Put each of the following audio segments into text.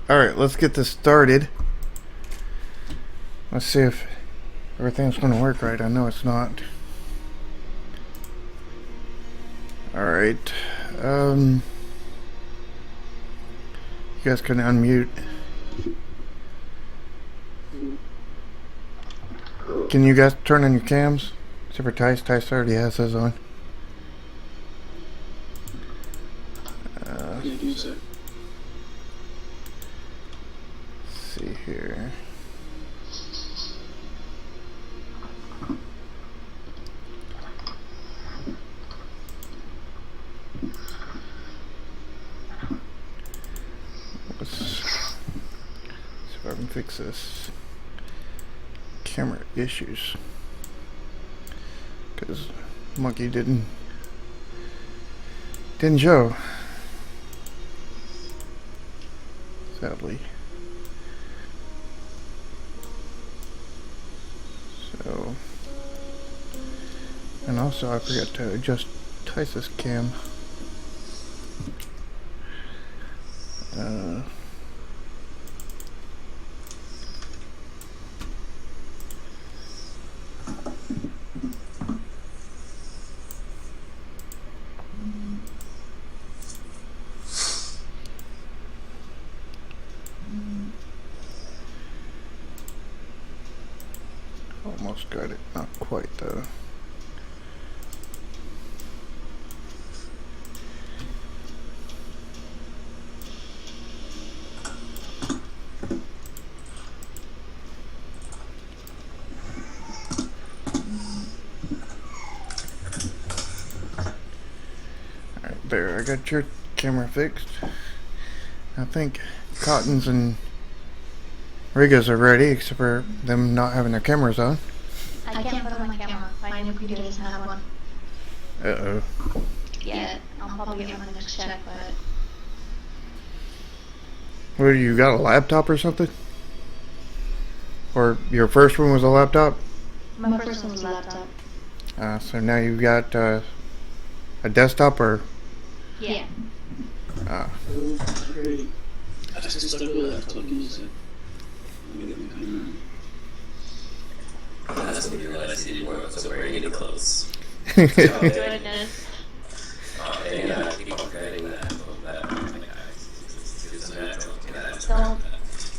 Alright, let's get this started. Let's see if everything's going to work right. I know it's not. Alright. You guys can unmute. Can you guys turn on your cams? Except for Tice. Tice already has his on. Let's see here. Let's see if I can fix this. Camera issues. Because Monkey didn't show. Sadly. So, and also I forgot to adjust Tice's cam. Almost got it, not quite though. Alright, there, I got your camera fixed. I think Cotton's and Riga's are ready, except for them not having their cameras on. I can't put on my camera. My new computer doesn't have one. Uh-oh. Yeah, I'll probably get one in the next check, but... What, you got a laptop or something? Or your first one was a laptop? My first one was a laptop. So now you've got a desktop or? Yeah. Ah. I just stuck with a laptop music. That's when you realize you wasn't wearing any clothes. Goodness. And keep on creating that.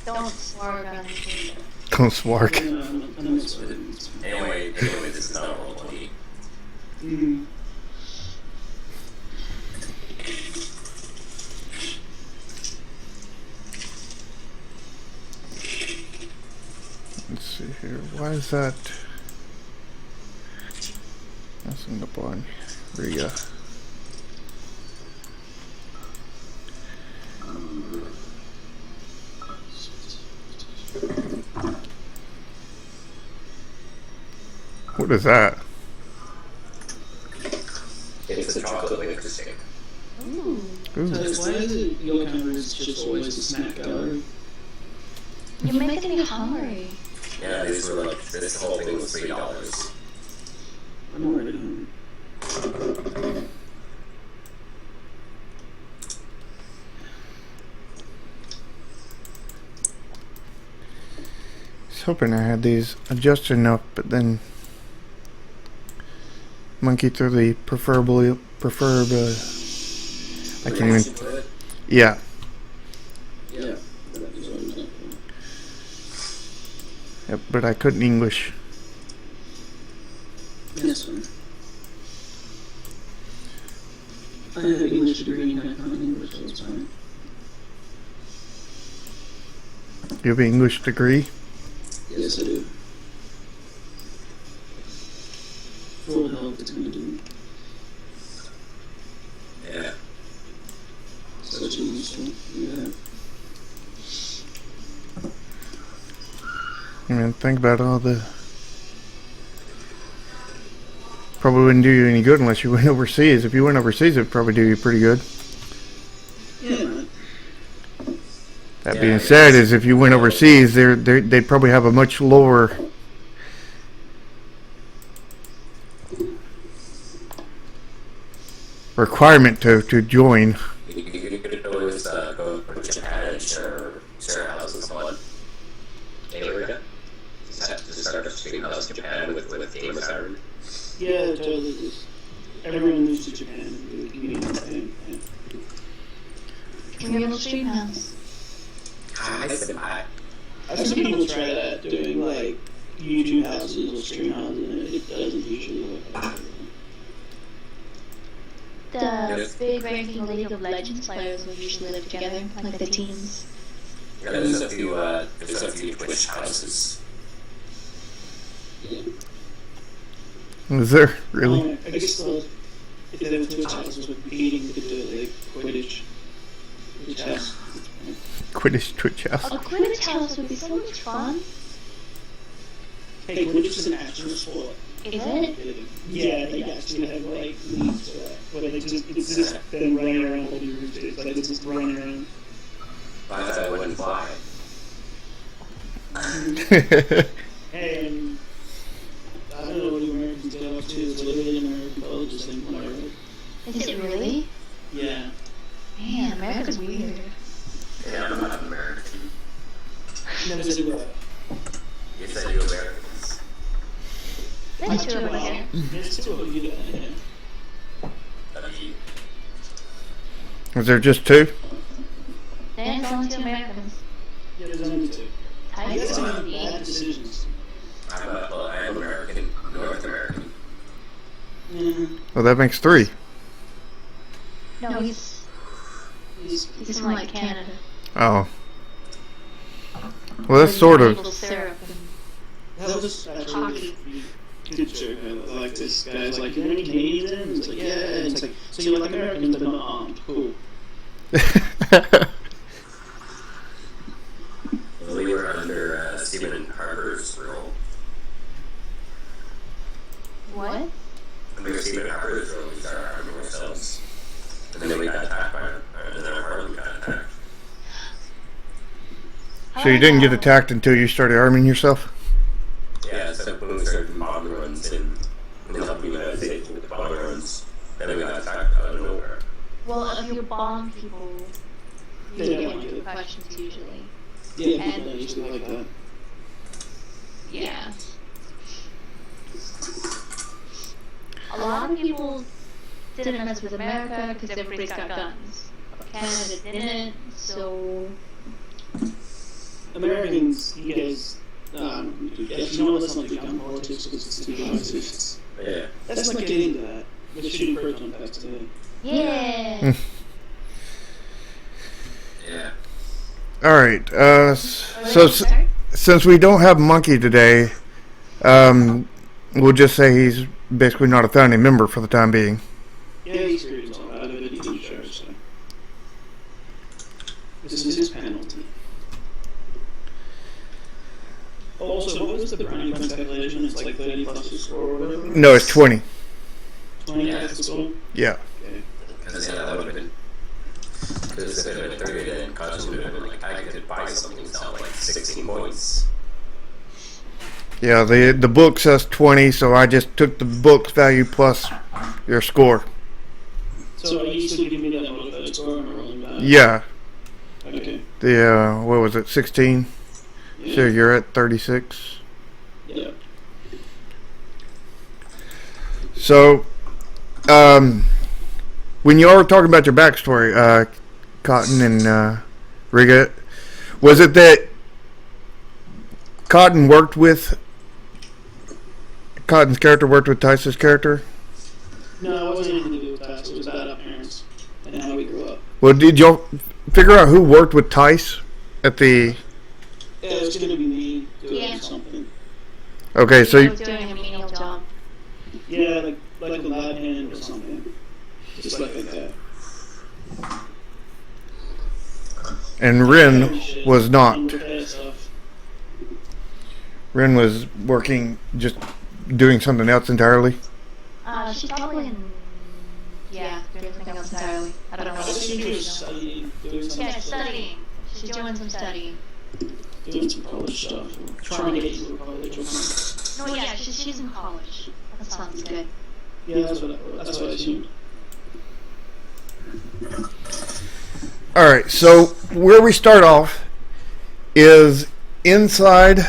Don't swark on me. Don't swark. Anyway, this is not roll 20. Let's see here. Why is that? Messing up on Riga. What is that? It's a chocolate wafer stick. Ooh. Ooh. So why is it your camera is just always a snack gallery? You're making me hungry. Yeah, these were like, this whole thing was $3. I'm already hungry. I was hoping I had these adjusted enough, but then Monkey threw the preferred. I can't even. Yeah. Yeah. That is what I'm talking about. Yep, but I couldn't English. That's fine. I have an English degree and I can't English, so it's fine. You have an English degree? Yes, I do. Full health, it's gonna do. Yeah. Such a useful. Yeah. I mean, think about all the... Probably wouldn't do you any good unless you went overseas. If you went overseas, it'd probably do you pretty good. Yeah. That being said, is if you went overseas, they'd probably have a much lower requirement to join. You could always go with Japan and share houses somewhat. America? To start a stream house Japan with Game of Siren. Yeah, totally. Just, everyone moves to Japan and do the community thing. Communal stream house. I've I've seen people try that, doing like YouTube houses or stream houses, and it doesn't usually work. The big ranking League of Legends players will usually live together, like the teams. Yeah, there's a few Twitch houses. Yeah. Is there really? I guess if there were Twitch houses with competing, we could do it like Quidditch. Twitch house. Quidditch Twitch house. A Quidditch house would be so much fun. Hey, Quidditch is an actual sport. Is it? Yeah, they actually have like leagues where they it's just them running around holding roosters, like it's just running around. I thought I wouldn't fly. And I don't know what the Americans get up to. It's literally an American colleges thing, whatever. Is it really? Yeah. Man, America's weird. Yeah, I'm not American. Never said you were. You said you Americans. There's two of us here. There's two of you there, yeah. Is there just two? There's only two Americans. Yeah, there's only two. You guys Tyson make and bad me. decisions. I'm American, North American. Yeah. Well, that makes three. No, he's from like Canada. Oh. Well, that's sort of. Maple syrup and That was actually hockey. a good joke. I like this guy's like, "Are there any Canadians in?" It's like, "Yeah." And it's like, "So you like Americans but not armed? Cool." We were under Stephen Harper's rule. What? Under Stephen Harper's rule, we started arming ourselves. And then we got attacked and then our parliament got attacked. So you didn't get attacked until you started arming yourself? Yeah, so when we started bombing runs and helping the United States with the bombing runs, then we got attacked out of nowhere. Well, if you bomb people, you They don't get want to. repercussions usually. Yeah, And- people usually like that. Yeah. A lot of people didn't mess with America because everybody's got guns. Canada didn't, so Americans, you guys, you know, let's not do gun politics because it's too divisive. Yeah. Let's not get into that. We're shooting birds on pets today. yeah. Yeah. Alright, since we don't have Monkey today, we'll just say he's basically not a founding member for the time being. Yeah, he's screwed himself out of it. He didn't show, so. This is his penalty. Also, what was the brownie point calculation? It's like 30 plus the score or whatever? No, it's 20. 20 plus the score? Yeah. Okay. Because that would have been. Because if it had been 30, then Caution would have been like, I could buy something sell like 16 points. Yeah, the book says 20, so I just took the book's value plus your score. So are you still giving me that modified score and rolling back? Yeah. Okay. What was it, 16? Yeah. So you're at 36. Yeah. So, when you were talking about your backstory, Cotton and Riga, was it that Cotton's character worked with Tice's character? No, it wasn't anything to do with that. It was about our parents and how we grew up. Well, did y'all figure out who worked with Tice at the... Yeah, it was going to be me doing Yeah. something. Okay, so I you, was doing a menial job. Yeah, like a lab hand or something. Just like that. and Rin was not. Stuff. Rin was working, just doing something else entirely. She's probably in. Yeah, doing something else entirely. I don't know I what think she was she's studying, doing some Yeah, stuff. studying. She's doing some studying. Doing some college stuff. Trying to get into a college or something. No, yeah, she's in college. That sounds good. Yeah, that's what I assumed. Alright, so where we start off is inside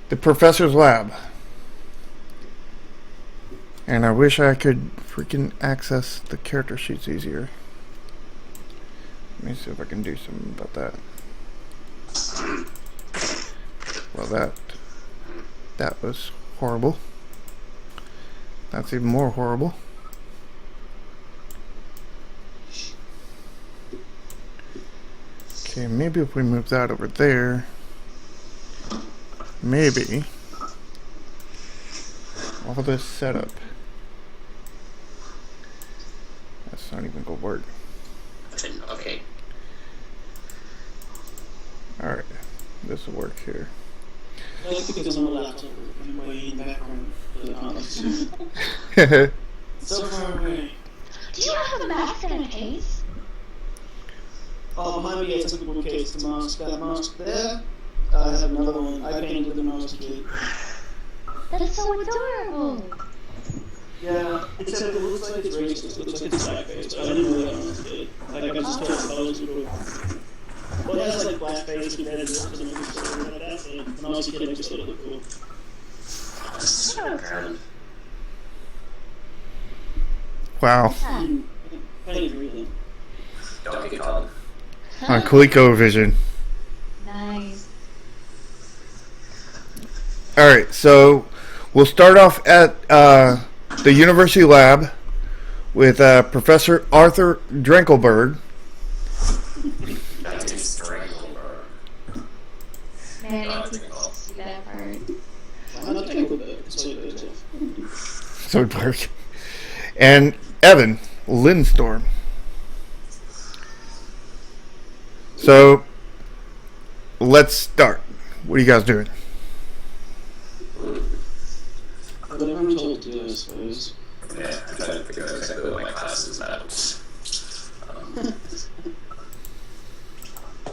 the professor's lab. And I wish I could freaking access the character sheets easier. Let me see if I can do something about that. Well, that was horrible. That's even more horrible. Okay, maybe if we move that over there, maybe all this setup. That's not even gonna work. Okay. Alright, this will work here. I like because I'm a laptop and way in the background. So far away. Do you have a mask and a case? Oh, behind me, it's a typical case. The mask, that mask there. I have another one. I painted the mask kit. That's so adorable. Yeah, except it looks like it's racist. It looks like it's blackface. I didn't know that when I was a kid. Like, I just told the colors were cool. Well, it has like blackface and red and stuff like that, but when I was a kid, I just thought it looked cool. Wow. I didn't agree with them. Donkey Kong. On ColecoVision. Nice. Alright, so we'll start off at the university lab with Professor Arthur Drinkelberg. That is Drinkelberg. Man, I didn't see that part. I'm not thankful that it's like that stuff. So dark. And Evan Lindstorm. So let's start. What are you guys doing? Whatever I'm told to do, I suppose. Yeah, I'm trying to figure out exactly what my class is about.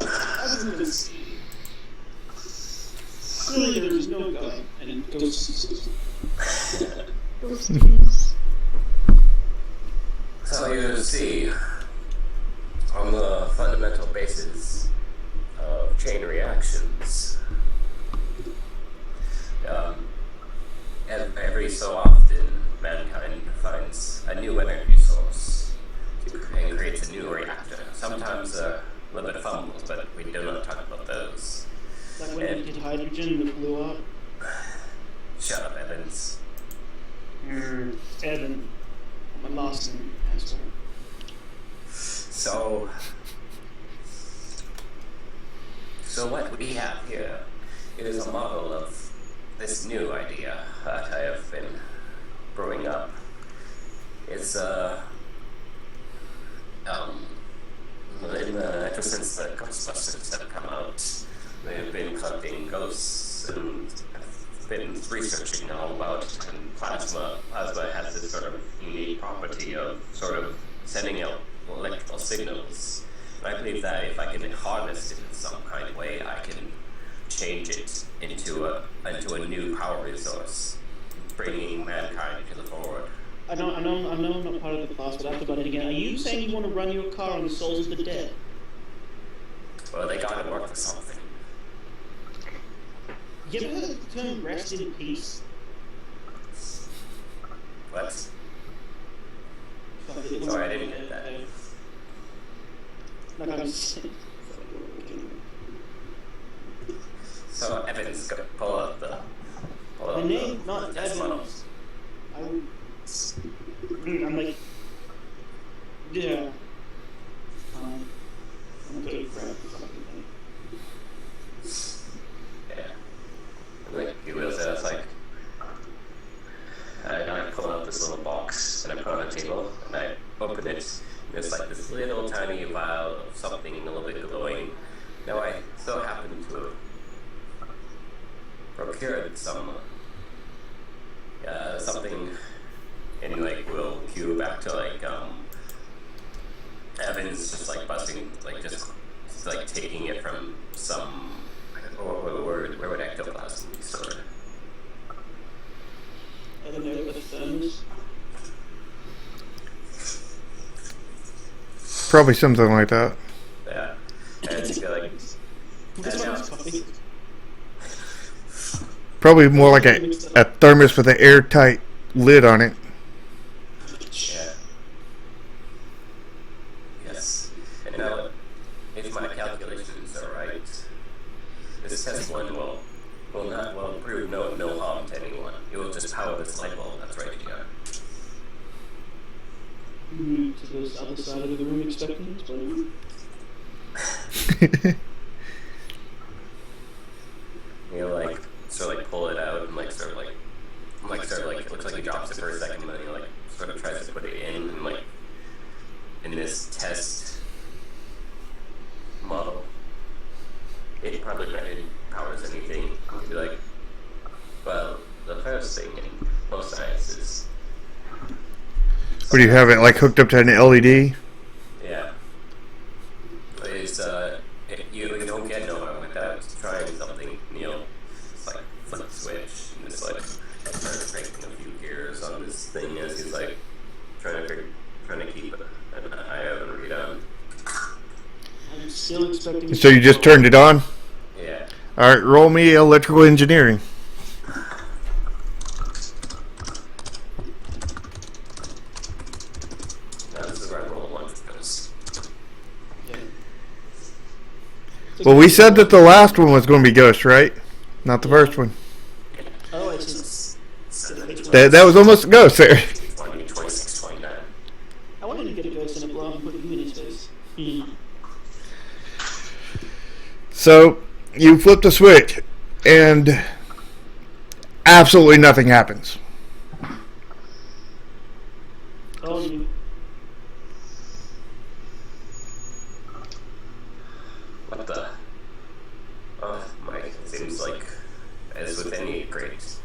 As you can see, clearly there is no God and ghosts. Ghosties. So you see, on the fundamental basis of chain reactions, every so often mankind finds a new energy source and creates a new reactor. Sometimes a little bit of fumbles, but we do not talk about those. Like when you did hydrogen that blew up. Shut up, Evans. Evan. My last name. So what we have here is a model of this new idea that I have been brewing up. It's ever since the GhostBusters have come out, they've been collecting ghosts and have been researching all about it. And plasma has this sort of unique property of sort of sending out electrical signals. And I believe that if I can harness it in some kind of way, I can change it into a new power resource, bringing mankind to the forward. I know I'm not part of the class, but I have to butt in again. Are you saying you want to run your car on the souls of the dead? Well, they gotta work for something. You ever heard of the term rest in peace? What? Sorry, I didn't get that. Like I was saying. So Evans gonna pull up the The name, not that's Evans. I'm like, yeah. I'm gonna grab the fucking thing. Yeah. Like you will say, it's like I pull out this little box and I put it on the table and I open it. And it's like this little tiny vial of something a little bit glowing. Now I so happen to have procured something, and like we'll cue back to like Evans just like busting, like just like taking it from some, where would ectoplasm be stored? I don't know what the term is. Probably something like that. Yeah. And you feel like, and now, Coffee. Probably more like a thermos with an airtight lid on it. yeah. Yes. And now, if my calculations are right, this test one will prove no harm to anyone. It will just power this light bulb that's right here. Move to this other side of the room expecting explosion. You like sort of like pull it out and like sort of like it looks like he drops it for a second, but he like sort of tries to put it in and like in this test model. It probably powers anything. You'd be like, well, the first thing in most science is. What do you have it like hooked up to an LED? Yeah. It's you don't get nowhere without trying something, Neil. It's like flip the switch and just like start cranking a few gears on this thing as he's like trying to keep an eye out and read on. I'm still expecting. So you just turned it on? Yeah. All right, roll me electrical engineering. Now this is where I roll one because Yeah. Well, we said that the last one was going to be Ghost, right? Not the first one. Oh, it's That was almost a Ghost there. 20, 26, 29. I wanted to get a ghost in a blow and put you in his face. So you flip the switch, and absolutely nothing happens. Oh, you. What the? Oh, Mike, it seems like, as with any great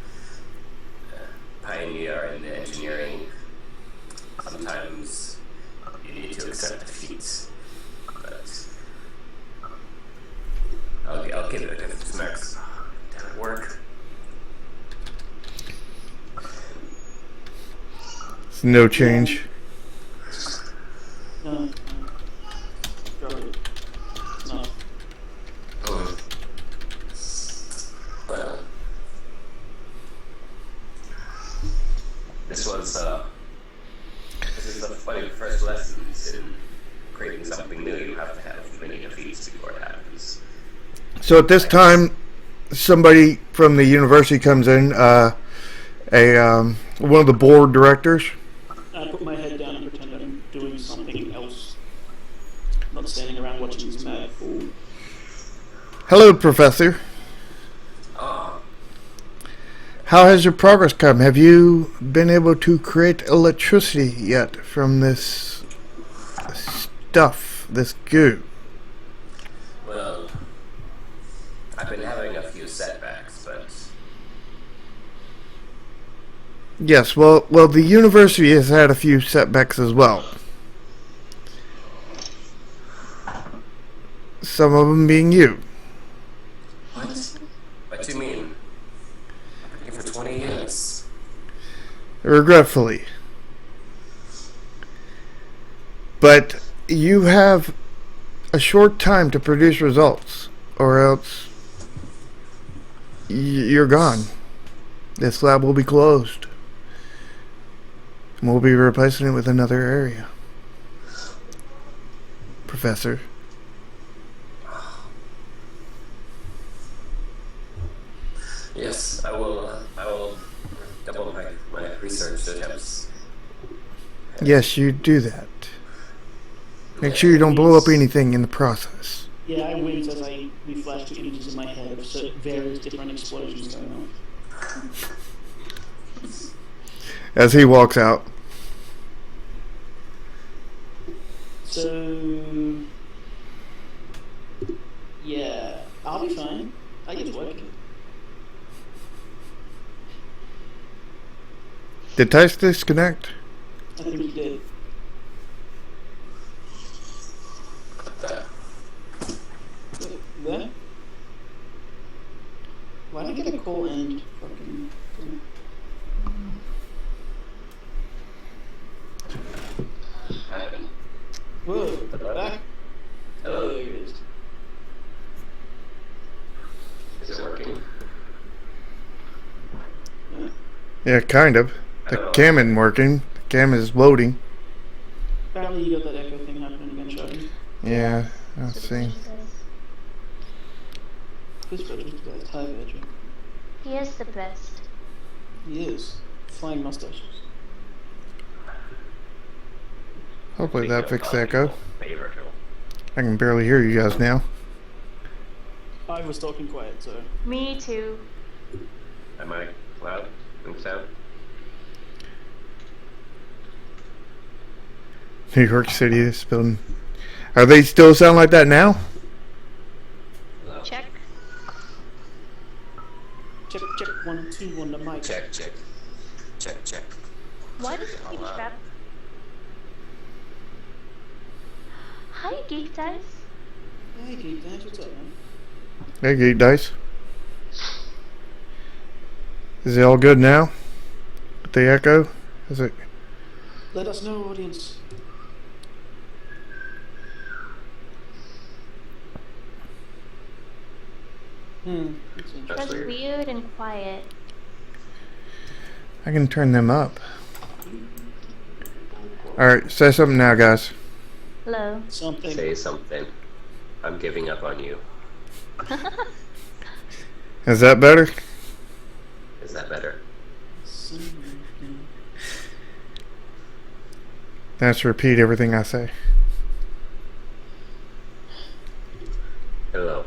pioneer in engineering, sometimes you need to accept defeats. But I'll give it a good max. Did it work? It's no change. No. Drop it. No. Well, this is the funny first lessons in creating something new. You have to have many defeats before it happens. So at this time, somebody from the university comes in, one of the board directors. I put my head down and pretend I'm doing something else. Not standing around watching this mad fool. Hello, Professor. Oh, How has your progress come? Have you been able to create electricity yet from this stuff, this goo? well, I've been having a few setbacks, but Yes, well, the university has had a few setbacks as well. Some of them being you. what do you mean? I've been here for 20 years. Regretfully. But you have a short time to produce results, or else you're gone. This lab will be closed. And we'll be replacing it with another area. Professor. Yes, I will double my research attempts. Yes, you do that. Make sure you don't blow up anything in the process. Yeah, I wince as we flash to images in my head of various different explosions going on. As he walks out. So, yeah, I'll be fine. I get working. Did Tice disconnect? I think he did. There? Why did I get a call and fucking... Whoa, back. Hello. There it is. Is it working? Yeah, kind of. The cam isn't working. The cam is loading. Apparently you got that echo thing happening again, Sharky. Yeah, I see. This Frederick guy's Thai Frederick. He is the best. He is. Flying mustaches. Hopefully that fixed the echo. Favorite. I can barely hear you guys now. I was talking quiet, so. Me too. Am I loud? Think so? New York City is building. Are they still sound like that now? Hello. Check. Check, check, 1, 2 on the mic. Check, check. Check, check. Why does it keep trap? Hi, Geek Dice. Hey, Geek Dad, what's up, man? Hey, Geek Dice. Is it all good now? With the echo? Is it? Let us know, audience. That's interesting. That's That's weird. weird and quiet. I can turn them up. Alright, say something now, guys. Hello. Something. Say something. I'm giving up on you. Is that better? Is that better? Something. Let's repeat everything I say. Hello.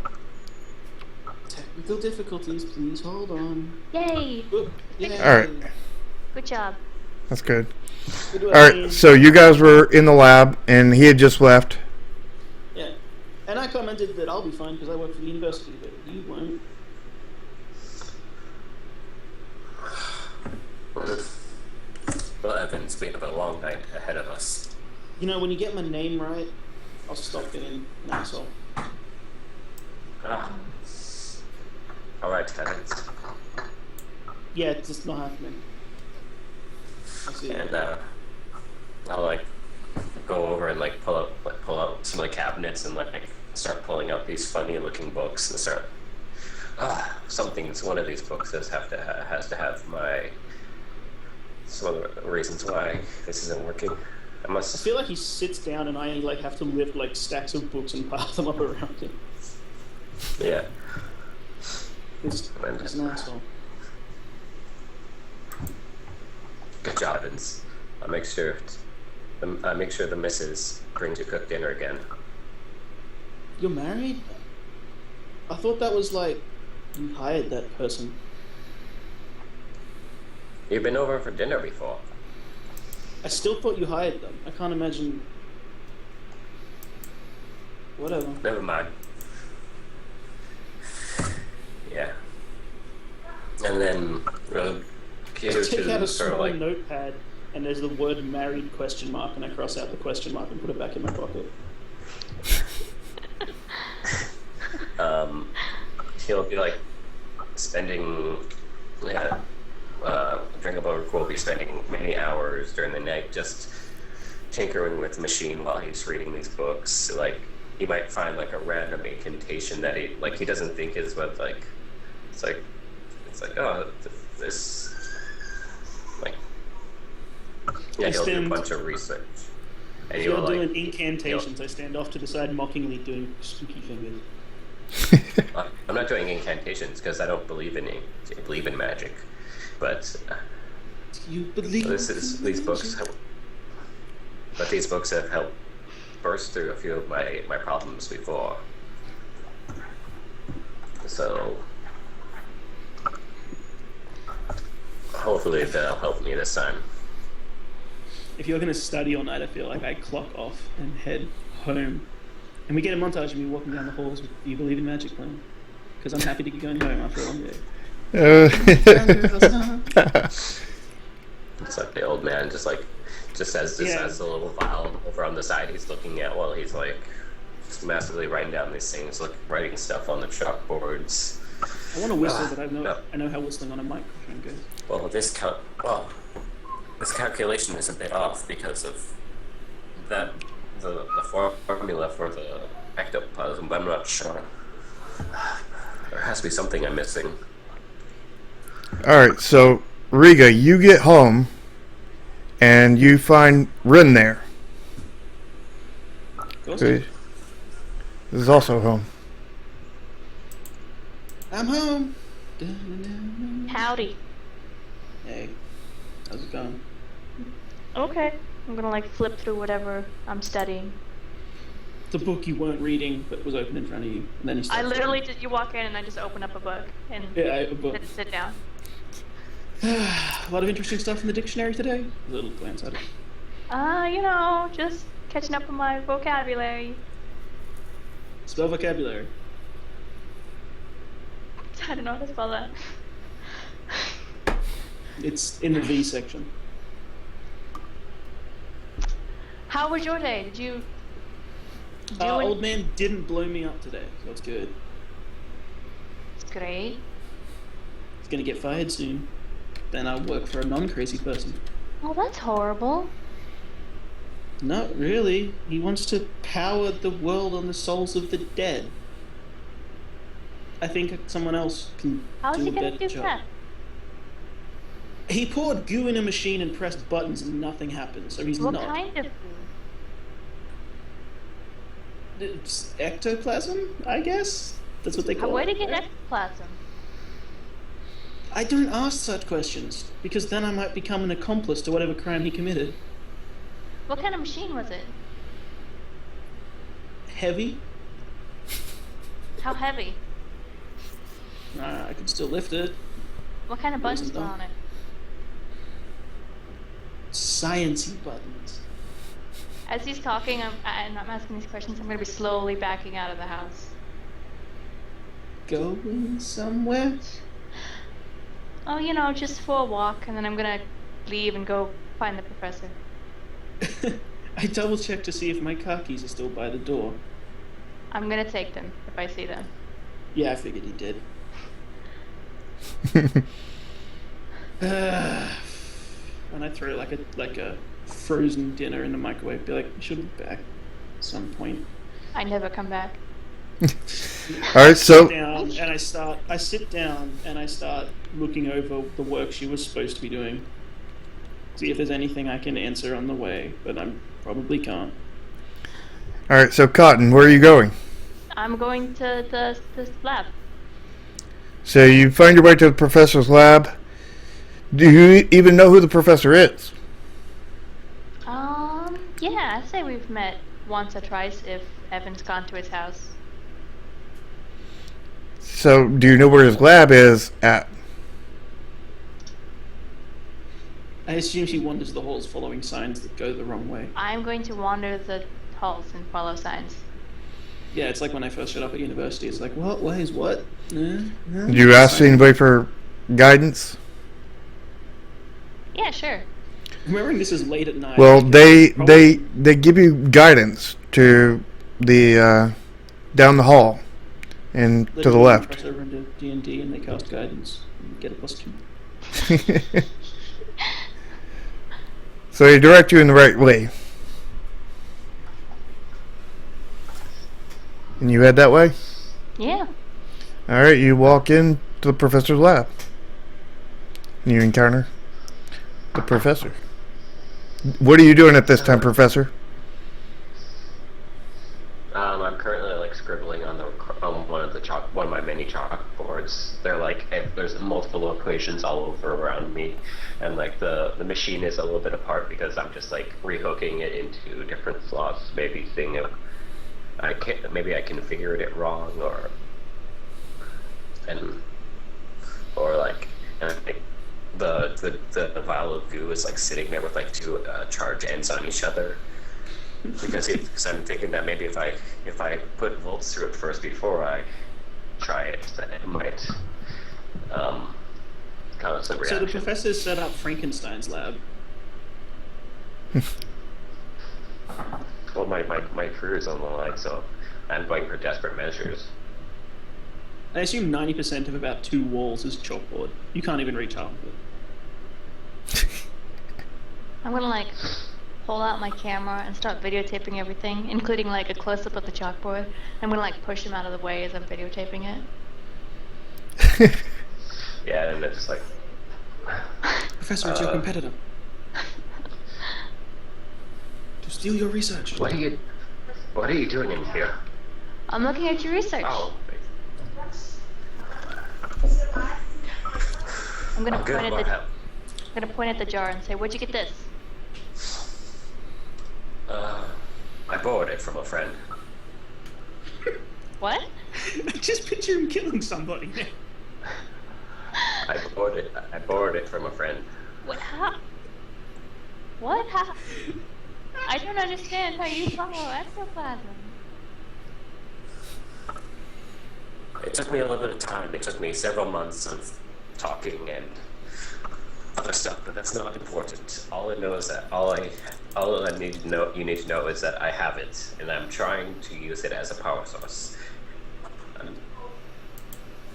Technical difficulties, please hold on. Yay! Ooh, yay. Alright, Good job. that's good. Good work, Alright, team. so you guys were in the lab and he had just left. Yeah. And I commented that I'll be fine because I work for the university, but you won't. Well, Evans, we have a long night ahead of us. You know, when you get my name right, I'll stop being an asshole. Ah. Alright, Evans. Yeah, it's just not happening. I see. And I'll like go over and like pull out some of the cabinets and like start pulling out these funny looking books and start one of these books has to have my some of the reasons why this isn't working. I I must feel like he sits down and I like have to lift like stacks of books and pile them up around him. yeah. He's an asshole. Good job, Evans. I'll make sure the missus brings you cooked dinner again. You're married? I thought that was like you hired that person. You've been over for dinner before. I still thought you hired them. I can't imagine. Whatever. Never mind. Yeah. And then we'll get Just take out to a sort of small like notepad and there's the word married question mark and I cross out the question mark and put it back in my pocket. he'll be like spending Drinkable will be spending many hours during the night just tinkering with the machine while he's reading these books. Like he might find like a random incantation that he doesn't think is what like it's like oh this like yeah he'll do a bunch of research and If you're he'll doing like incantations, I stand off to the side mockingly doing spooky fingers. I'm not doing incantations because I don't believe in magic, but You believe these books have helped burst through a few of my problems before. So hopefully they'll help me this time. If you're going to study all night, I feel like I clock off and head home. And we get a montage of me walking down the halls with "Do you believe in magic?" playing. Because I'm happy to be going home after a long day. It's like the old man just has a little vial over on the side he's looking at while he's like just massively writing down these things, like writing stuff on the chalkboards. I want to whistle, but I know how whistling on a microphone goes. Well, this calculation is a bit off because of that the formula for the ectoplasm, but I'm not sure. There has to be something I'm missing. Alright, so Riga, you get home and you find Rin there. Ghost? This is also home. I'm home. Howdy. Hey, how's it going? Okay. I'm gonna like flip through whatever I'm studying. The book you weren't reading but was open in front of you, and then you I started. literally just, you walk in and I just open up a book and A book. sit down. A lot of interesting stuff in the dictionary today. A little glance at it. You know, just catching up on my vocabulary. Spell vocabulary. I don't know how to spell that. It's in the V section. How was your day? Did you do Old man didn't blow me up today, so that's good. It's great. He's gonna get fired soon. Then I'll work for a non-crazy person. Oh, that's horrible. Not really. He wants to power the world on the souls of the dead. I think someone else can How is do he a gonna better do job. that? He poured goo in a machine and pressed buttons and nothing happened, so he's What not. kind of food? It's ectoplasm, I guess? That's what they call Where it. did he get right? ectoplasm? I don't ask such questions, because then I might become an accomplice to whatever crime he committed. What kind of machine was it? Heavy? How heavy? I can still lift it. What kind of buttons Wasn't were done. on it? Sciencey buttons. As he's talking, I'm asking these questions. I'm gonna be slowly backing out of the house. Going somewhere? Oh, you know, just for a walk, and then I'm gonna leave and go find the professor. I double checked to see if my car keys are still by the door. I'm gonna take them if I see them. Yeah, I figured he did. When I throw like a frozen dinner in the microwave, be like, you should be back at some point. I never come back. Alright, so I sit down and I start looking over the work she was supposed to be doing. See if there's anything I can answer on the way, but I probably can't. alright, so Cotton, where are you going? I'm going to the lab. So you find your way to the professor's lab. Do you even know who the professor is? Yeah, I say we've met once or twice if Evan's gone to his house. So do you know where his lab is at? I assume she wanders the halls following signs that go the wrong way. I'm going to wander the halls and follow signs. Yeah, it's like when I first showed up at university. It's like, what? What is what? Did you ask anybody for guidance? Yeah, sure. Remembering this is late at night. Well, they probably- give you guidance to the down the hall and to the literally left. Cross over into D&D and they cast guidance and get a +2. So they direct you in the right way. And you head that way? Yeah. Alright, you walk in to the professor's lab. And you encounter the professor. What are you doing at this time, Professor? I'm currently like scribbling on one of my many chalkboards. They're like there's multiple equations all over around me, and like the machine is a little bit apart because I'm just like rehooking it into different slots, maybe seeing if maybe I configured it wrong and I think the vial of goo is like sitting there with like two charge ends on each other. Because I'm thinking that maybe if I put volts through it first before I try it, then it might cause a reaction. So the professor set up Frankenstein's lab. Well, my career is on the line, so I'm going for desperate measures. I assume 90% of about 2 walls is chalkboard. You can't even reach half of it. I'm gonna like pull out my camera and start videotaping everything, including like a close-up of the chalkboard. I'm gonna like push him out of the way as I'm videotaping it. Yeah, and it's like, Professor, it's your competitor. To steal your research. what are you doing in here? I'm looking at your research. Oh, I'm gonna good. point at What the. happened? I'm gonna point at the jar and say, "Where'd you get this?" I borrowed it from a friend. What? Just picture him killing somebody. I borrowed it from a friend. What? How? What? How? I don't understand how you follow ectoplasm. It took me a little bit of time. It took me several months of talking and other stuff, but that's not important. All I know is that all I need to know, you need to know, is that I have it, and I'm trying to use it as a power source.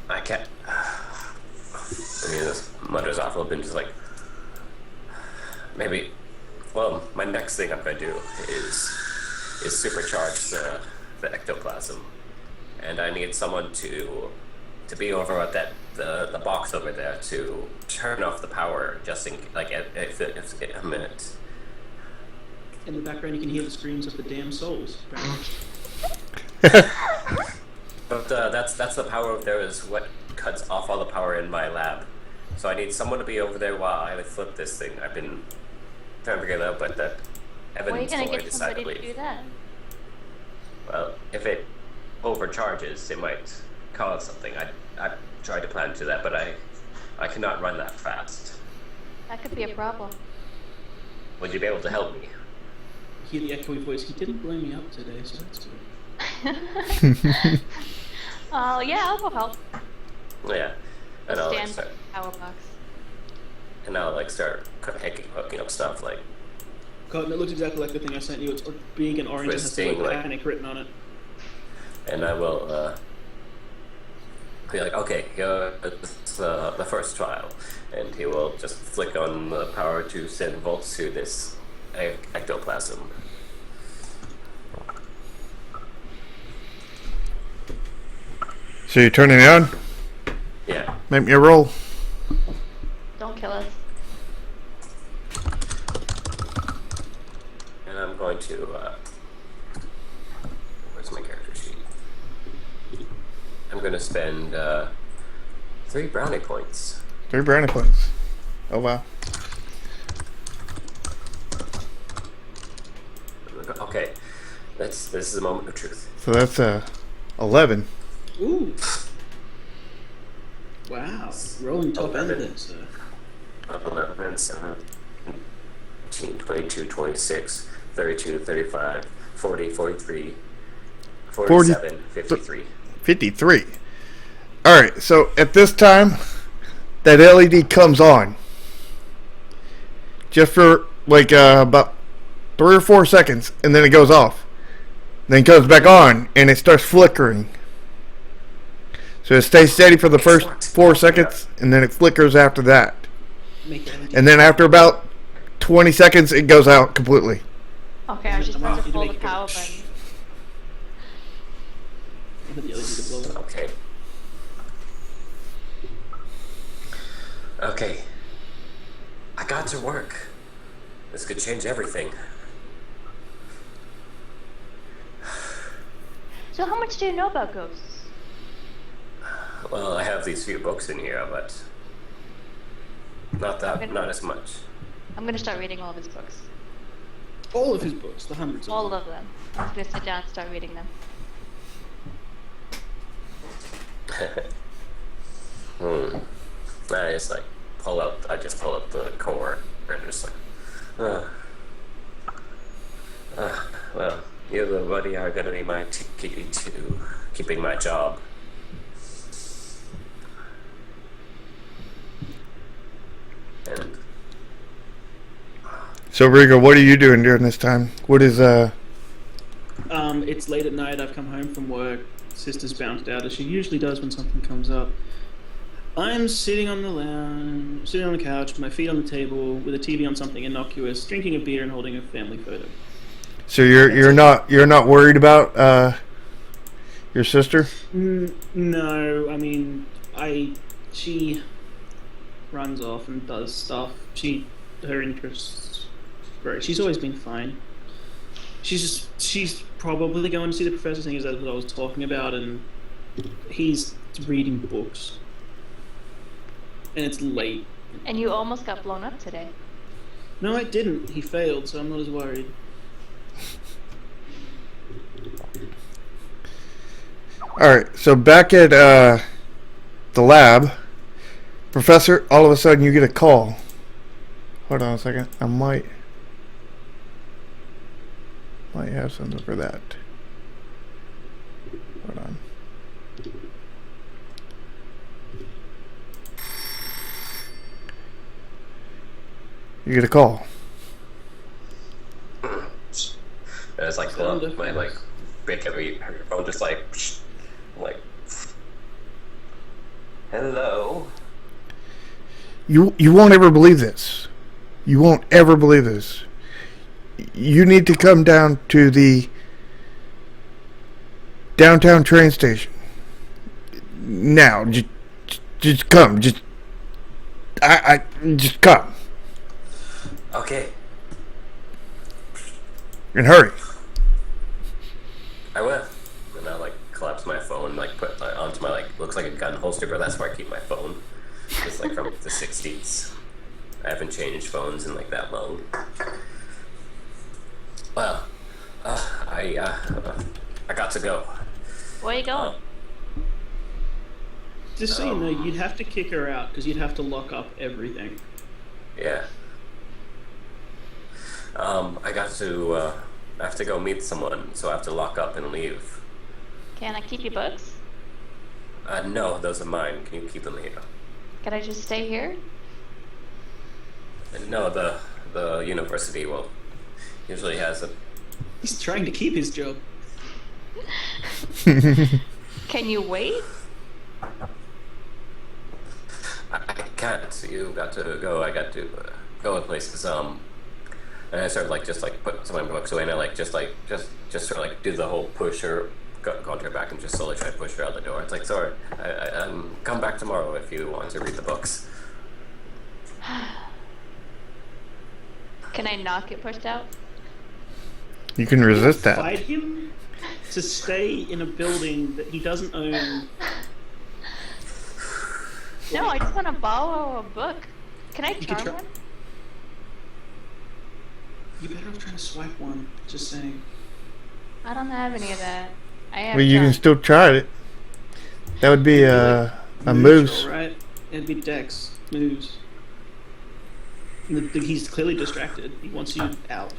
I can't. I mean, this mother's awful. I've been just like, maybe. Well, my next thing I'm going to do is supercharge the ectoplasm, and I need someone to be over at the box over there to turn off the power just in like if a minute. In the background, you can hear the screams of the damn souls. But that's the power of there is what cuts off all the power in my lab. So I need someone to be over there while I flip this thing. I've been trying to figure that out, but that Where are you evidence gonna for get somebody to do decidedly. that? Well, if it overcharges, it might cause something. I tried to plan to that, but I cannot run that fast. That could be a problem. Would you be able to help me? Hear the echoey voice. He didn't blow me up today, so that's good. Oh yeah, I'll go help. Yeah, and I'll like Stand start, power box. and I'll like start hooking up stuff like Cotton, it looks exactly like the thing I sent you. It's big and orange and has the Twisting, word like- panic written on it. and I will be like, okay, here's the first trial, and he will just flick on the power to send volts to this ectoplasm. So you're turning it on? Yeah. Make me a roll. Don't kill us. And I'm going to, where's my character sheet? I'm going to spend 3 brownie points. 3 brownie points. Oh wow. Okay, this is a moment of truth. So that's 11. Ooh. Wow. Rolling top end of 11. this. 11, 17, 22, 26, 32, 35, 40, 43, 47, 53. 53. Alright, so at this time, that LED comes on. Just for like about 3 or 4 seconds, and then it goes off. Then it goes back on, and it starts flickering. So it stays steady for the first 4 seconds, and then it flickers after that. Make it And then after about 20 seconds, it goes out completely. Okay, I was just about to You pull make the it go power button. the LED to blow up. Okay. Okay. I got to work. This could change everything. So how much do you know about ghosts? Well, I have these few books in here, but not as much. I'm gonna start reading all of his books. All of his books, the hundreds of All them. of them. I'm just gonna sit down and start reading them. I just pull out the core and just well, you and the buddy are gonna be my key to keeping my job. And So Rigo, what are you doing during this time? What is It's late at night. I've come home from work. Sister's bounced out as she usually does when something comes up. I'm sitting on the lounge, sitting on the couch, my feet on the table, with a TV on something innocuous, drinking a beer and holding a family photo. So you're not worried about your sister? No, I mean, she runs off and does stuff. Her interests, great. She's always been fine. She's probably going to see the professor, saying that's what I was talking about, and he's reading books. And it's late. And you almost got blown up today. No, I didn't. He failed, so I'm not as worried. Alright, so back at the lab, Professor, all of a sudden you get a call. Hold on a second. I might have something for that. Hold on. You get a call. It's like, well, my like big heavy phone just like hello. You won't ever believe this. You won't ever believe this. You need to come down to the downtown train station. Now, just come. Just come. Okay, And hurry. I will. And I like collapse my phone, like put onto my like looks like a gun holster, but that's where I keep my phone. It's like from the '60s. I haven't changed phones in like that long. Well, I got to go. Where you going? Just so you know, you'd have to kick her out because you'd have to lock up everything. Yeah. I have to go meet someone, so I have to lock up and leave. Can I keep your books? No, those are mine. Can you keep them here? Can I just stay here? No, the university will usually has a. He's trying to keep his job. Can you wait? I can't. You got to go. I got to go in places. And I started just put some of my books away, and I just sort of like do the whole push her, go to her back, and just slowly try to push her out the door. It's like, sorry, come back tomorrow if you want to read the books. Can I not get pushed out? You can resist that. Fight him to stay in a building that he doesn't own. No, I just want to borrow a book. Can I You could charm try- one? You better off trying to swipe one. Just saying. I don't have any of that. I have Well, you can charm. still try it. That would be a moves. Right? It'd be Dex moves. He's clearly distracted. He wants you out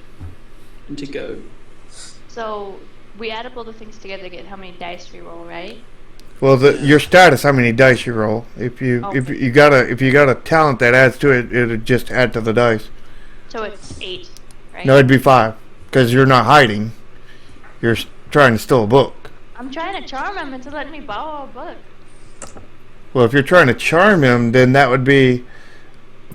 and to go. So we add up all the things together to get how many dice we roll, right? Well, your status, how many dice you roll. If you got a talent that adds to it, it'll just add to the dice. So it's 8, right? No, it'd be 5 because you're not hiding. You're trying to steal a book. I'm trying to charm him into letting me borrow a book. Well, if you're trying to charm him, then that would be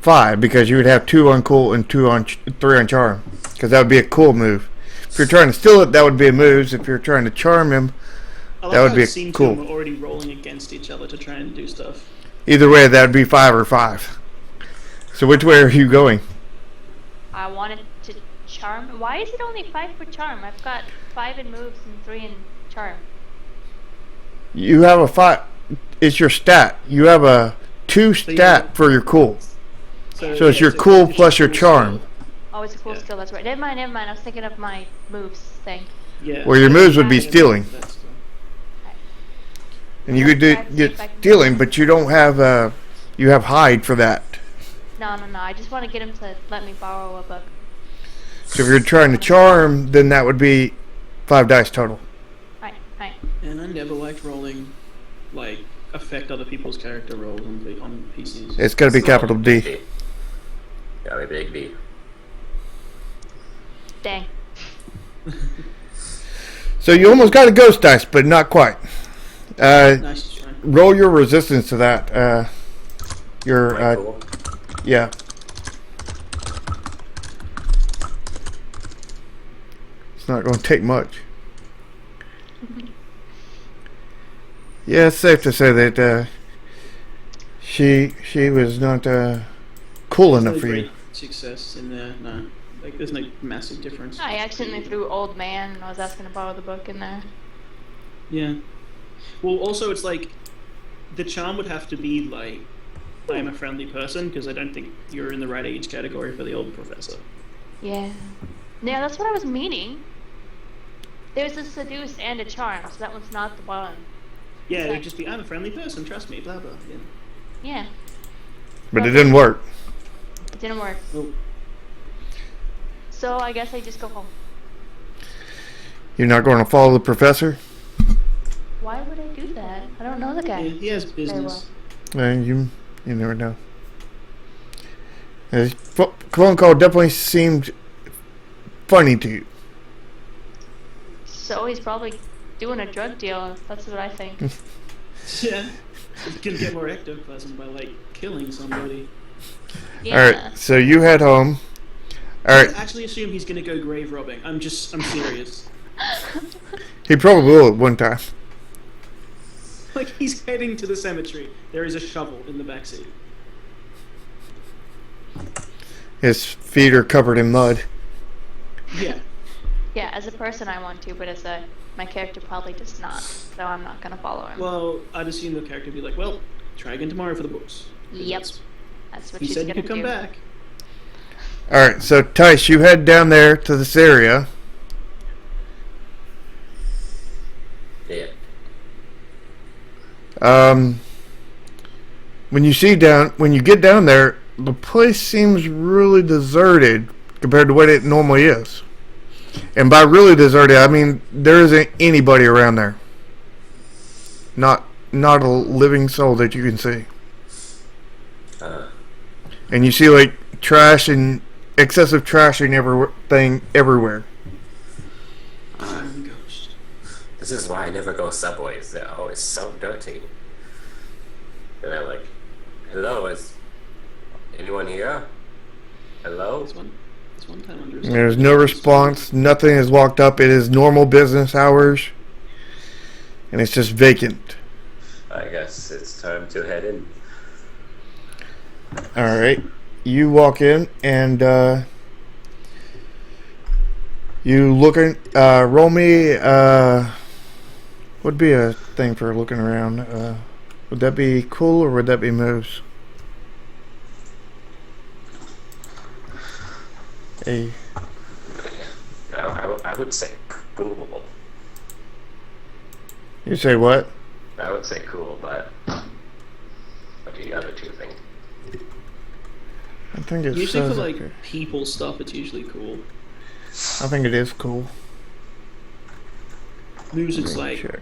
5 because you would have 2 on cool and 3 on charm because that would be a cool move. If you're trying to steal it, that would be a move. If you're trying to charm him, that would be cool. We're already rolling against each other to try and do stuff. Either way, that would be 5 or 5. So which way are you going? I wanted to charm. Why is it only 5 for charm? I've got 5 in moves and 3 in charm. You have a 5. It's your stat. You have a 2 stat for your cool. So it's your cool plus your charm. Oh, it's a cool skill. That's right. Never mind. I was thinking of my moves thing. Yeah. Well, your moves would be stealing. And you could get stealing, but you don't have you have hide for that. No. I just want to get him to let me borrow a book. So if you're trying to charm, then that would be 5 dice total. Right. And I never liked rolling, affect other people's character rolls on PCs. It's got to be capital D. Gotta be big D. Dang. So you almost got a ghost dice, but not quite. Nice try. Roll your resistance to that. Your Michael. yeah. It's not going to take much. Yeah, it's safe to say that she was not cool There's enough no for you. great success in there, no. Like, there's no massive difference. I accidentally threw old man and I was asking to borrow the book in there. Yeah. Well, also, it's like, the charm would have to be like, I am a friendly person, because I don't think you're in the right age category for the old professor. Yeah. Yeah, that's what I was meaning. There's a seduce and a charm, so that one's not the one. Yeah, it would just be, I'm a friendly person, trust me, blah blah. Yeah. Yeah, But it didn't work. it didn't work. Well, So I guess I just go home. You're not going to follow the professor? Why would I do that? I don't know the guy. yeah, he has business. You never know. His phone call definitely seemed funny to you. So he's probably doing a drug deal. That's what I think. Yeah. You can get more ectoplasm by, like, killing somebody. Yeah. Alright, so you head home. I Alright, actually assume he's gonna go grave robbing. I'm serious. he probably will at one time. Like, he's heading to the cemetery. There is a shovel in the backseat. His feet are covered in mud. Yeah. Yeah, as a person I want to, but my character probably does not. So I'm not gonna follow him. Well, I'd assume the character would be like, well, try again tomorrow for the books. Yep. That's what He she's said you gonna could come do. back. Alright, so Tice, you head down there to this area. Yeah. When you get down there, the place seems really deserted compared to what it normally is. And by really deserted, I mean there isn't anybody around there. Not a living soul that you can see. And you see like trash and excessive trashing everywhere. Ghost. This is why I never go subways. They're always so dirty. And I'm like, hello, is anyone here? Hello? This one time under. There's no response. Nothing is locked up. It is normal business hours. And it's just vacant. I guess it's time to head in. Alright. You walk in and you looking roll me would be a thing for looking around. Would that be cool or would that be moves? Hey. I would say cool. You say what? I would say cool, but what do the other two think? I think it Usually says for, up like, here. people stuff, it's usually cool. I think it is cool. Moves, it's Let me like, check.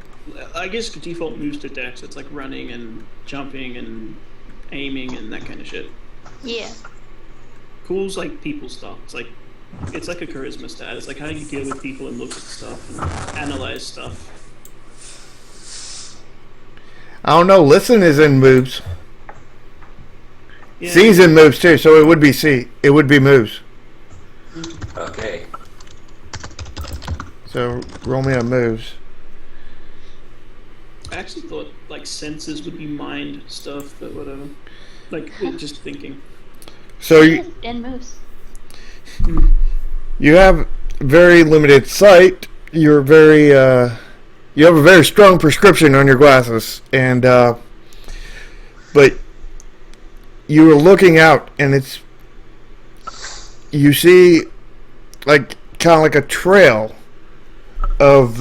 I guess default moves to dex, it's like running and jumping and aiming and that kind of shit. Yeah. Cool's like people stuff. It's like a charisma stat. It's like how you deal with people and look at stuff and analyze stuff. I don't know. Listen is in moves. Yeah. C's in moves too, so it would be C. It would be moves. Okay. So roll me on moves. I actually thought like senses would be mind stuff, but whatever. Like just thinking. So you And moves. you have very limited sight. You're very you have a very strong prescription on your glasses, and but you are looking out, and you see like kind of like a trail of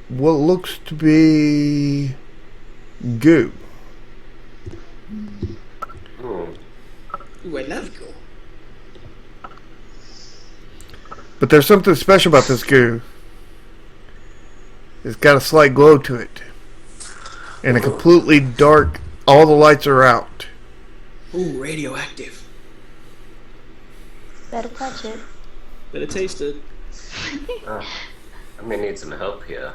what looks to be goo. Ooh, I love go. But there's something special about this goo. It's got a slight glow to it. And a completely dark, all the lights are out. Ooh, radioactive. Better touch it. Better taste it. I'm gonna need some help here.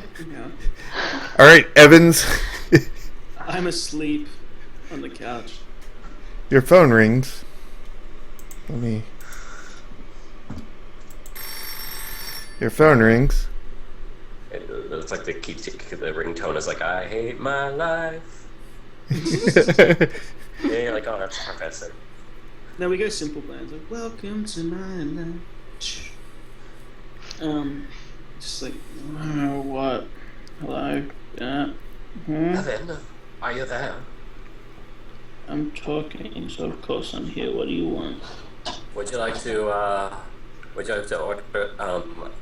Fucking hell. All right, Evans. I'm asleep on the couch. Your phone rings. Let me. Your phone rings. It's like the ringtone is like, I hate my life. Yeah, you're like, oh, that's Professor. Now we go simple plans. Like, welcome to my life. Just like, oh, what? Hello? Evan, are you there? I'm talking, so of course I'm here. What do you want? Would you like to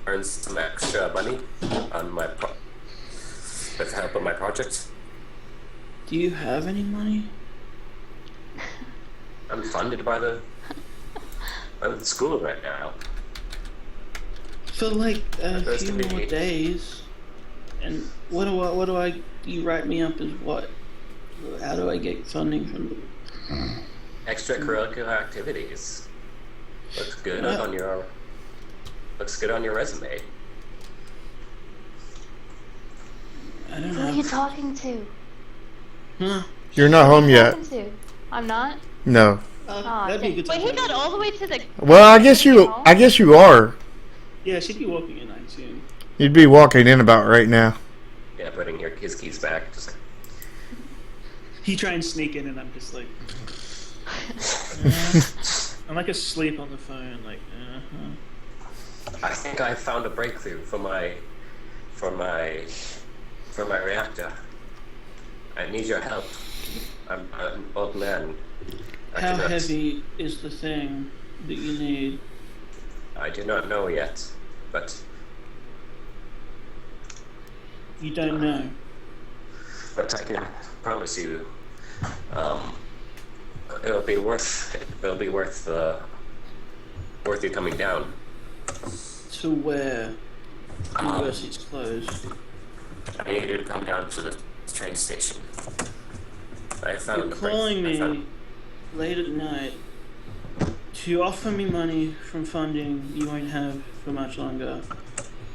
earn some extra money on with help with my project? Do you have any money? I'm funded by the school right now. For like a Those few can be- more days. And what do I, you write me up as what? How do I get funding from them? Extracurricular activities. Looks good on your resume. I don't Who are you know. talking to? Huh? You're not home yet. Talking to? I'm not. No. Aw, That'd be a good wait, time. he got all the way to the. Well, I guess you are. Yeah, she'd be walking in, I assume. You'd be walking in about right now. Yeah, putting his keys back, just like. He try and sneak in, and I'm just like, I'm like asleep on the phone, like, I think I found a breakthrough for my reactor. I need your help. I'm an old man. I How do not- heavy is the thing that you need? I do not know yet, but You don't know. I can promise you, it'll be worth you coming down. To where? University's closed. I need you to come down to the train station. I found You're the calling I me found- late at night to offer me money from funding you won't have for much longer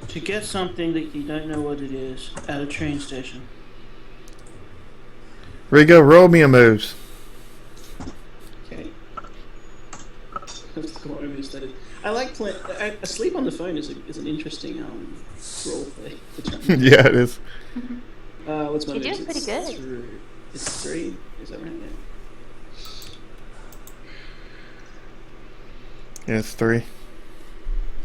to get something that you don't know what it is at a train station. Rigo, roll me a moves. Okay. I like playing. Asleep on the phone is an interesting role play. Yeah, it is. What's my You're moves? doing pretty good. It's 3. Is that right? Yeah, it's 3.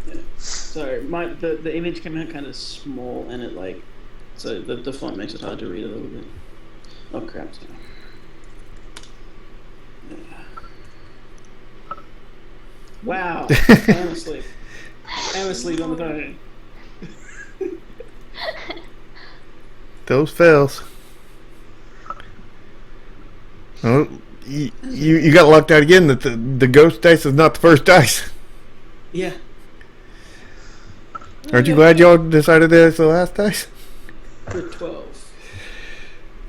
Yeah. Sorry, the image came out kind of small, and it like, so the font makes it hard to read a little bit. Oh crap! Sorry. Wow, I'm asleep. I'm asleep on the phone. Those fails. Oh, you got locked out again. That the ghost dice is not the first dice. Yeah. Aren't you glad y'all decided that it's the last dice? For 12.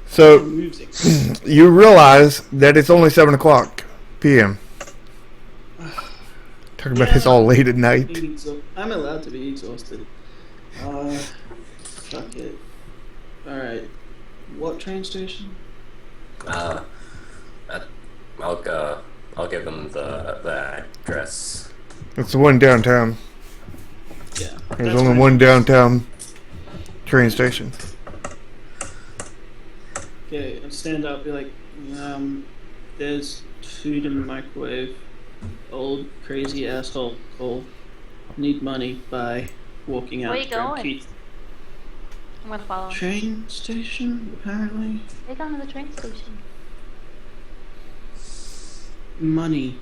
So Music. you realize that it's only 7:00 p.m. Talking about it's all late at night. I'm allowed to be exhausted. Fuck it. Alright. What train station? I'll give them the address. It's the one downtown. Yeah. There's only one downtown train station. Okay, I'll stand up, be like, there's food in the microwave. Old crazy asshole call. Need money by walking out. Where you grab going? keys. I'm gonna follow him. Train station, apparently. They gone to the train station. Money.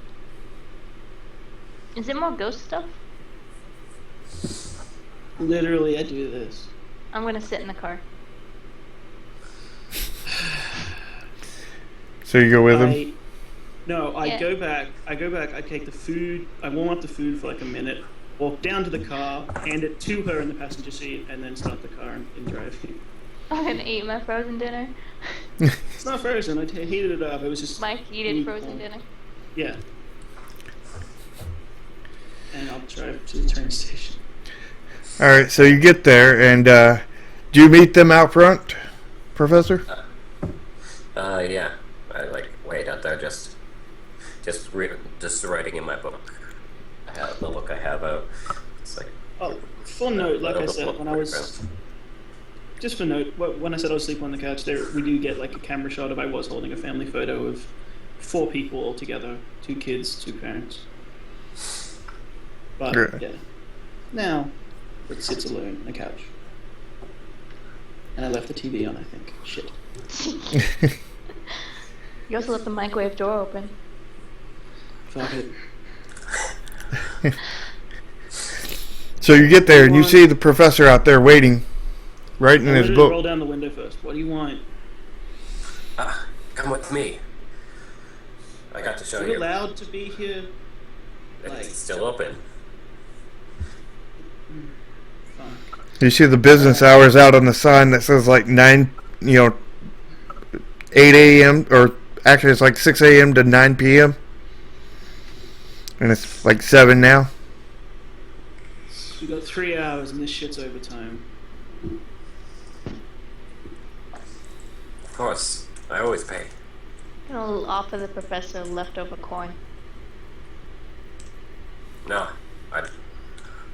Is it more ghost stuff? Literally, I do this. I'm gonna sit in the car. So you go with him? No, I Yeah. go back, I take the food, I warm up the food for like a minute, walk down to the car, hand it to her in the passenger seat, and then start the car and drive. I'm gonna eat my frozen dinner. It's not frozen, I heated it up, it was just... My heated frozen dinner. Yeah. And I'll drive to the train station. All right, so you get there, and Do you meet them out front, Professor? Yeah. I like wait out there, just writing in my book. I have the book I have out. It's like Oh, for note, like I said, when I was just for note, when I said I was sleeping on the couch, there we do get like a camera shot of I was holding a family photo of 4 people all together, 2 kids, 2 parents. But yeah, now it sits alone on a couch, and I left the TV on. I think shit. You also left the microwave door open. Fuck it. So you get there and you see the professor out there waiting, writing in his book. Roll down the window first. What do you want? Come with me. I got to show Are you. you allowed to be here? It's still open. Fine. You see the business hours out on the sign that says like 8 a.m. or actually it's like 6 a.m. to 9 p.m. And it's like 7 now. We got 3 hours and this shit's overtime. Of course, I always pay. I'll offer the professor a leftover coin. No, I like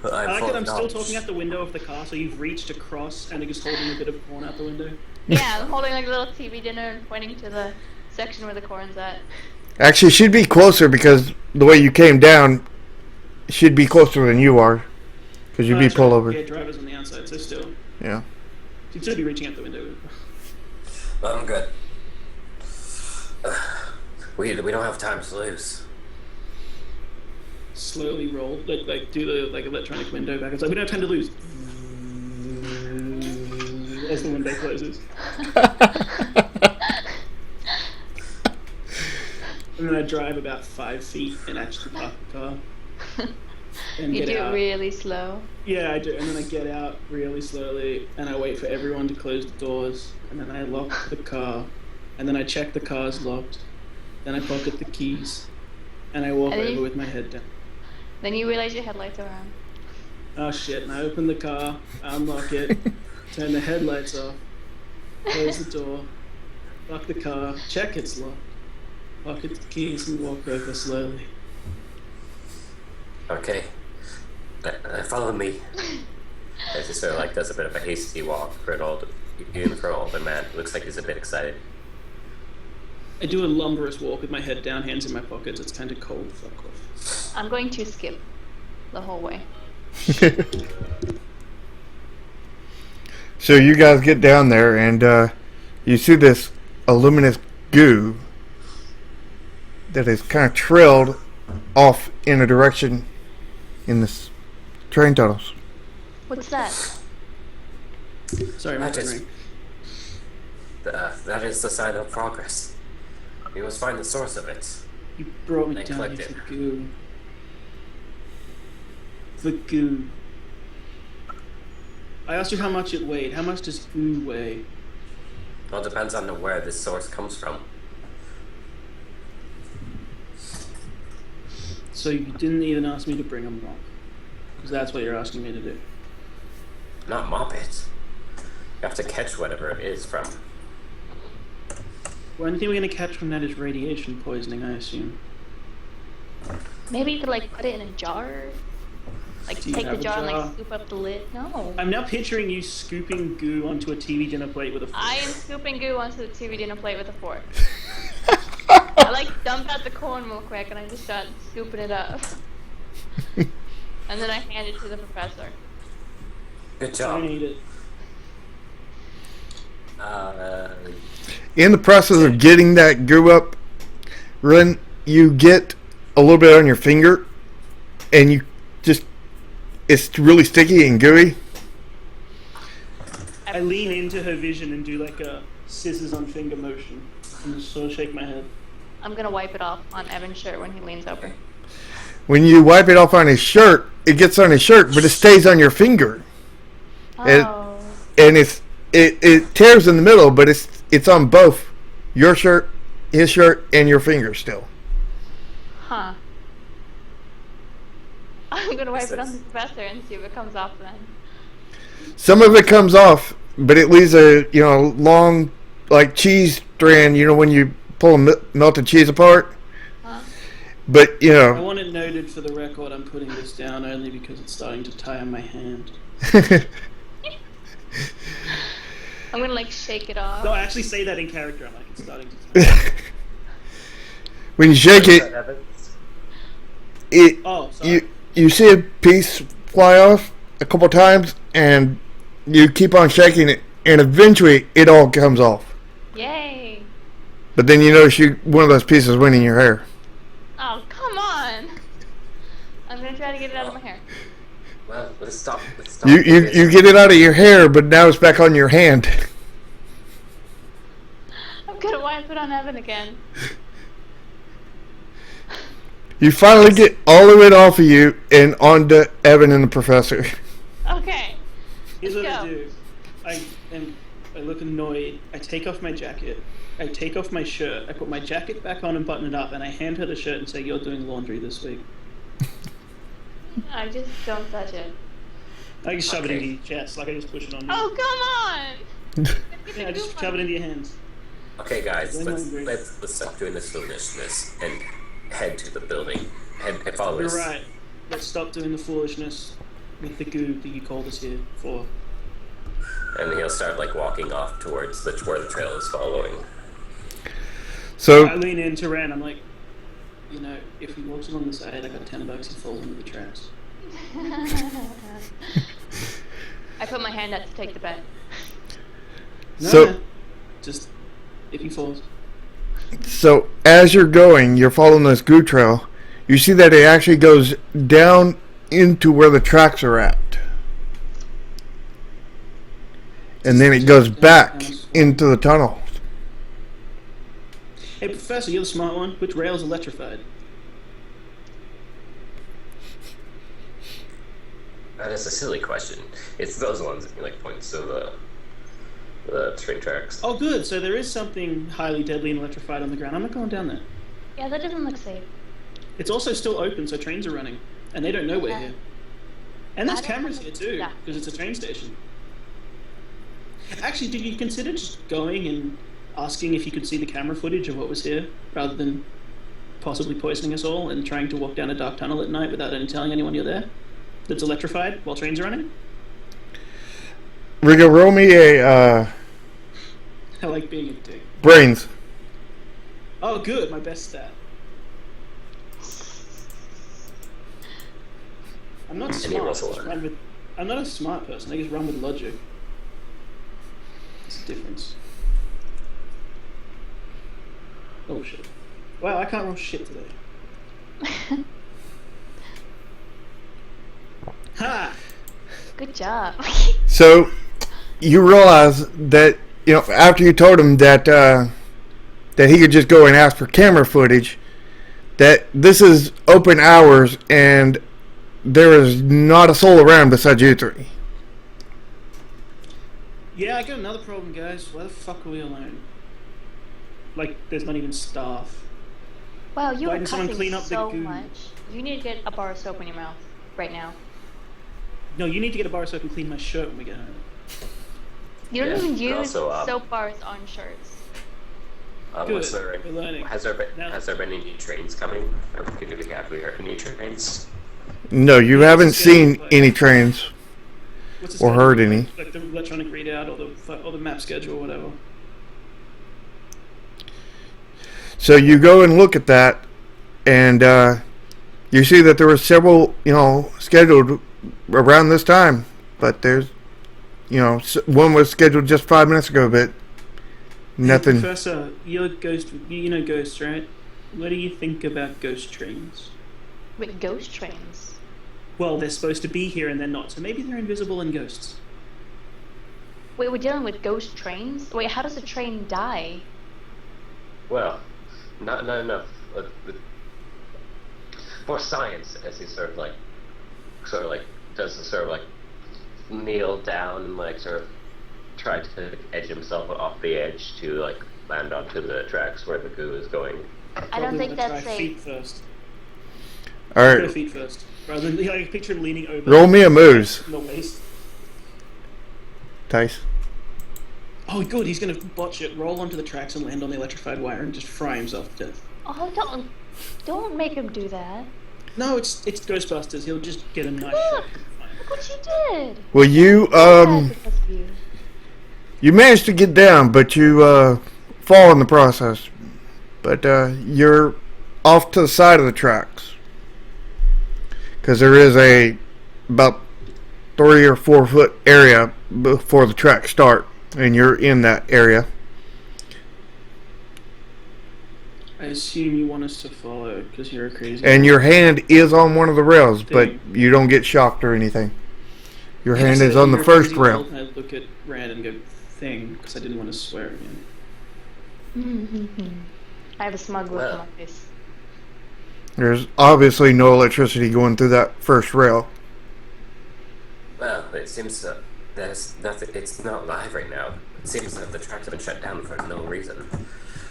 that I'm still talking out the window of the car, so you've reached across and are just holding a bit of corn out the window. Yeah, I'm holding like a little TV dinner and pointing to the section where the corn's at. Actually, she'd be closer because the way you came down, she'd be closer than you are. Because you'd be pulled over. Yeah, driver's on the outside, so still. Yeah. You'd still be reaching out the window. I'm good. We don't have time to lose. Slowly roll, like do the electronic window back. It's like we don't have time to lose. As the window closes. And then I drive about 5 feet and actually park the car. And You get do out. it really slow. Yeah, I do. And then I get out really slowly and I wait for everyone to close the doors. And then I lock the car. And then I check the car's locked. Then I pocket the keys. And I walk over with my head down. Then you realize your headlights are on. Oh shit, and I open the car, I unlock it, turn the headlights off, close the door, lock the car, check it's locked, pocket the keys and walk over slowly. Okay. Follow me. As he sort of like does a bit of a hasty walk for an older man. Looks like he's a bit excited. I do a lumberous walk with my head down, hands in my pockets. It's kind of cold. Fuck off. I'm going to skip the whole way. So you guys get down there and you see this luminous goo that is kind of trailed off in a direction in this train tunnels. What's that? Sorry, my phone rang. That is the sign of progress. We must find the source of it. You brought me They down collect here it. for goo. The goo. I asked you how much it weighed. How much does goo weigh? Well, it depends on where this source comes from. So you didn't even ask me to bring a mop. Because that's what you're asking me to do. Not mop it. You have to catch whatever it is from. Well, anything we're going to catch from that is radiation poisoning, I assume. Maybe you could like put it in a jar? Like Do you take the have a jar and jar? like scoop up the lid? No. I'm now picturing you scooping goo onto a TV dinner plate with a fork. I am scooping goo onto the TV dinner plate with a fork. I like dump out the corn real quick and I just start scooping it up. And then I hand it to the professor. Good I job. need it. In the process of getting that goo up, Ren, you get a little bit on your finger, and you just, it's really sticky and gooey. I lean into her vision and do like a scissors on finger motion. And just sort of shake my head. I'm gonna wipe it off on Evan's shirt when he leans over. When you wipe it off on his shirt, it gets on his shirt, but it stays on your finger. Oh. And it tears in the middle, but it's on both your shirt, his shirt, and your finger still. Huh. I'm gonna wipe it on the professor and see if it comes off then. Some of it comes off, but it leaves a long like cheese strand. You know when you pull melted cheese apart. Huh? But I want it noted for the record. I'm putting this down only because it's starting to tie on my hand. I'm gonna like shake it off. No, I actually say that in character. I'm like, it's starting to tie. When you shake it, Oh, sorry. you see a piece fly off a couple times, and you keep on shaking it, and eventually it all comes off. Yay! But then you notice one of those pieces went in your hair. Oh, come on! I'm gonna try to get it out of my hair. Well, let's stop. You get it out of your hair, but now it's back on your hand. I'm gonna wipe it on Evan again. You finally get all of it off of you and onto Evan and the professor. Okay. Here's what Let's I go. do. I look annoyed. I take off my jacket. I take off my shirt. I put my jacket back on and button it up, and I hand her the shirt and say, "You're doing laundry this week." I just don't touch it. I just shove it Okay. into your chest, like I just push it on you. Oh, come on! Yeah, I just shove it into your hands. Okay, guys, Then let's I agree. let's stop doing this foolishness and head to the building. Head follow You're us. right. Let's stop doing the foolishness with the goo that you called us here for. And he'll start like walking off towards where the trail is following. I So lean in to Ren. I'm like, if he walks along the side, I got $10. He falls into the tracks. I put my hand out to take the bet. No, just if he falls. So as you're going, you're following this goo trail. You see that it actually goes down into where the tracks are at, and then it goes back into the tunnel. Hey, Professor, you're the smart one. Which rail's electrified? That is a silly question. It's those ones that like points to the train tracks. Oh, good. So there is something highly deadly and electrified on the ground. I'm not going down there. Yeah, that doesn't look safe. It's also still open, so trains are running, and they don't know we're Yeah. here. And there's I don't cameras know. here too, Yeah. because it's a train station. Actually, did you consider just going and asking if you could see the camera footage of what was here, rather than possibly poisoning us all and trying to walk down a dark tunnel at night without telling anyone you're there? That's electrified while trains are running? Rigo, roll me a I like being a dick. brains. Oh, good, my best stat. I'm not And he smart. rolls a I just one. run with, I'm not a smart person. I just run with logic. It's a difference. Oh shit! Wow, I can't roll shit today. Ha! Good job. So you realize that after you told him that that he could just go and ask for camera footage, that this is open hours and there is not a soul around besides you three. Yeah, I got another problem, guys. Why the fuck are we alone? Like, there's not even staff. Wow, you Why are didn't someone cussing clean up the so goo? much. You need to get a bar of soap in your mouth right now. No, you need to get a bar so I can clean my shirt when we get home. You don't Yeah, even and use also, soap bars on shirts. Good, Was there, we're learning. has there Now- been any trains coming? Or have we heard any trains? No, you Yeah, haven't it's a scary seen place. any trains What's the or schedule? heard any. Like the electronic readout or the map schedule or whatever. So you go and look at that, and you see that there were several, scheduled around this time. But there's, one was scheduled just 5 minutes ago, but nothing. Professor, you're ghost. You know ghosts, right? What do you think about ghost trains? With ghost trains. Well, they're supposed to be here and they're not, so maybe they're invisible and ghosts. Wait, we're dealing with ghost trains? Wait, how does a train die? Well, no. For science, as he sort of like does the sort of like kneel down and like sort of try to edge himself off the edge to like land onto the tracks where the goo is going. I don't think Probably that's try feet safe. first. All Go right, feet first. Rather than picture him leaning over. roll me a moose, The waist. Tice. Oh, good. He's gonna botch it, roll onto the tracks, and land on the electrified wire, and just fry himself to death. Oh, don't make him do that. No, it's Ghostbusters. He'll just get a nice Look, shot. look what you did. Well, you Bad because of you. you managed to get down, but you fall in the process. But you're off to the side of the tracks because there is a about 3 or 4 foot area before the tracks start, and you're in that area. I assume you want us to follow because you're a crazy. And your hand is on one of the rails, but you don't get shocked or anything. Your hand is on the first rail. I look at Rand and go thing because I didn't want to swear again. I have a smug look on my face. There's obviously no electricity going through that first rail. Well, it seems that there's nothing. It's not live right now. It seems that the tracks have been shut down for no reason.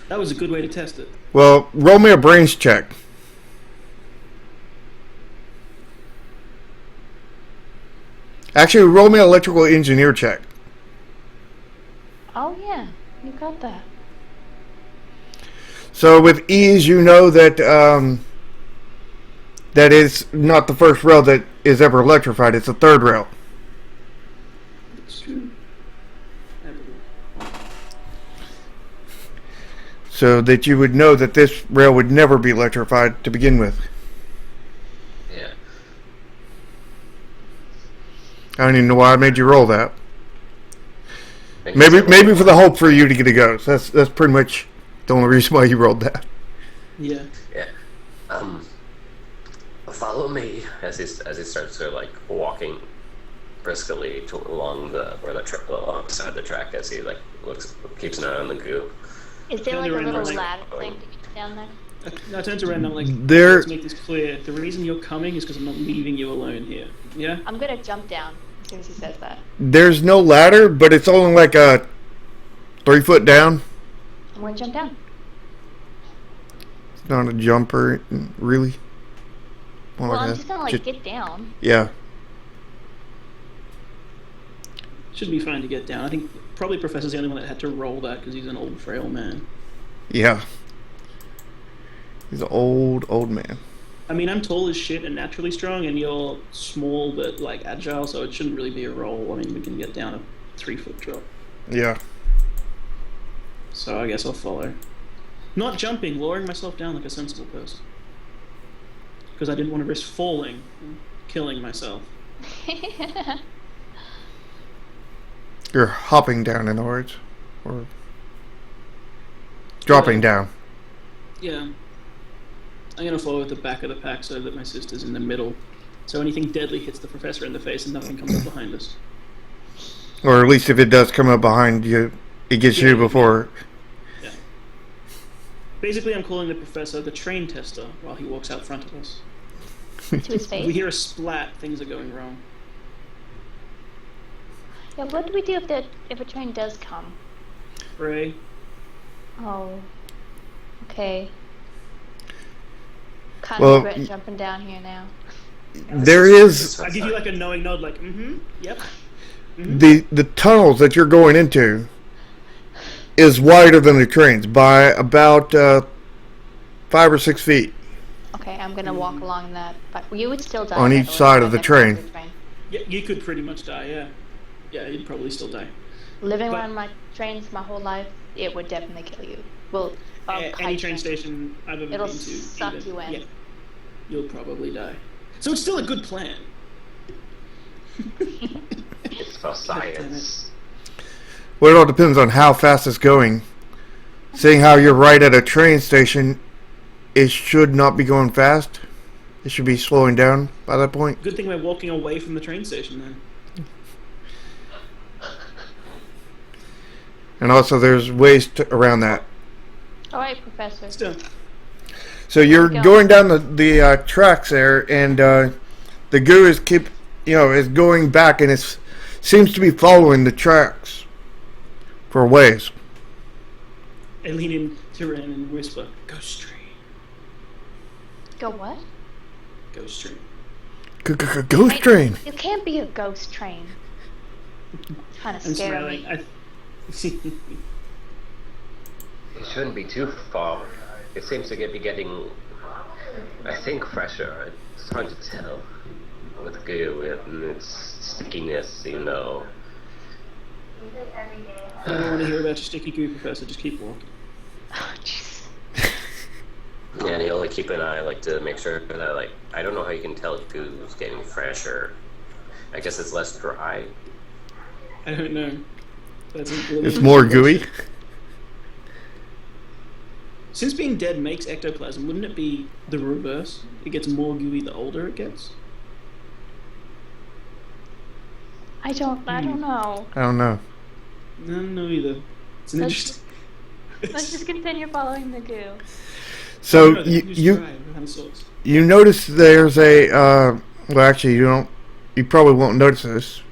That was a good way to test it. Well, roll me a brains check. Actually, roll me an electrical engineer check. Oh yeah, you got that. So with ease, you know that that is not the first rail that is ever electrified. It's the third rail. It's true. So that you would know that this rail would never be electrified to begin with. Yeah. I don't even know why I made you roll that. Maybe for the hope for you to get a ghost. That's pretty much the only reason why you rolled that. Yeah. Yeah. Follow me as he starts to like walking briskly along alongside the track as he like keeps an eye on the goo. Is there like a Turn little around, ladder thing to get down there? I turn to Rand and I'm like, There- let's make this clear. The reason you're coming is because I'm not leaving you alone here. Yeah? I'm gonna jump down as soon as he says that. There's no ladder, but it's only like a 3 foot down. I'm gonna jump down. It's not a jumper, really. More Well, like I'm a just gonna like get down. Yeah. Should be fine to get down. I think probably Professor's the only one that had to roll that because he's an old, frail man. Yeah. He's an old man. I mean, I'm tall as shit and naturally strong, and you're small but like agile, so it shouldn't really be a roll. I mean, we can get down a 3 foot drop. Yeah. So I guess I'll follow. Not jumping, lowering myself down like a sensible person. Because I didn't want to risk falling and killing myself. You're hopping down, in other words. Or dropping down. Yeah. I'm going to follow at the back of the pack so that my sister's in the middle. So anything deadly hits the professor in the face and nothing comes up behind us. Or at least if it does come up behind you, it gets you before. Yeah. Basically, I'm calling the professor the train tester while he walks out front of us. To his If we face. hear a splat, things are going wrong. Yeah, what do we do if a train does come? Ray, Oh. Okay. Kind Well, of regret jumping down here now. There is I give you like a knowing nod, like, yep. the tunnels that you're going into is wider than the trains by about 5 or 6 feet. Okay, I'm gonna walk along that, but you would still die. On by each way, side if of the I never train. got Yeah, you could pretty much die, yeah. Yeah, you'd probably still die. Living But- around my trains my whole life, it would definitely kill you. Well, Any kite train station I've ever It'll been to, suck you in. yeah, you'll probably die. So it's still a good plan. It's for science. Well, it all depends on how fast it's going. Seeing how you're right at a train station, it should not be going fast. It should be slowing down by that point. Good thing we're walking away from the train station then. And also, there's ways around that. Alright, Professor. Still, So you're Go. going down the tracks there, and the goo is is going back, and it seems to be following the tracks for a ways. I lean in to Ren and whisper, "Ghost train, Go what? ghost train." Ghost train. It can't be a ghost train. Kind of I'm scary. smiling. It shouldn't be too far. It seems to be getting, I think, fresher. It's hard to tell with goo and its stickiness, you know. I don't want to hear about your sticky goo, Professor. Just keep walking. Oh, jeez. Yeah, and you only keep an eye, like, to make sure that, like, I don't know how you can tell if goo's getting fresher. I guess it's less dry. I don't know. It's more gooey. Since being dead makes ectoplasm, wouldn't it be the reverse? It gets more gooey the older it gets? I don't know. I don't know. I don't know either. It's an Let's- interesting... Let's just continue following the goo. So No, just you try it. We haven't sorts. you notice there's a well, actually you don't. You probably won't notice this.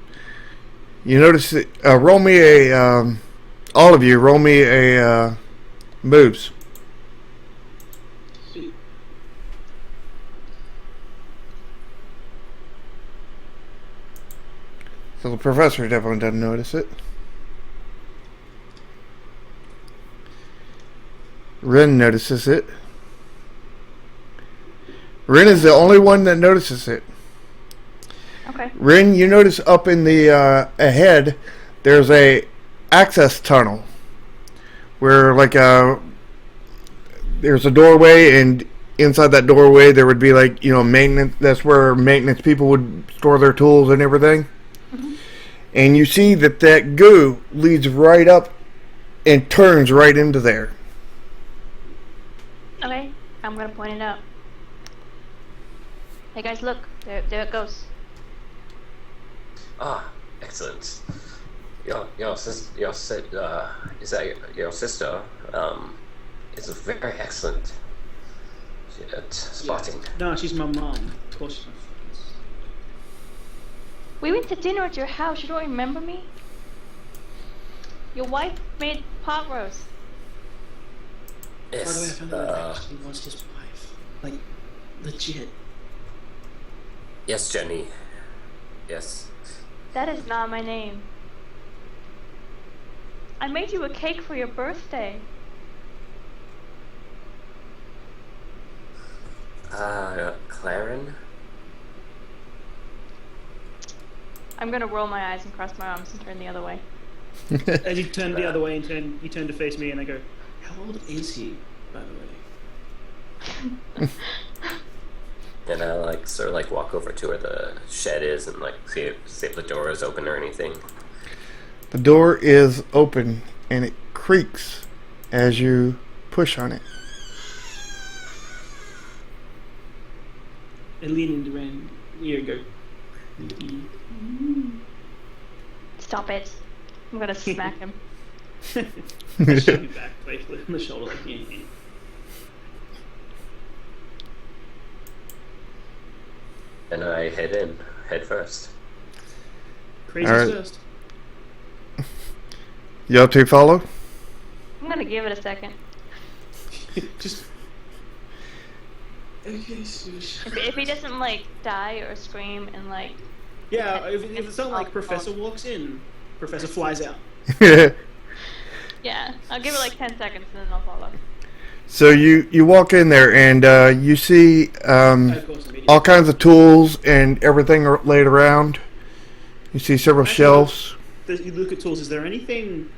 You notice that, roll me a all of you roll me a moves. So the professor definitely doesn't notice it. Ren notices it. Ren is the only one that notices it. Okay. Ren, you notice up in the ahead, there's a access tunnel where like there's a doorway, and inside that doorway there would be like maintenance. That's where maintenance people would store their tools and everything. Mm-hmm. And you see that goo leads right up and turns right into there. Okay. I'm gonna point it out. Hey guys, look. There it goes. Ah, excellent. Your sister, is that your sister? Is very excellent at spotting. No, she's my mom. Of course she's my fucking... We went to dinner at your house. You don't remember me? Your wife made pot roast. By the way, I Yes. found out that actually was his wife. Like, legit. Yes, Jenny. Yes. That is not my name. I made you a cake for your birthday. Claren? I'm gonna roll my eyes and cross my arms and turn the other way. As you turn the other way and you turn to face me, and I go, how old is he, by the way? And I sort of walk over to where the shed is and see if the door is open or anything. The door is open and it creaks as you push on it. I lean into Ren. Here you go. Stop it. I'm gonna smack him. I shove you back playfully on the shoulder, like, yeah. And I head first. Crazy Alright. first. You up to follow? I'm gonna give it a second. Just... Okay, swoosh. If he doesn't die or scream and Yeah, if it's not like Professor walks in, Professor flies out. yeah, I'll give it 10 seconds and then I'll follow. So you walk in there and you see Of course, immediately. all kinds of tools and everything laid around. You see several Actually, shelves. You look at tools, is there anything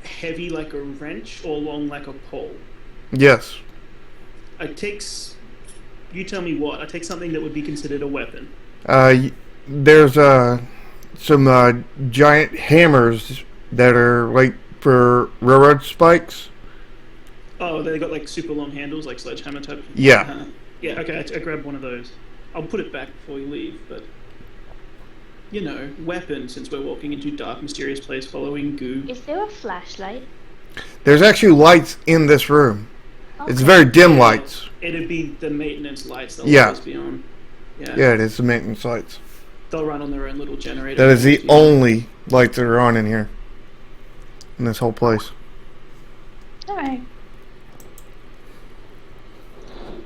heavy like a wrench or long like a pole? Yes. I take... You tell me what. I take something that would be considered a weapon. There's some giant hammers that are for railroad spikes. Oh, they got super long handles, like sledgehammer type? Yeah. Yeah, okay, I grab one of those. I'll put it back before you leave, but... weapon, since we're walking into dark, mysterious place following goo. Is there a flashlight? There's actually lights in this room. It's Okay. very dim lights. It'd be the maintenance lights they'll Yeah. always be on. Yeah. Yeah, it is the maintenance lights. They'll run on their own little generator. That is the Yeah. only lights that are on in here. In this whole place. Alright.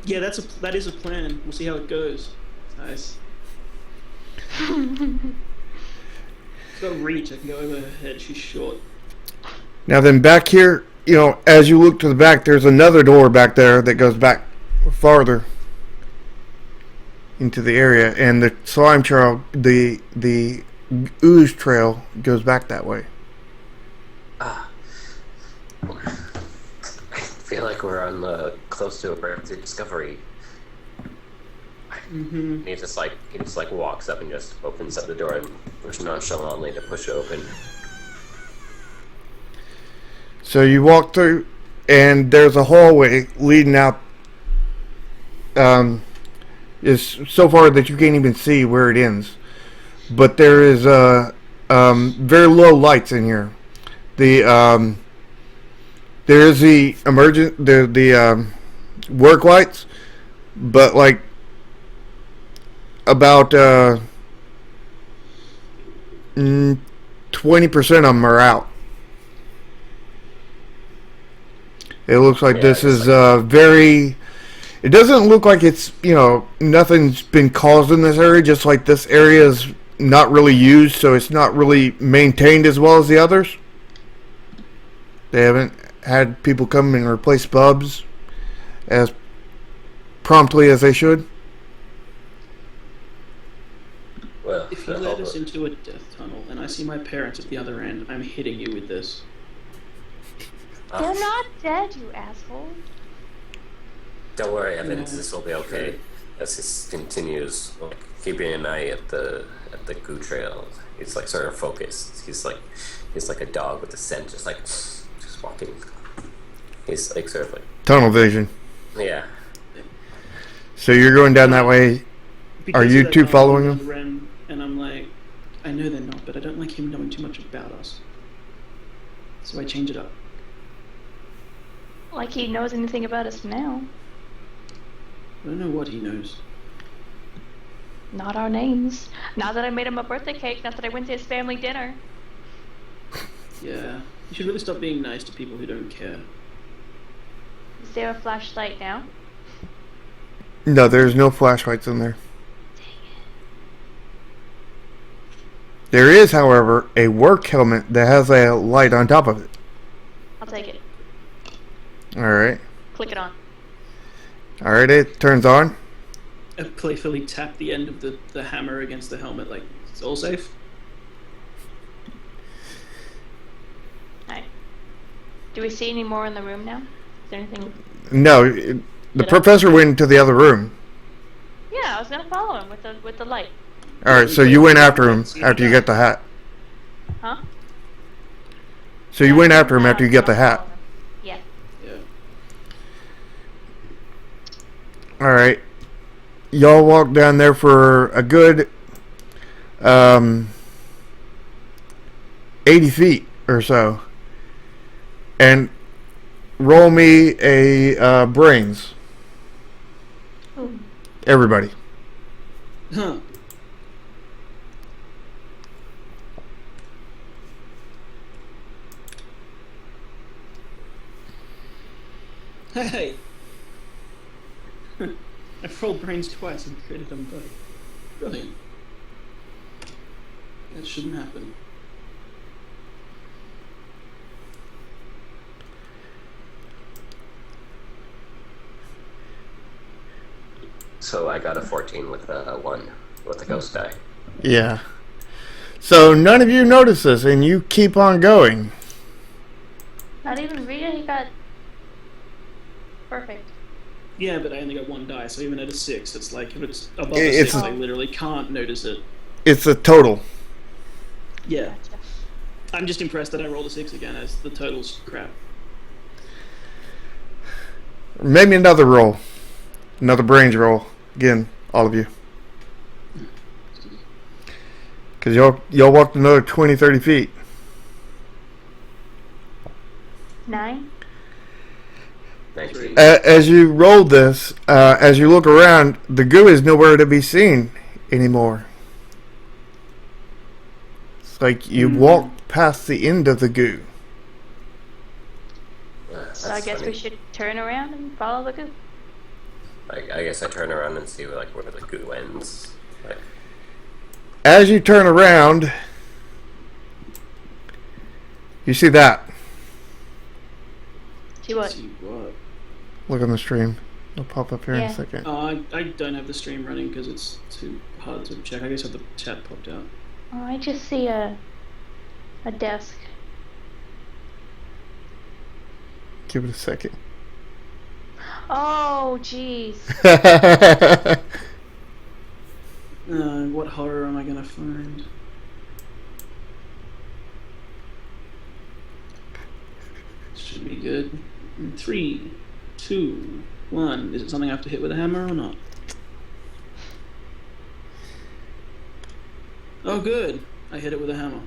Yeah, that is a plan. We'll see how it goes. Nice. got reach. I can go over her head. She's short. Now then, back here, as you look to the back, there's another door back there that goes back farther into the area, and the slime trail, the ooze trail goes back that way. I feel like we're on the close to a breakthrough discovery. Mm-hmm. He just walks up and just opens up the door and push nonchalantly to push it open. So you walk through, and there's a hallway leading out. Is so far that you can't even see where it ends, but there is very low lights in here. There is the work lights, but like about 20% of them are out. It looks like this is very. It doesn't look like it's, nothing's been caused in this area, just like this area is not really used, so it's not really maintained as well as the others. They haven't had people come and replace bulbs as promptly as they should. Well, If you led us into a death tunnel and I see my parents at the other end, I'm hitting you with this. They're not dead, you asshole. Don't worry, Evans. This will be okay. As he continues, keeping an eye at the goo trail, he's like sort of focused. He's like a dog with a scent, just walking. He's like sort of like Tunnel vision. yeah. So you're going down that way. Are you two following him? Ren, and I'm like, I know they're not, but I don't like him knowing too much about us. So I change it up. Like he knows anything about us now. I don't know what he knows. Not our names. Not that I made him a birthday cake, not that I went to his family dinner. Yeah, you should really stop being nice to people who don't care. Is there a flashlight now? No, there's no flashlights in there. There is, however, a work helmet that has a light on top of it. I'll take it. Alright. Click it on. Alright, it turns on. I playfully tap the end of the hammer against the helmet, like, it's all safe? Alright. Do we see any more in the room now? Is there anything? No, the professor went into the other room. Yeah, I was gonna follow him with the light. Alright, so you went after him after you got the hat. Huh? So you went after him after you got the hat. Yeah. Yeah. Alright. Y'all walk down there for a good 80 feet or so. And roll me a brains. Ooh. Everybody. Huh. Hey! I've rolled brains twice and created them both. Brilliant. That shouldn't happen. So I got a 14 with a 1 with the ghost die. Yeah. So none of you notice this and you keep on going. Not even Rita, he got perfect. Yeah, but I only got one die, so even at a 6, it's like, if it's above It's a 6, I literally can't notice it. It's a total. Yeah. Gotcha. I'm just impressed that I rolled a 6 again, as the total's crap. Maybe another roll. Another brains roll. Again, all of you. Because y'all walked another 20, 30 feet. 9. 19. As you roll this, as you look around, the goo is nowhere to be seen anymore. It's like you walked past the end of the goo. So I guess we should turn around and follow the goo. I guess I turn around and see like where the goo ends. Like, As you turn around, You see that? See what? See what? Look on the stream. It'll pop up here in Yeah. a second. Oh, I don't have the stream running because it's too hard to check. I just have the chat popped out. Oh, I just see a desk. Give it a second. Oh, jeez. What horror am I gonna find? Should be good. In 3, 2, 1. Is it something I have to hit with a hammer or not? Oh, good. I hit it with a hammer.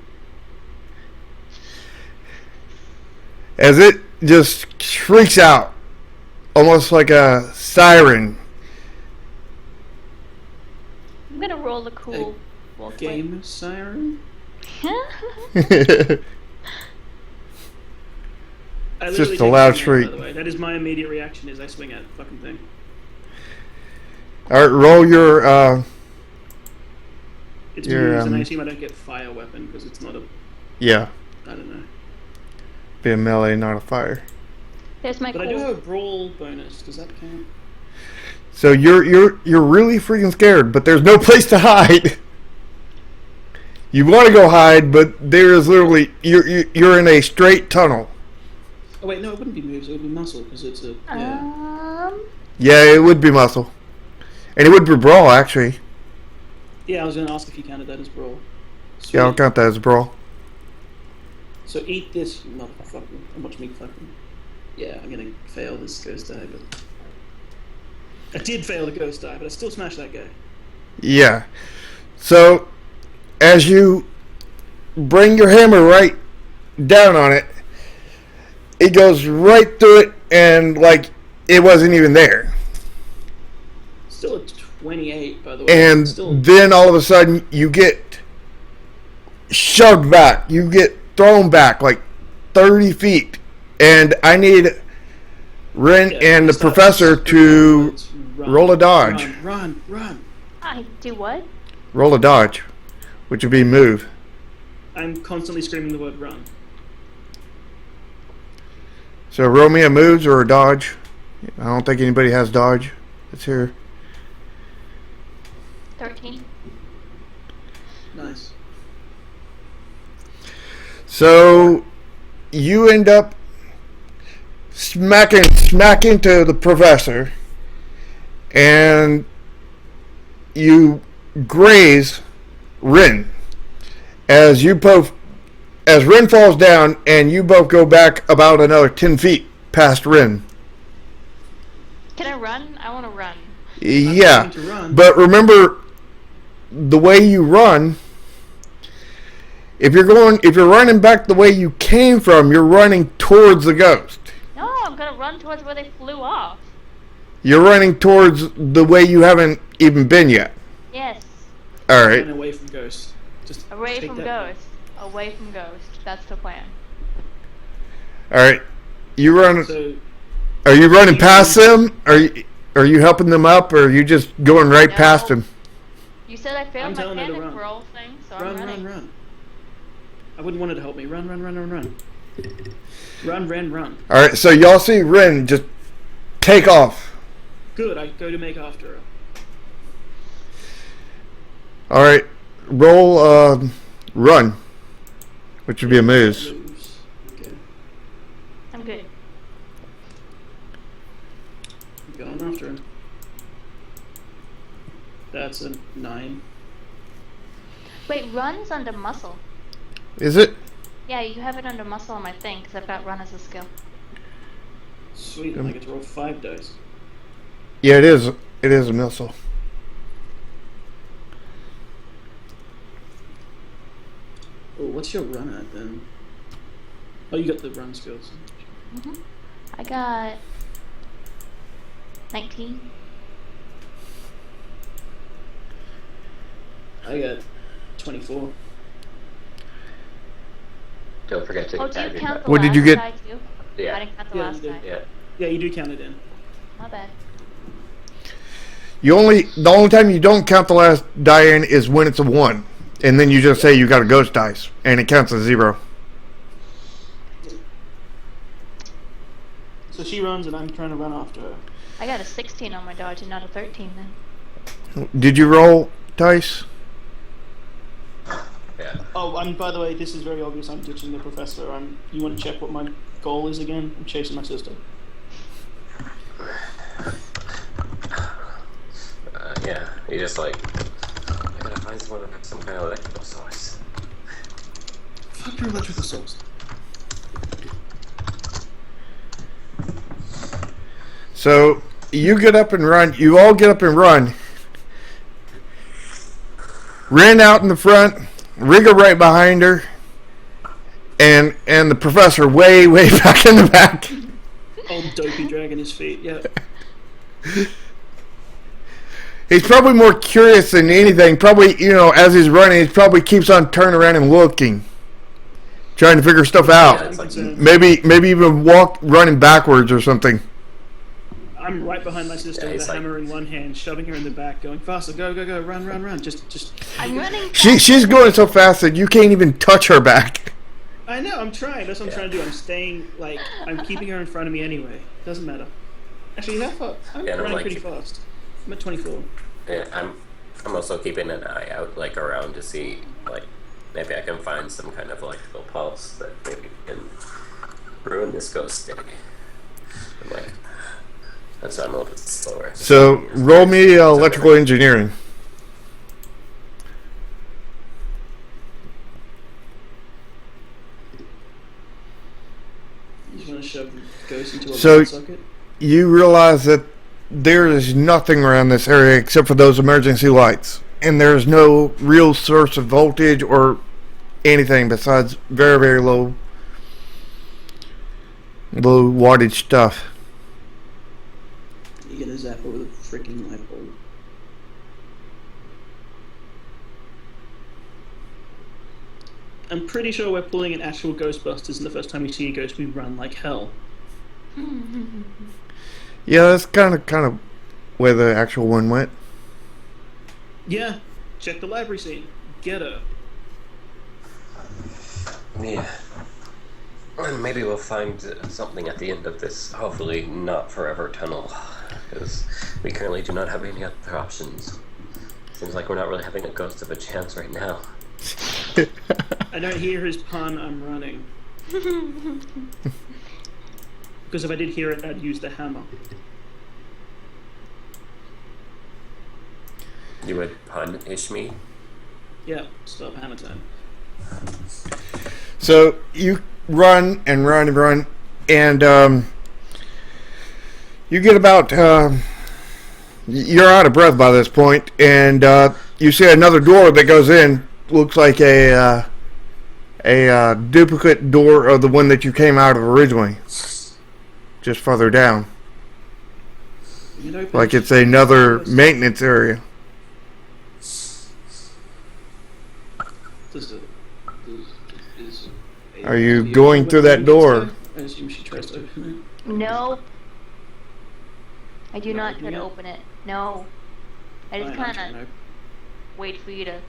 As it just shrieks out, almost like a siren. I'm gonna roll the cool wolf Game siren? It's I just literally a take loud swing at it, shriek. by the way. That is my immediate reaction. Is I swing at the fucking thing. Alright, roll your, It's Your, moves, and I assume I don't get fire weapon because it's not a. yeah, I don't know. be a melee, not a fire. There's my But cool. I do have a brawl bonus. Does that count? So you're really freaking scared, but there's no place to hide. You want to go hide, but there is literally you're in a straight tunnel. Oh wait, no, it wouldn't be moves. It would be muscle because it's a. Yeah. Yeah, it would be muscle, and it would be brawl actually. Yeah, I was going to ask if you counted that as brawl. Yeah, I'll Sweet. count that as brawl. So eat this, motherfucker. And watch me fucking. Yeah, I'm gonna fail this ghost die, but. I did fail the ghost die, but I still smashed that guy. Yeah. So as you bring your hammer right down on it, it goes right through it, and like it wasn't even there. Still a 28, by the way. And Still. then all of a sudden you get shoved back. You get thrown back like 30 feet. And I need Ren Yeah, and the stop. professor to Run, roll a dodge. Run. I do what? Roll a dodge, which would be move. I'm constantly screaming the word run. So roll me a moves or a dodge. I don't think anybody has dodge. It's here. 13. Nice. So you end up smack into the professor, and you graze Rin as Rin falls down, and you both go back about another 10 feet past Rin. Can I run? I want to run. Yeah, going to run. but remember the way you run. If you're running back the way you came from, you're running towards the ghost. No, I'm gonna run towards where they flew off. You're running towards the way you haven't even been yet. Yes. All right. And away from ghost. Just Away take from that. Ghost. Away from Ghost. That's the plan. All right. You run. So Are you running past them? Are you helping them up, or are you just going right No. past them? You said I I'm failed my telling her to panic run. roll thing, so I'm running. run. I wouldn't want her to help me. Run. Run. All right. So y'all see Rin just take off. Good, I go to make after her. All right. Roll run, which would be a moves. Moves. Okay. I'm good. I'm going after him. That's a 9. Wait, run's under muscle. Is it? Yeah, you have it under muscle on my thing, because I've got run as a skill. Sweet, and I get to roll 5 dice. Yeah, it is. It is a missile. Oh, what's your run at then? Oh, you got the run skills. I got 19. I got 24. Don't forget to Oh, do you add your count the What did last you get? die too? Yeah. I didn't count the Yeah, last you die. did. Yeah. Yeah, you do count it in. My bad. The only time you don't count the last die in is when it's a 1, and then you just say you got a ghost dice, and it counts as 0. So she runs and I'm trying to run after her. I got a 16 on my dodge and not a 13 then. Did you roll dice? Yeah. Oh, by the way, this is very obvious. I'm ditching the professor. You want to check what my goal is again? I'm chasing my sister. Yeah, you just like, I gotta find some kind of electrical source. Fuck your electrical source. So you get up and run. You all get up and run. Ren out in the front, Rigger right behind her, and the professor way back in the back. Old dopey dragging his feet. Yeah. He's probably more curious than anything. Probably, as he's running, he probably keeps on turning around and looking, trying to figure stuff out. Maybe even running backwards or something. I'm right behind my sister with a hammer in one hand, shoving her in the back, going faster, go, run. Just. I'm running. She's going so fast that you can't even touch her back. I know. I'm trying. That's what I'm trying to do. I'm staying I'm keeping her in front of me anyway. Doesn't matter. Actually, how far? I'm running pretty fast. I'm at 24. Yeah, I'm also keeping an eye out around to see maybe I can find some kind of electrical pulse that maybe can ruin this ghost day. That's why I'm a little bit slower. So roll me electrical engineering. You just want to shove the ghost into a So- light socket? You realize that there is nothing around this area except for those emergency lights, and there's no real source of voltage or anything besides very low wattage stuff. You get a zapper with a freaking light bulb. I'm pretty sure we're pulling an actual GhostBusters, and the first time we see a ghost, we run like hell. Yeah, that's kind of where the actual one went. Yeah, check the library scene. Get her. Yeah. And maybe we'll find something at the end of this, hopefully not forever tunnel, because we currently do not have any other options. Seems like we're not really having a ghost of a chance right now. I don't hear his pun, I'm running. Because if I did hear it, I'd use the hammer. You would punish me? Yeah, stop hammer time. So you run and run, and you get about you're out of breath by this point, and you see another door that goes in. Looks like a duplicate door of the one that you came out of originally, just further down. Like it's another maintenance area. Are you going through that door? I assume she tries to open it. No. I do not try to open it. No. I just kind of wait for you to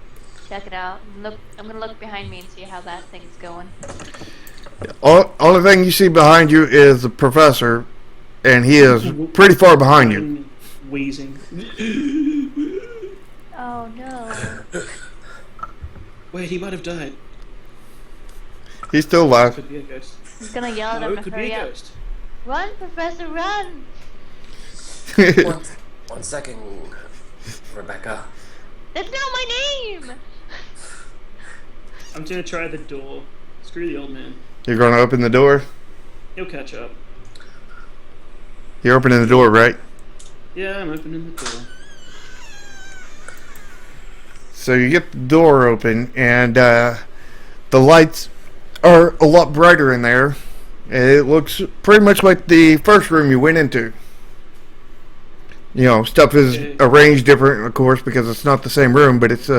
check it out. I'm gonna look behind me and see how that thing's going. Only thing you see behind you is the professor, and he is pretty far behind you. Wheezing. Oh no. Wait, he might have died. He's still alive. Could be a ghost. He's gonna yell at No, him it to could be hurry a up. ghost. Run, Professor, run! One second, Rebecca. That's not my name! I'm gonna try the door. Screw the old man. You're going to open the door? He'll catch up. You're opening the door, right? Yeah, I'm opening the door. So you get the door open, and the lights are a lot brighter in there. It looks pretty much like the first room you went into. Stuff is arranged different, of course, because it's not the same room, but it's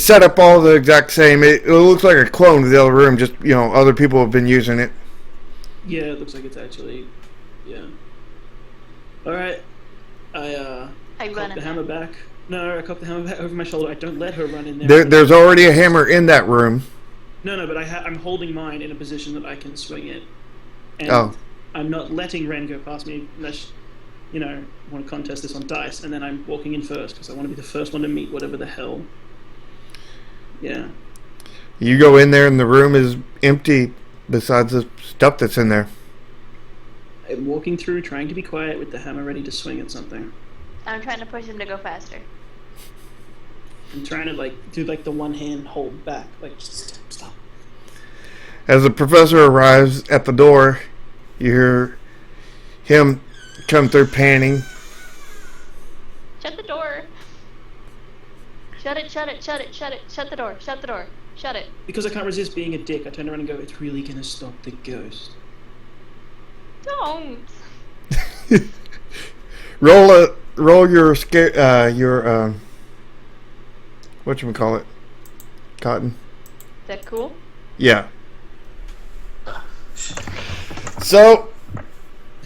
set up all the exact same. It looks like a clone of the other room, just, other people have been using it. Yeah, it looks like it's actually, yeah. Alright, I cock the hammer back. No, I cock the hammer back over my shoulder. I don't let her run in there. There's already a hammer in that room. No, but I'm holding mine in a position that I can swing it. And Oh. I'm not letting Ren go past me unless, you know, I want to contest this on dice, and then I'm walking in first because I want to be the first one to meet whatever the hell. Yeah. You go in there and the room is empty besides the stuff that's in there. I'm walking through, trying to be quiet with the hammer ready to swing at something. I'm trying to push him to go faster. I'm trying to, like, do, like, the one hand hold back. Like, just stop. As the professor arrives at the door, you hear him come through panting. Shut the door. Shut it, shut it, shut it, shut it. Shut the door, shut the door. Shut it. Because I can't resist being a dick, I turn around and go, it's really gonna stop the ghost. Don't. Roll your whatchamacallit? Cotton. Is that cool? Yeah. So,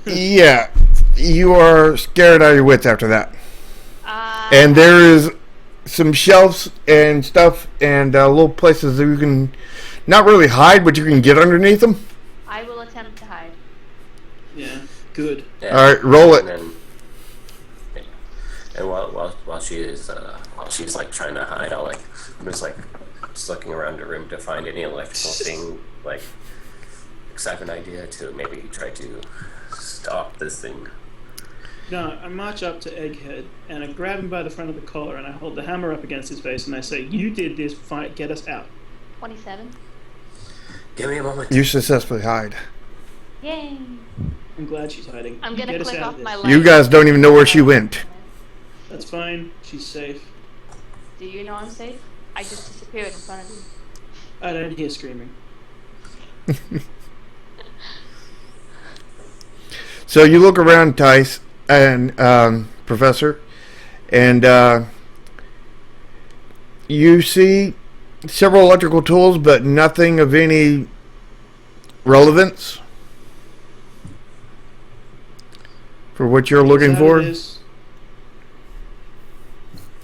yeah, you are scared out of your wits after that. And there is some shelves and stuff and little places that you can not really hide, but you can get underneath them. I will attempt to hide. Yeah, good. Yeah. All right, roll it. And while she's like trying to hide, I'm just looking around the room to find any electrical thing, like, because I have an idea to maybe try to stop this thing. No, I march up to Egghead and I grab him by the front of the collar and I hold the hammer up against his face and I say, "You did this, fight, get us out." 27. Give me a moment. You successfully hide. Yay. I'm glad she's hiding. I'm You gonna get us click out off of my this. light. You guys don't even know where she went. That's fine. She's safe. Do you know I'm safe? I just disappeared in front of you. I don't hear screaming. So you look around, Tice and Professor, and you see several electrical tools, but nothing of any relevance for what you're looking Get us out for. of this.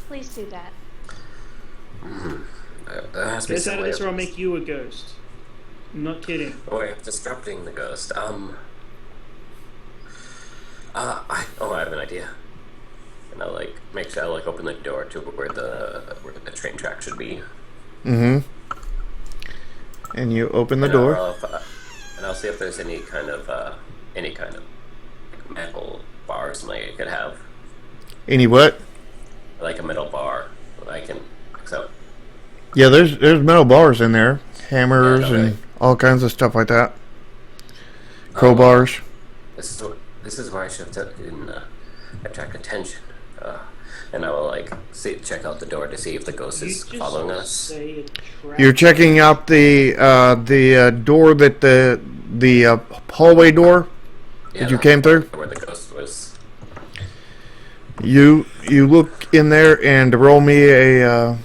Please do that. There has to be Get us some out of way this or I'll make you a ghost. I'm not kidding. way of disrupting the ghost. I have an idea. And I'll make sure I open the door to where the train track should be. Mm-hmm. And you open the And door. I'll see if there's any kind of metal bar or something I could have. Any what? Like a metal bar that I can accept. Yeah, there's metal bars in there, hammers Yeah, okay. and all kinds of stuff like that. Crowbars. This is where I should attract attention. And I will check out the door to see if the ghost You is just following us. say a trap. You're checking out the door that the hallway door that you came through. Where the ghost was. You look in there and roll me a.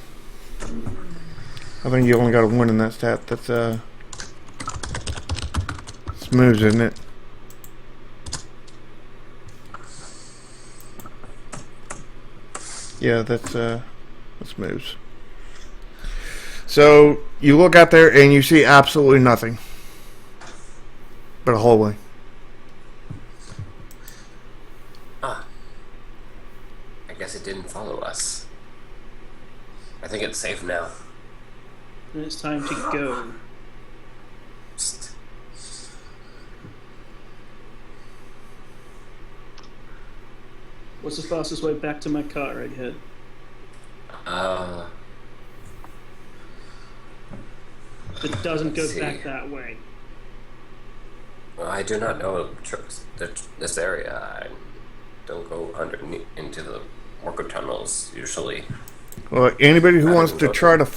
I think you only got a 1 in that stat. That's smooth, isn't it? Yeah, that's moves. So you look out there and you see absolutely nothing but a hallway. I guess it didn't follow us. I think it's safe now. And it's time to go. Psst. What's the fastest way back to my car, Egghead? It doesn't go Let's see. back that way. Well, I do not know this area. I don't go underneath into the worker tunnels usually. Well, anybody who wants to try to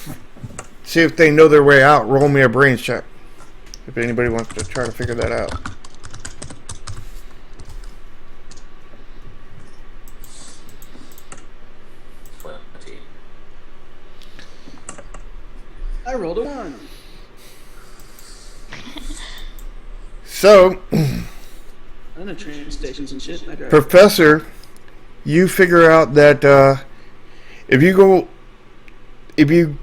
see if they know their way out, roll me a brains check. If anybody wants to try to figure that out. I rolled a 1. So, I know train stations and shit. I drive. Professor, you figure out that if you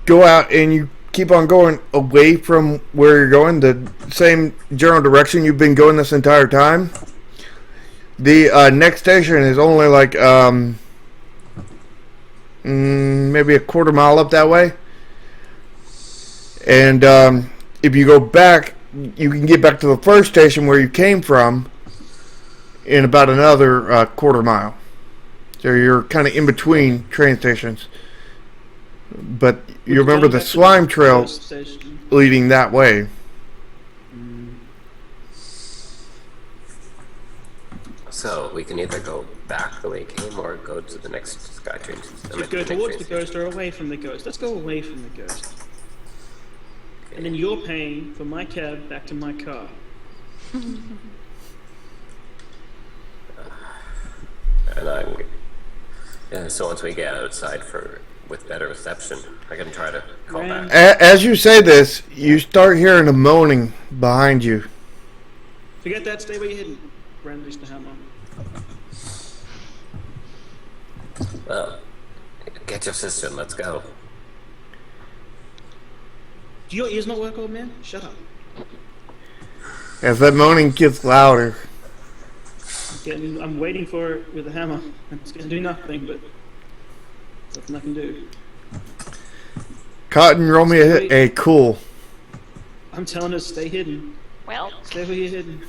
go out and you keep on going away from where you're going, the same general direction you've been going this entire time, the next station is only like maybe a quarter mile up that way. And if you go back, you can get back to the first station where you came from in about another quarter mile. So you're kind of in between train stations. But you remember the slime trail leading that way. So we can either go back the way it came or go to the next SkyTrain. Just go towards the ghost or away from the ghost. Let's go away from the ghost. Okay. And then you're paying for my cab back to my car. And so once we get outside with better reception, I can try to call back. As you say this, you start hearing a moaning behind you. Forget that, stay where you're hidden. Brandish's the hammer. Well, get your sister and let's go. Do your ears not work, old man? Shut up. As that moaning gets louder. I'm waiting for it with the hammer. It's going to do nothing, but nothing I can do. Cotton, roll me a cool. I'm telling her, stay hidden. Well, Stay where you're hidden.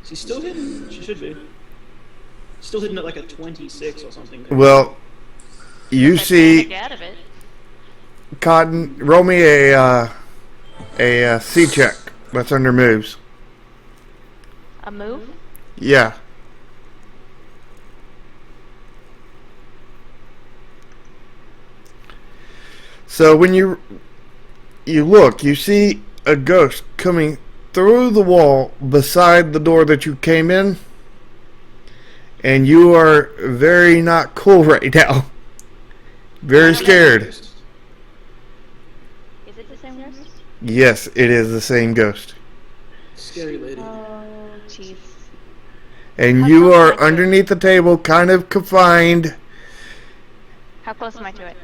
She's still hidden. She should be. Still hidden at like a 26 or something. Well, you see, get out of it. Cotton, roll me a C check. That's under moves. A move? Yeah. So when you look, you see a ghost coming through the wall beside the door that you came in, and you are very not cool right now. Very scared. Is it the same ghost? Yes, it is the same ghost. Scary lady. Oh, jeez. And How you close are am I to it? underneath the table, kind of confined. How close am I to it?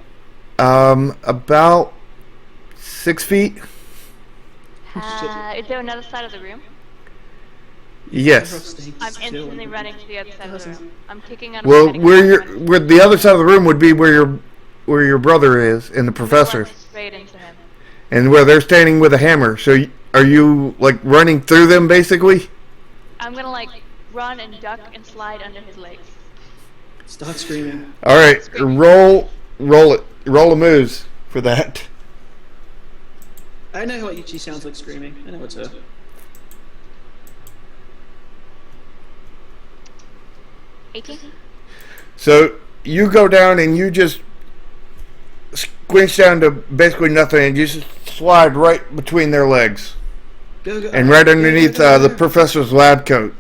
About 6 feet. Is there another side of the room? Yes. I'm instantly running to the other side of the room. I'm kicking on. Well, where the other side of the room would be where your brother is and the professor, Straight into him. and where they're standing with a hammer. So are you like running through them basically? I'm gonna like run and duck and slide under his legs. Start screaming. All right, roll a moves for that. I know what she sounds like screaming. I know it's her. $18? So you go down and you just squinch down to basically nothing, and you just slide right between their legs. Go, go. And right underneath the professor's lab coat.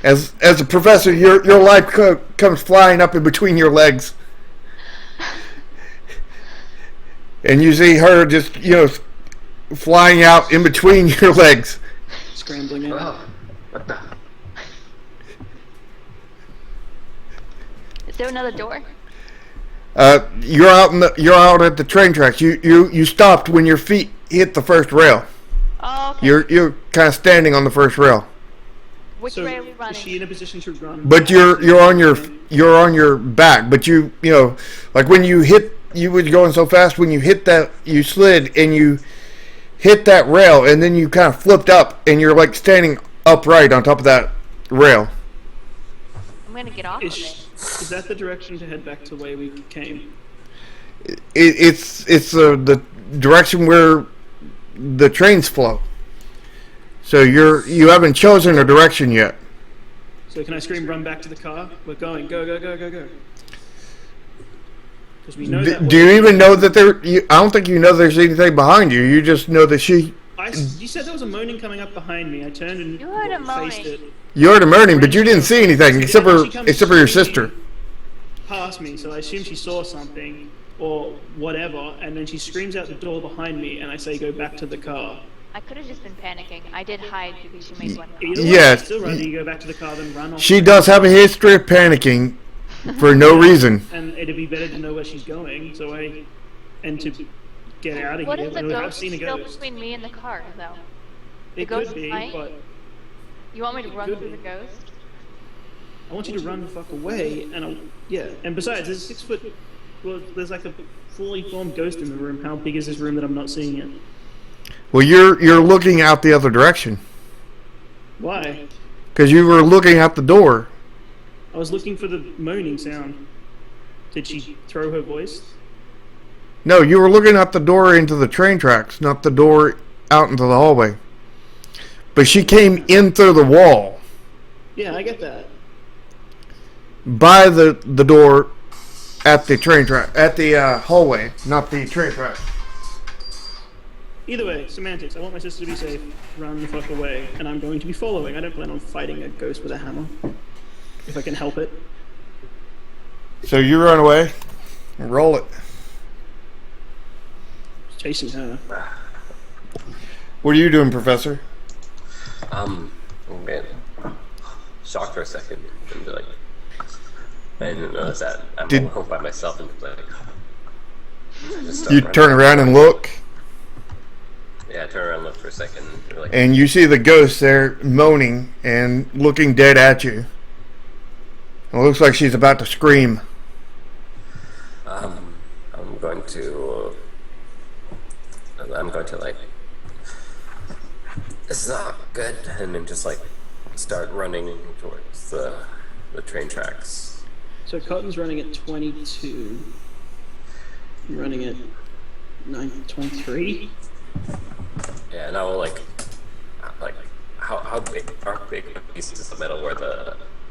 As a professor, your lab coat comes flying up in between your legs. And you see her just, flying out in between your legs. Scrambling out. Oh, what the? Is there another door? You're out at the train tracks. You stopped when your feet hit the first rail. Oh, okay. You're kind of standing on the first rail. Which So, way are we is running? she in a position to run? But you're on your back. But you like when you were going so fast when you hit that, you slid and you hit that rail, and then you kind of flipped up and you're like standing upright on top of that rail. I'm gonna get off of it. Is that the direction to head back to the way we came? It's the direction where the trains flow. So you haven't chosen a direction yet. So can I scream, run back to the car? We're going. Go, go, go, go, go. Because we know that Do you way. even know that I don't think you know there's anything behind you. You just know that You said there was a moaning coming up behind me. I turned and You heard a faced moaning. it. you heard a moaning, but you didn't see anything except for your sister. Past me, so I assume she saw something or whatever, and then she screams out the door behind me, and I say, "Go back to the car." I could have just been panicking. I did hide because she made one. Either way, Yes. still run. You go back to the car, then run off. She does have a history of panicking for no reason. And it'd be better to know where she's going, so I and to get out of What here if the when I've ghost seen is a still ghost. between me and the car, though? It ghost could be, might? but You want me to run could through be. the ghost? I want you to run the fuck away, and yeah. And besides, there's a 6 foot. Well, there's like a fully formed ghost in the room. How big is this room that I'm not seeing it? Well, you're looking out the other direction Why? because you were looking out the door. I was looking for the moaning sound. Did she throw her voice? No, you were looking out the door into the train tracks, not the door out into the hallway. But she came in through the wall Yeah, I get that. by the door at the train track, at the hallway, not the train track. Either way, semantics. I want my sister to be safe. Run the fuck away, and I'm going to be following. I don't plan on fighting a ghost with a hammer, if I can help it. So you run away, and roll it. Chasing her. What are you doing, Professor? I'm getting shocked for a second and be like, I didn't notice that. I'm home by myself and like, just start You running. turn around and look, Yeah, I turn around and look for a second. And like, and you see the ghost there moaning and looking dead at you. It looks like she's about to scream. I'm going to like, it's not good, and then just like start running towards the train tracks. So Cotton's running at 22. I'm running at 23. Yeah, and I will like how big are big pieces of metal where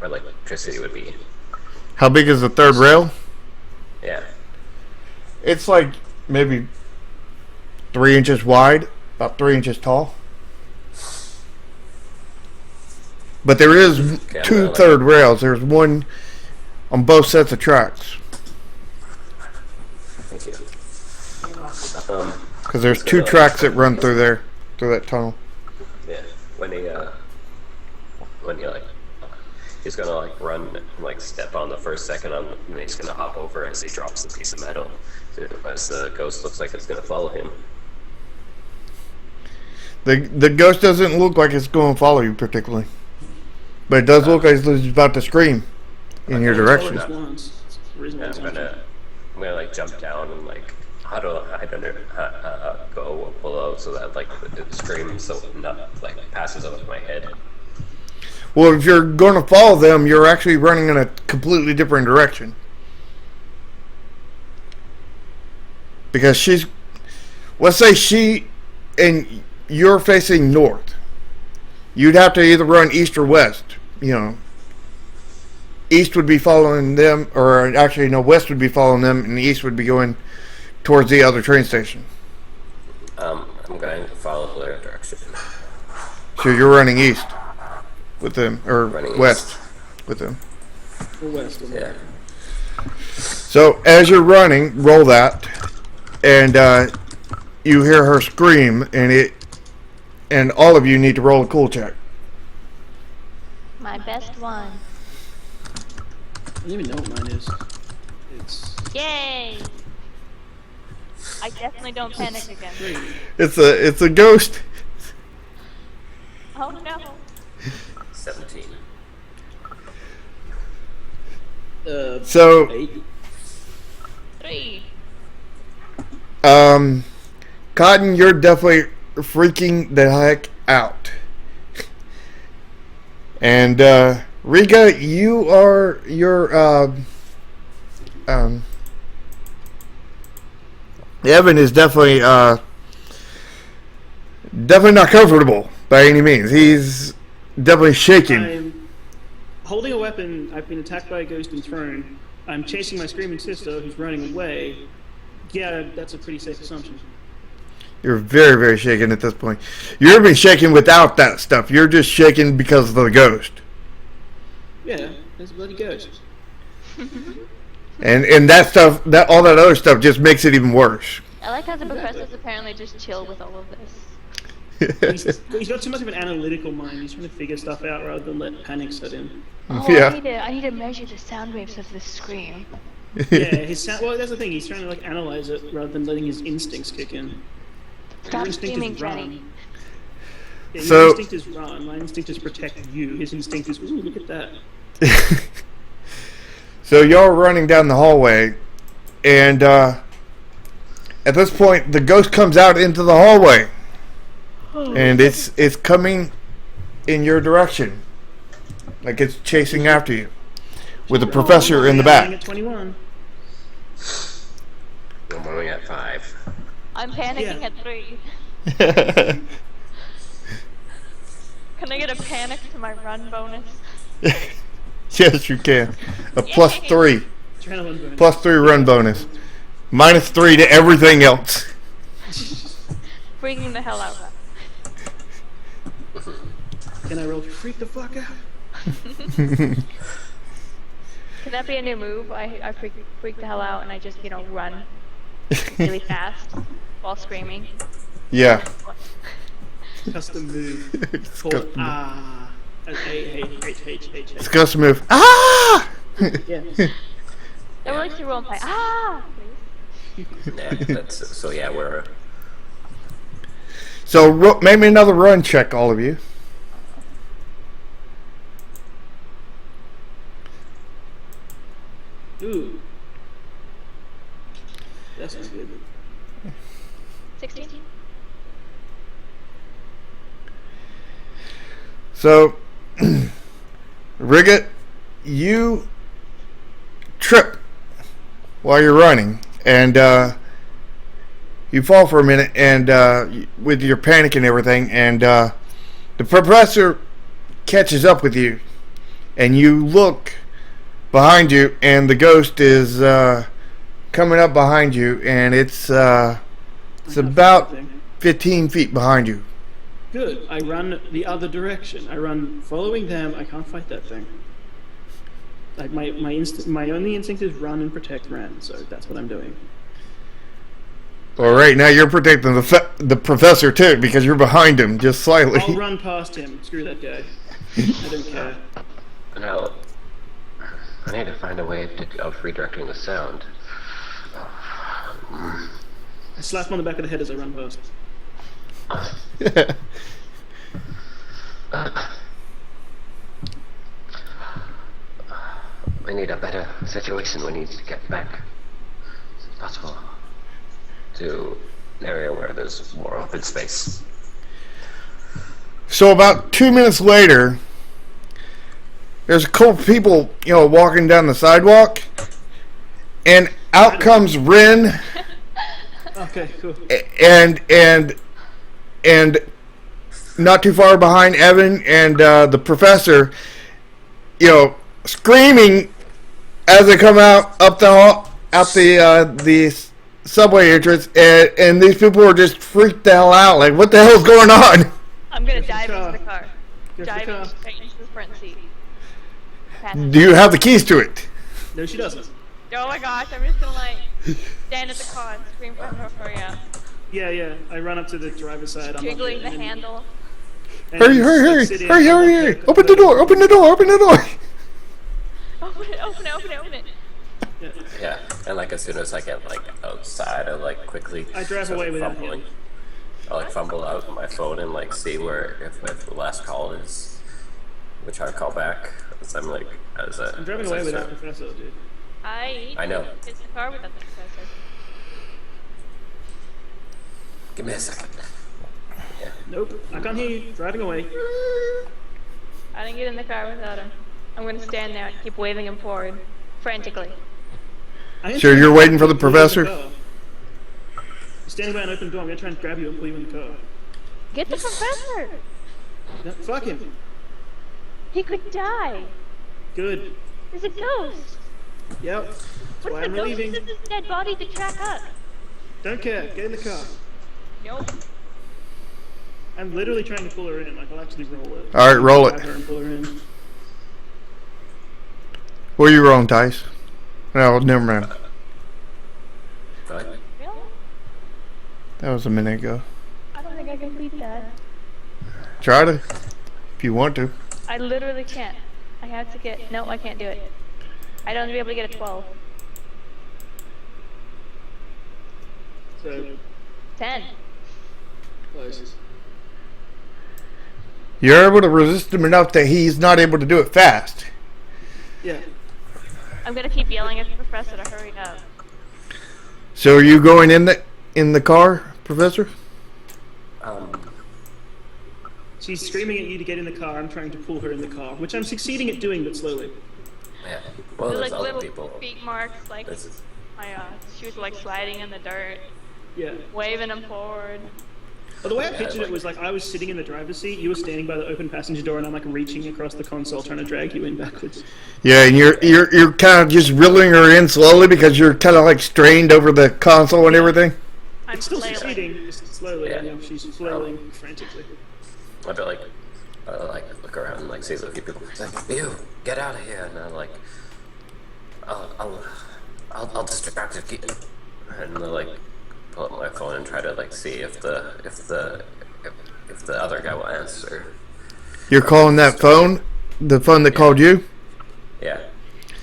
like electricity would be? How big is the third rail? Yeah. It's like maybe 3 inches wide, about 3 inches tall. But there is two third rails. There's one on both sets of tracks. Thank you. Because there's two tracks that run through there, through that tunnel. Yeah. When he like, he's gonna like run and like step on the first second on, and he's gonna hop over as he drops the piece of metal. As the ghost looks like it's gonna follow him. The ghost doesn't look like it's going to follow you particularly. But it does look like it's about to scream in your direction. Just once. It's a reasonable I'm assumption. gonna like jump down and like how do I go below so that like it screams so not like passes over my head. Well, if you're going to follow them, you're actually running in a completely different direction. Because she's, let's say she and you're facing north. You'd have to either run east or west. You know, east would be following them, or actually no, west would be following them, and the east would be going towards the other train station. I'm going to follow their direction. So you're running east with them, or Running west with them. Or west. Or Yeah. So as you're running, roll that, and you hear her scream, and all of you need to roll a cool check. My best one. I don't even know what mine is. It's Yay! I definitely don't panic again. 3. It's a ghost. Oh no. 17. So 8. 3. Cotton, you're definitely freaking the heck out. And Rika, you're Evan is definitely not comfortable by any means. He's definitely shaking. I'm holding a weapon. I've been attacked by a ghost and thrown. I'm chasing my screaming sister who's running away. Yeah, that's a pretty safe assumption. You're very, very shaken at this point. You're even shaking without that stuff. You're just shaking because of the ghost. Yeah, there's a bloody ghost. And that stuff, all that other stuff just makes it even worse. I like how the professor's apparently just chill with all of this. He's got too much of an analytical mind. He's trying to figure stuff out rather than let panic set in. Oh, Yeah. I need to measure the sound waves of this scream. Yeah, well, that's the thing. He's trying to like analyze it rather than letting his instincts kick in. Stop Your instinct screaming, is Jenny. run. Yeah, your So- instinct is run. My instinct is protect you. His instinct is, ooh, look at that. So y'all are running down the hallway, and at this point, the ghost comes out into the hallway, and it's coming in your direction, like it's chasing after you, with the professor in the Running back. at 21. I'm only at 5. I'm panicking Yeah. at 3. Can I get a panic to my run bonus? Yes, you can. A plus 3, Adrenaline bonus. plus 3 run bonus, minus 3 to everything else. Freaking the hell out. Can I roll freak the fuck out? Can that be a new move? I freak the hell out and I just, run really fast while screaming. Yeah. Custom move. It's Called custom- H. It's custom move. Ah! Yeah. I would like to roll and play. Ah! Please. Yeah, so yeah, we're So make me another run check, all of you. Ooh. That sounds good. 16? So, Riggett, you trip while you're running, and you fall for a minute, and with your panic and everything, and the professor catches up with you, and you look behind you, and the ghost is coming up behind you, and it's about 15 feet behind you. Good. I run the other direction. I run following them. I can't fight that thing. Like my only instinct is run and protect Ren, so that's what I'm doing. Well, right now you're protecting the professor too, because you're behind him just slightly. I'll run past him. Screw that guy. I don't care. no. I need to find a way of redirecting the sound. I slap him on the back of the head as I run past. We need a better situation. We need to get back, if possible, to an area where there's more open space. So about 2 minutes later, there's a couple people, walking down the sidewalk, and out comes Ren, Okay, cool. and not too far behind Evan and the professor, screaming as they come out up the hall, out the subway entrance, and these people are just freaked the hell out. Like, what the hell's going on? I'm gonna Go for the dive car. into the car. Go for the Diving car. straight into the front seat. Do you have the keys to it? No, she doesn't. Oh my gosh, I'm just gonna stand at the car and scream for her, hurry up. Yeah. I run up to the driver's side. unlock Jiggling it, the and then- handle. and Hurry, then, hurry, like, hurry, sit in, hurry, unlock hurry, it, hurry. Open the door, open the door, open the door. Open it. Yeah. Yeah, and as soon as I get outside, I quickly I drive start away without fumbling. I fumble out my phone and see where if the last call is, which I call back. As I'm I'm driving away without the professor, dude. I know. It's the car without the professor. Give me a second. Yeah. Nope, I can't hear you. Driving away. I didn't get in the car without him. I'm gonna stand there and keep waving him forward, frantically. Sure, you're waiting for the professor? You're standing by an open door. I'm gonna try and grab you and pull you in the car. Get the professor! No, fuck him. He could die. Good. There's a ghost. Yep. That's What why if I'm the ghost relieving. uses his dead body to track up? Don't care. Get in the car. Nope. I'm literally trying to pull her in. I'll actually roll it. All right, roll Grab it. her and pull her in. What are you rolling, Dice? No, never mind. What? Really? That was a minute ago. I don't think I can beat that. Try to, if you want to. I literally can't. I have to get. No, I can't do it. I don't be able to get a 12. So 10. close. You're able to resist him enough that he's not able to do it fast. Yeah. I'm gonna keep yelling at the professor to hurry up. So are you going in the car, Professor? She's screaming at you to get in the car. I'm trying to pull her in the car, which I'm succeeding at doing, but slowly. Yeah. Well, There's there's like other little people. feet marks, like This is, my shoes were like sliding in the dirt, Yeah. waving them forward. Well, the way I Yeah, pictured like- it was like I was sitting in the driver's seat, you were standing by the open passenger door, and I'm like reaching across the console trying to drag you in backwards. Yeah, and you're kind of just reeling her in slowly because you're kind of like strained over the console and everything. I'm It's still flailing. succeeding, just slowly. Yeah. You know, she's flailing frantically. I'd be like, look around and like see a few people. It's like, you get out of here, and I'm like, I'll distract you, and they'll like pull up my phone and try to like see if the other guy will answer. You're calling that phone, the phone that called you. Yeah.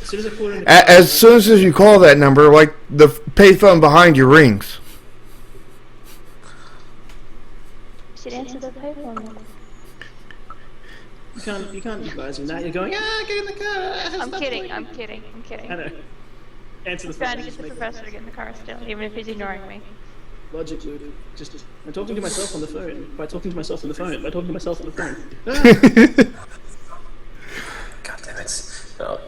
As soon as I pull her in the car, As soon as you call that number, like the payphone behind you rings. You should answer the payphone. you can't advise him that. You're going, get in the car. I'm kidding. I'm I know. Answer the phone. Trying to get just the make it- professor to get in the car still, even if he's ignoring me. Logic, dude. Just I'm talking to myself on the phone. By talking to myself on the phone. By talking to myself on the phone. God damn it. No.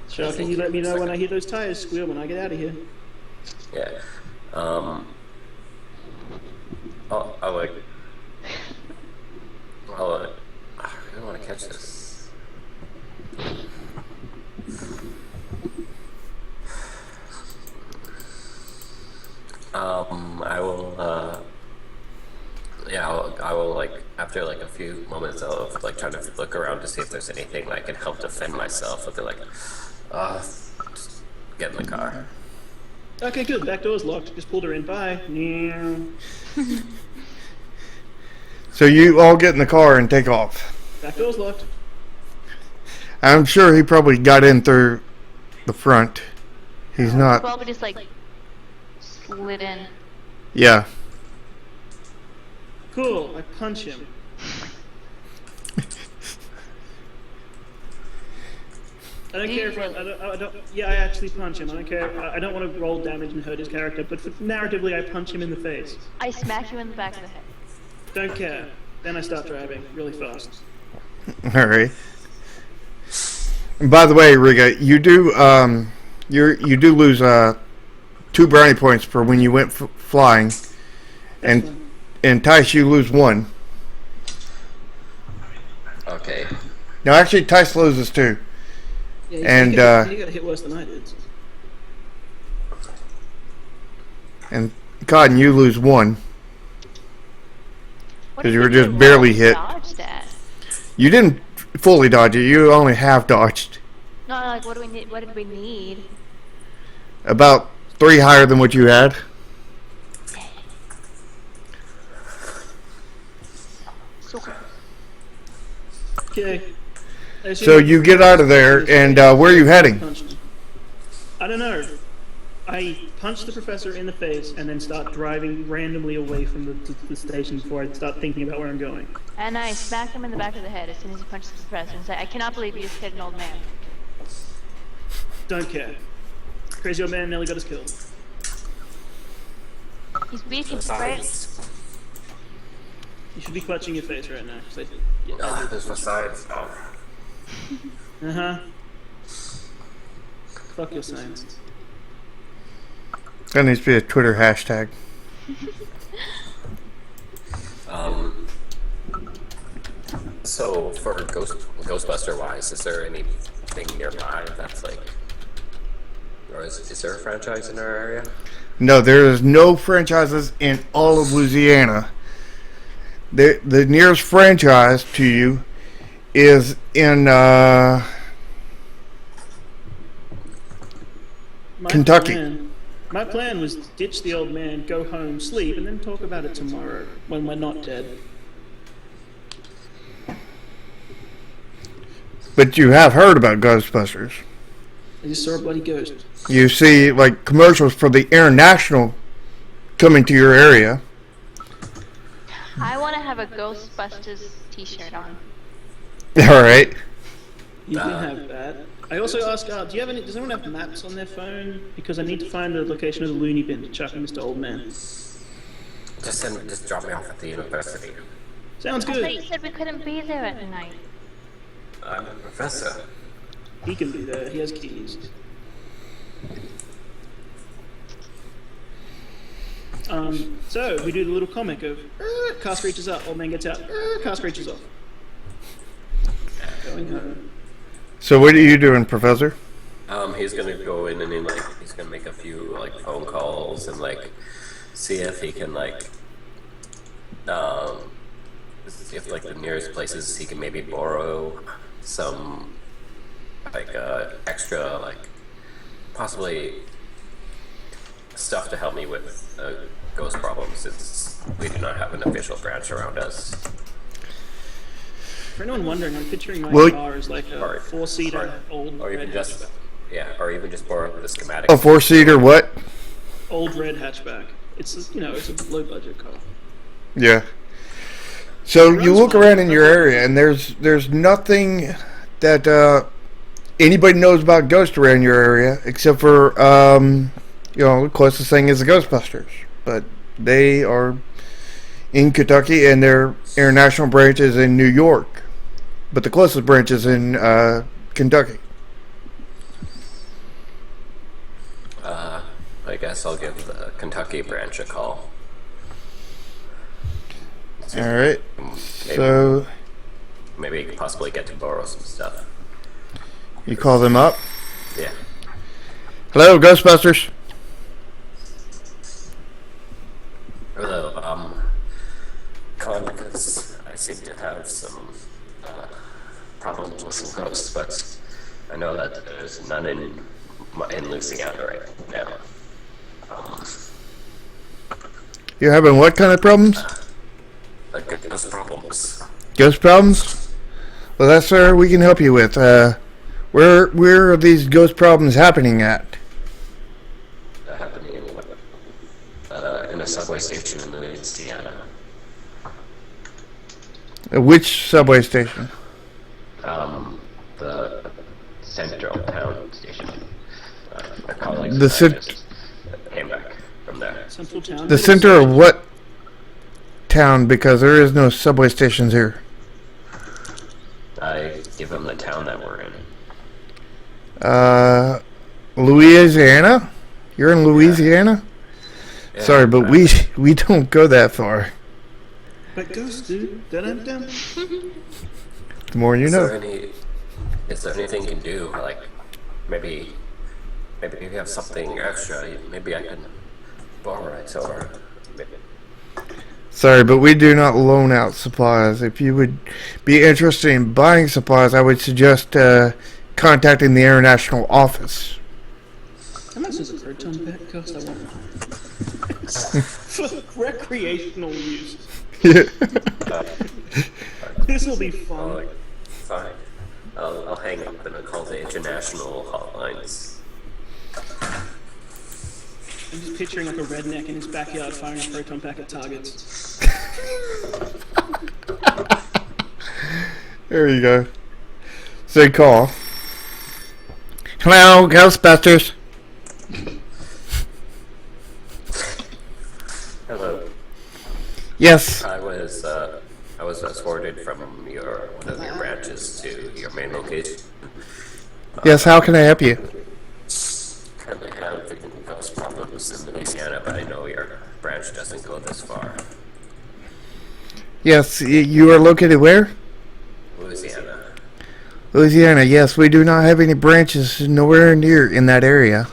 Sharky, you let me know when I hear those tires squeal when I get out of here. Yeah. I like. I really want to catch this. I will. Yeah, I will like after like a few moments of like trying to look around to see if there's anything that can help defend myself. I'll be like, just get in the car. Okay, good. Back door's locked. Just pulled her in. Bye. Yeah. So you all get in the car and take off. Back door's locked. I'm sure he probably got in through the front. He's not. Probably just like slid in. Yeah. Cool. I punch him. I don't care if I don't. Yeah, I actually punch him. I don't care. I don't want to roll damage and hurt his character, but narratively, I punch him in the face. I smack you in the back of the head. Don't care. Then I start driving really fast. All right. And by the way, Riga, you do you do lose 2 brownie points for when you went flying, and Tice, you lose 1. Okay. No, actually, Tice loses 2. Yeah, And, he got hit worse than I did. And Cotton, you lose 1. What 'Cause did you were do just well barely to hit. dodge that? You didn't fully dodge it. You only half dodged. No, like what do we need? What did we need? About 3 higher than what you had. So Okay. So you get out of there, and where are you heading? I don't know. I punch the professor in the face and then start driving randomly away from the station before I start thinking about where I'm going. And I smack him in the back of the head as soon as he punches the professor and say, "I cannot believe you just hit an old man." Don't care. Crazy old man nearly got us killed. He's weak and afraid. You should be clutching your face right now. There's my sides. Uh-huh. Fuck your science. That needs to be a Twitter hashtag. So for Ghostbuster wise, is there anything nearby that's like, or is there a franchise in our area? No, there is no franchises in all of Louisiana. The nearest franchise to you is in Kentucky. My plan was ditch the old man, go home, sleep, and then talk about it tomorrow when we're not dead. But you have heard about Ghostbusters. I just saw a bloody ghost. You see, like, commercials for the International coming to your area. I want to have a GhostBusters t-shirt on. All right. You can have that. I also asked, do you have any? Does anyone have maps on their phone? Because I need to find the location of the loony bin to chuck Mr. Old Man. Just drop me off at the university. Sounds I thought good. you said we couldn't be there at night. I'm a professor. He can be there. He has keys. So we do the little comic of car screeches up, old man gets out, car screeches off. Going home. So what are you doing, Professor? He's gonna go in and he's gonna make a few like phone calls and like see if he can see if like the nearest places he can maybe borrow some extra possibly stuff to help me with ghost problems, since we do not have an official branch around us. For anyone wondering, I'm picturing my Well, car as like a four-seater old Or even red just or even just borrow the schematic. A four-seater what? old red hatchback. It's it's a low-budget car. Yeah. So you look around in your area, and there's nothing that anybody knows about ghosts around your area, except for the closest thing is the Ghostbusters. But they are in Kentucky, and their international branch is in New York. But the closest branch is in Kentucky. I guess I'll give the Kentucky branch a call. All right. So Maybe possibly get to borrow some stuff. you call them up. Yeah. Hello, Ghostbusters. Hello, calling because I seem to have some problems with some ghosts, but I know that there's none in Louisiana right now. You're having what kind of problems? Ghost problems. Ghost problems? Well, that's where we can help you with. Where are these ghost problems happening at? Happening in a subway station in Louisiana. Which subway station? The Central Town station. My colleagues The and I cent- just came back from there. Central town. The center of what town? Because there is no subway stations here. I give them the town that we're in. Louisiana? You're in Louisiana? Yeah, Sorry, but we don't go that far. But ghosts do. Dun-dun-dun. The more you know. Is there anything you can do? Like, maybe you have something extra. Maybe I can borrow it, or maybe. Sorry, but we do not loan out supplies. If you would be interested in buying supplies, I would suggest contacting the international office. How much does a proton pack cost? I want one. For recreational use. This will be fun. Fine. I'll hang up and I'll call the international hotlines. I'm just picturing like a redneck in his backyard firing a proton pack at targets. There you go. So call. Hello, Ghostbusters. Hello. Yes. I was escorted from one of your branches to your main location. Yes, how can I help you? Currently have ghost problems in Louisiana, but I know your branch doesn't go this far. Yes, you are located where? Louisiana. Louisiana, yes, we do not have any branches nowhere near in that area.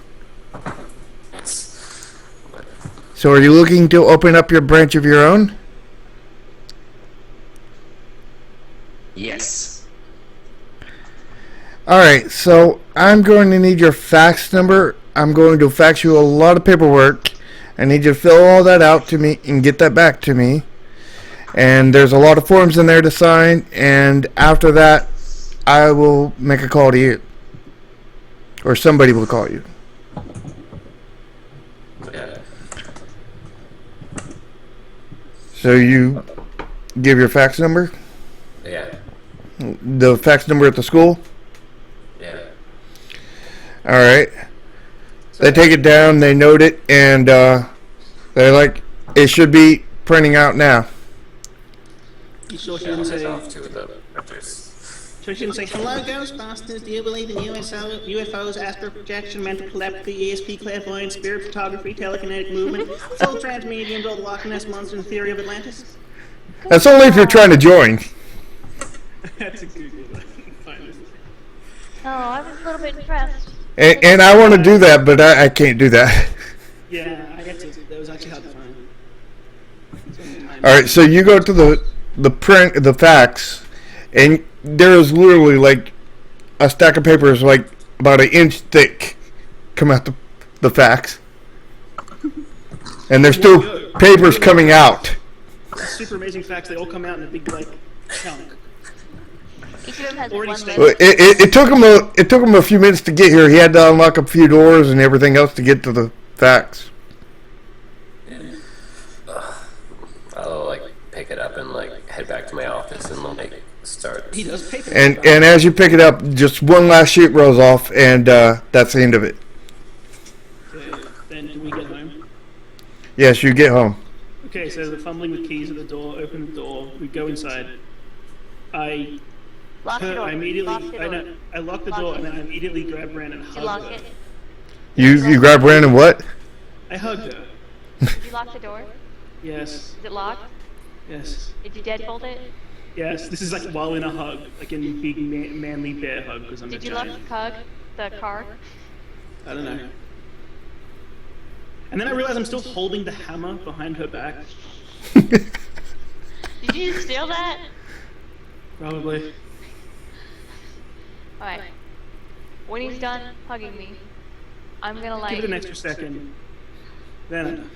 So are you looking to open up your branch of your own? Yes. Alright, so I'm going to need your fax number. I'm going to fax you a lot of paperwork. I need you to fill all that out to me and get that back to me. And there's a lot of forms in there to sign, and after that I will make a call to you. or somebody will call you. Yeah. So you give your fax number, Yeah. the fax number at the school. Yeah. All right. They take it down, they note it, and they're like, it should be printing out now. You sure she Yeah, didn't it's say? off to the printers. So she didn't say, "Hello, Ghostbusters. Do you believe in UFOs, astral projection, mental telepathy, ESP, clairvoyance, spirit photography, telekinetic movement, full transmedium, the Loch Ness monster, and theory of Atlantis?" That's only if you're trying to join. That's a good one. Fine. Oh, I was a little bit impressed. And I want to do that, but I can't do that. Yeah, I get to. That was actually hard to find. All right, so you go to the fax, and there is literally like a stack of papers like about an inch thick come out the fax, and there's still papers coming out. Super amazing facts. They all come out in a big like chunk. Each of them has Already one stated. list. It took him a few minutes to get here. He had to unlock a few doors and everything else to get to the fax. I'll like pick it up and like head back to my office and like start. He does paper. And as you pick it up, just one last sheet rolls off, and that's the end of it. Okay, then do we get home? Yes, you get home. Okay, so the fumbling with keys at the door. Open the door. We go inside. I Lock the door. I immediately, Lock the door. I lock the door and then I immediately grab Brandon and Did you hug lock her. it? You grab Brandon. What? I hugged her. Did you lock the door? Yes, Is it locked? yes, Did you deadbolt it? yes. This is like while in a hug, like in a big manly bear hug because I'm Did a you lock giant. the car? I don't know. And then I realize I'm still holding the hammer behind her back. Did you steal that? Probably. Alright. When he's done hugging me, I'm gonna like Give it an extra second. Then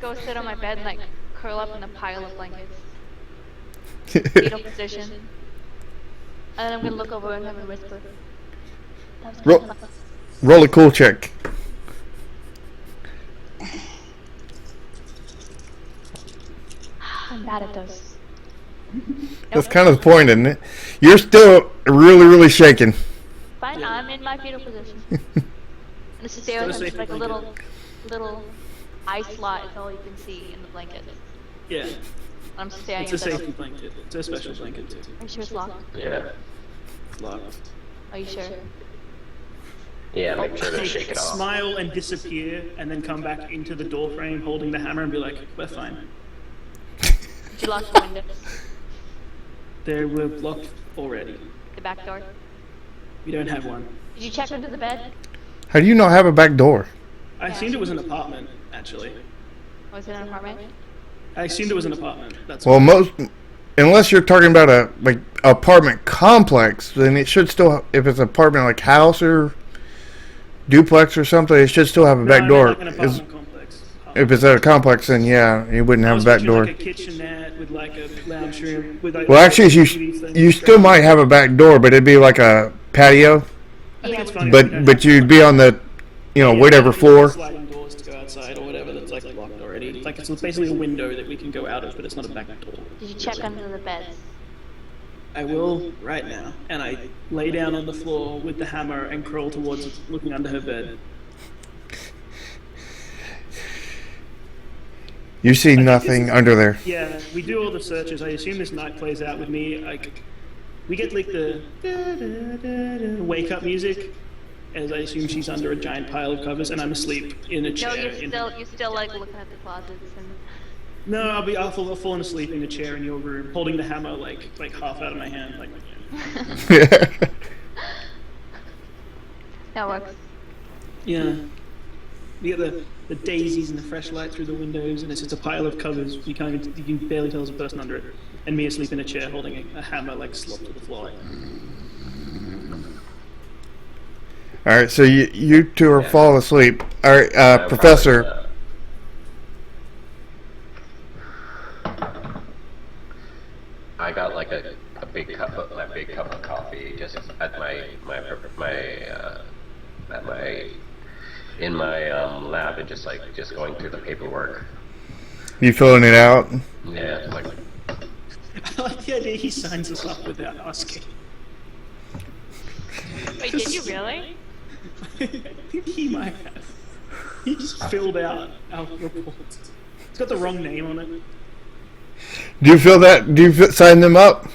go sit on my bed and like curl up in a pile of blankets. Fetal position. And then I'm gonna look over and have a whisper. That was Roll, roll a cool check. I'm bad at those. That's kind of the point, isn't it? You're still really, really shaking. Fine, I'm in my fetal position. And the stairs Go has safe like a blanket. little eye slot is all you can see in the blanket. yeah, I'm staring it's a at that. safety blanket. It's a special blanket too. Are you sure it's locked? Yeah. It's locked. Are you sure? Yeah. Make sure to shake it off. Smile and disappear, and then come back into the door frame holding the hammer and be like, "We're fine." Did you lock the windows? They were blocked already. The back door? We don't have one. Did you check under the bed? How do you not have a back door? I assumed it was an apartment, actually. Was it an apartment? I assumed it was an apartment. That's Well, unless you're talking about a like apartment complex, then it should still. If it's an apartment like house or duplex or something, it should still have a back door. Like an apartment complex. If it's at a complex, then yeah, you wouldn't I have a was back picturing door. like a kitchenette with like a lounge room with like. Well, actually, TV thing. you still might have a back door, but it'd be like a patio. I think it's funny. But you'd be on the, whatever floor. Sliding doors to go outside or whatever that's like locked already. It's like it's basically a window that we can go out of, but it's not a back door. Did you check under the beds? I will right now, and I lay down on the floor with the hammer and crawl towards it, looking under her bed. You see nothing under there. Yeah, we do all the searches. I assume this night plays out with me. Like, we get like the wake up music, as I assume she's under a giant pile of covers, and I'm asleep in a No, chair. you're still like looking at the closets and. No, I'll fallen asleep in a chair in your room, holding the hammer like half out of my hand, like. That works. Yeah. You get the daisies and the fresh light through the windows, and it's just a pile of covers. You can barely tell there's a person under it, and me asleep in a chair holding a hammer like slopped to the floor. All right, so you two are falling asleep. All right, Professor. I got like a big cup of coffee just at my at my lab and just going through the paperwork. You filling it out? Yeah, like I like the idea he signs us up without asking. Wait, did you really? I think he might have. He just filled out our report. It's got the wrong name on it. Do you feel that? Do you sign them up?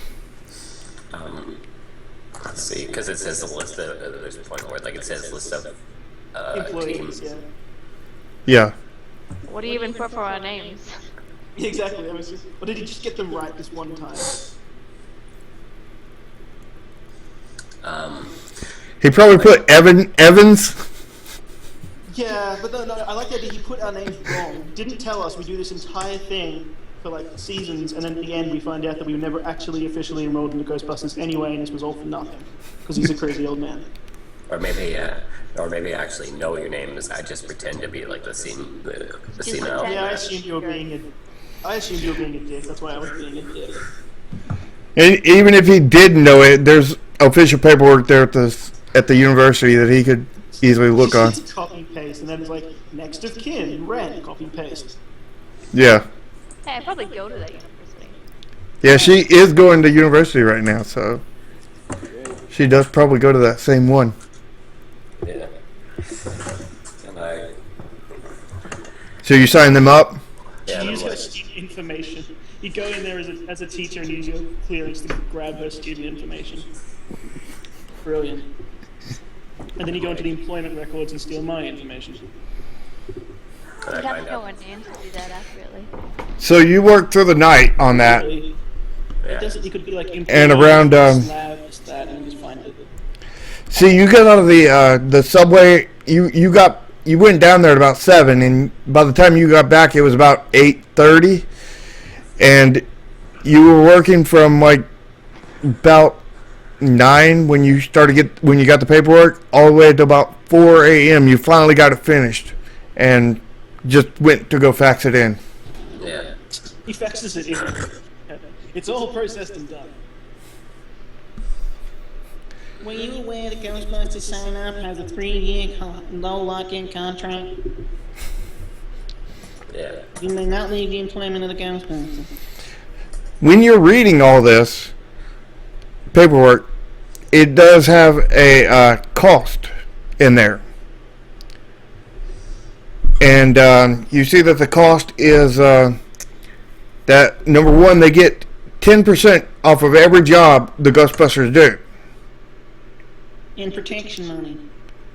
let's see, because it says a list of there's a point where it says list of Employees, teams. yeah. Yeah. What do you even put for our names? Yeah, exactly. Or did he just get them right this one time? He probably put Evans. Yeah, but no, I like that he put our names wrong. Didn't tell us we do this entire thing for like seasons, and then at the end we find out that we were never actually officially enrolled into Ghostbusters anyway, and this was all for nothing because he's a crazy old man. Or maybe I actually know your names. I just pretend to be like the senile. Yeah, I assumed you were being a dick. That's why I was being a dick. And even if he did know it, there's official paperwork there at the university that he could easily look on. Just copy paste, and then it's like next of kin, Ren, copy paste. Yeah. Hey, I'd probably go to that university. Yeah, she is going to university right now, so she does probably go to that same one. Yeah. And So you sign them up? yeah, You and use I'm her like, student information. You go in there as a teacher and use your clearance to grab her student information. Brilliant. And then you go into the employment records and steal my information. and I You'd have find to know out. our names to do that accurately. So you worked through the night on that. Really, Yeah. it doesn't. You could be like And around, lab, this, that, and you just find it. See, you got out of the subway. You went down there at about 7, and by the time you got back, it was about 8:30, and you were working from like about 9 when you got the paperwork all the way to about 4 a.m. You finally got it finished, and just went to go fax it in. Yeah. He faxes it in. It's all processed and done. Were you aware the Ghostbusters sign up has a 3-year no lock-in contract? Yeah. You may not leave the employment of the Ghostbusters. When you're reading all this paperwork, it does have a cost in there. And you see that the cost is that, number one, they get 10% off of every job the Ghostbusters do In protection money.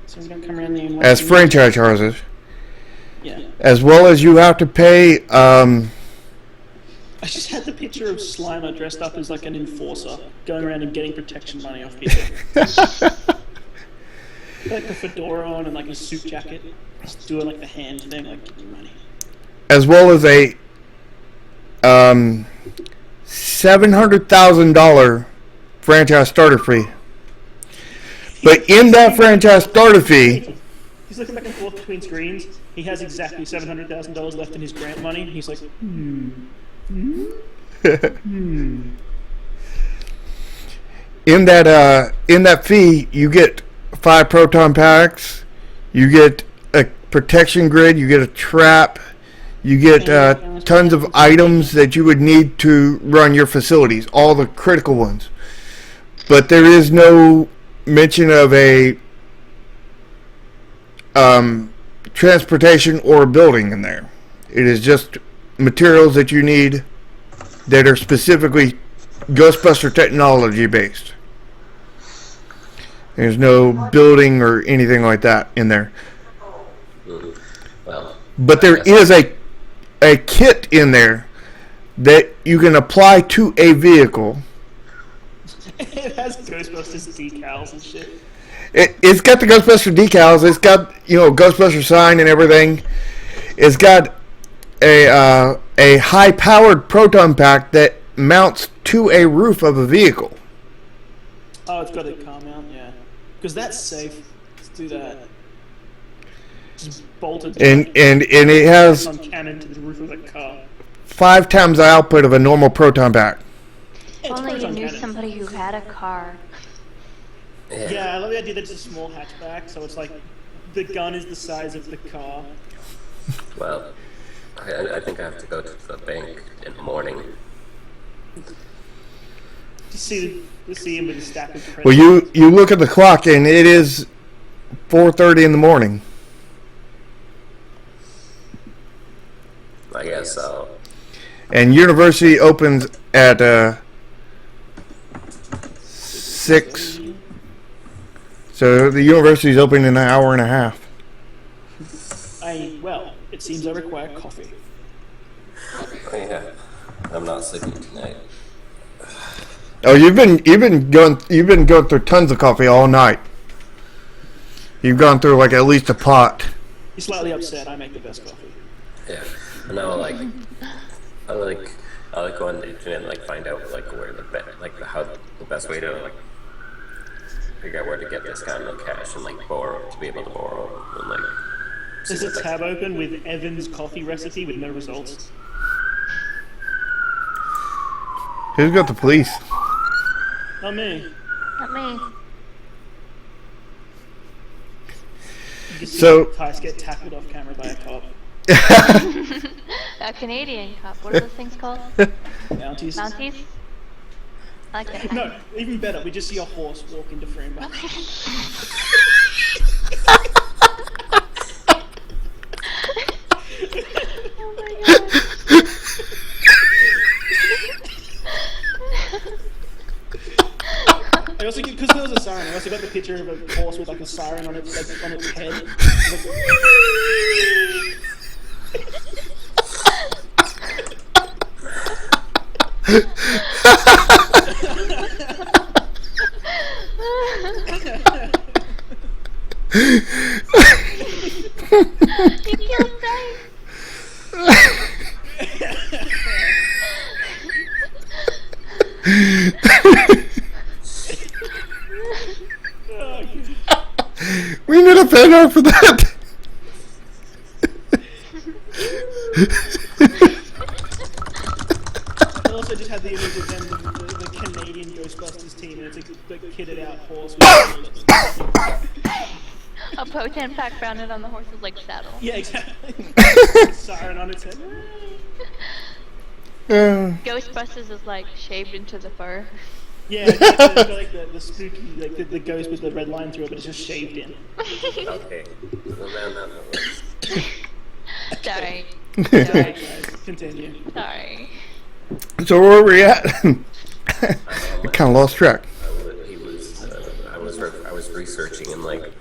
So we don't come around there and as franchise charges, Yeah. as well as you have to pay. I just had the picture of Slimer dressed up as like an enforcer, going around and getting protection money off people. Like the fedora on and like a suit jacket. Just doing like the hand thing, like give me money. As well as a $700,000 franchise starter fee. But in that franchise starter fee, He's looking back and forth between screens. He has exactly $700,000 left in his grant money. He's like, in that fee, you get 5 proton packs, you get a protection grid, you get a trap, you get tons of items that you would need to run your facilities, all the critical ones. But there is no mention of a transportation or a building in there. It is just materials that you need that are specifically Ghostbuster technology based. There's no building or anything like that in there. Well. But there is a kit in there that you can apply to a vehicle. it has Ghostbusters decals and shit. It's got the Ghostbuster decals. It's got Ghostbuster sign and everything. It's got a high-powered proton pack that mounts to a roof of a vehicle. Oh, it's got a car mount, yeah. Because that's safe. Let's do that. Just bolted And it has on cannon to the roof of the car. 5 times the output of a normal proton pack. Yeah, it's Only you proton knew cannon. somebody who had a car. Yeah, I love the idea that it's a small hatchback, so it's like the gun is the size of the car. Well, I think I have to go to the bank in the morning. To see him with a stack of credit. Well, you look at the clock and it is 4:30 in the morning. I guess so. And university opens at 6. So the university's open in an hour and a half. Well, it seems I require coffee. Oh, yeah. I'm not sleeping tonight. Oh, you've been going through tons of coffee all night. You've gone through like at least a pot. He's slightly upset. I make the best coffee. Yeah. And now, like, I like go on the internet and like find out like where how the best way to like figure out where to get this kind of cash and like borrow to be able to borrow and like. There's a tab open with Evan's coffee recipe with no results. Who's got the police? Not me. Not me. You can see So- Tice get tackled off camera by a cop. A Canadian cop. What are those things called? Mounties. Mounties? I like that. No, even better. We just see a horse walk into frame. Oh my god. I also because there was a siren. I also got the picture of a horse with like a siren on its head. You killed Dice. We need a fan art for that. I also just had the image of them, the Canadian Ghostbusters team, and it's a kitted out horse. A potent pack mounted on the horse's like saddle. Yeah, exactly. Siren on its head. Ghostbusters is like shaved into the fur. Yeah, it's got like the spooky, like the ghost with the red line through it, but it's just shaved in. Okay. Well, no. Sorry. Sorry, Sorry. guys, continue. Sorry. So where are we at? I kind of lost track. I was researching and like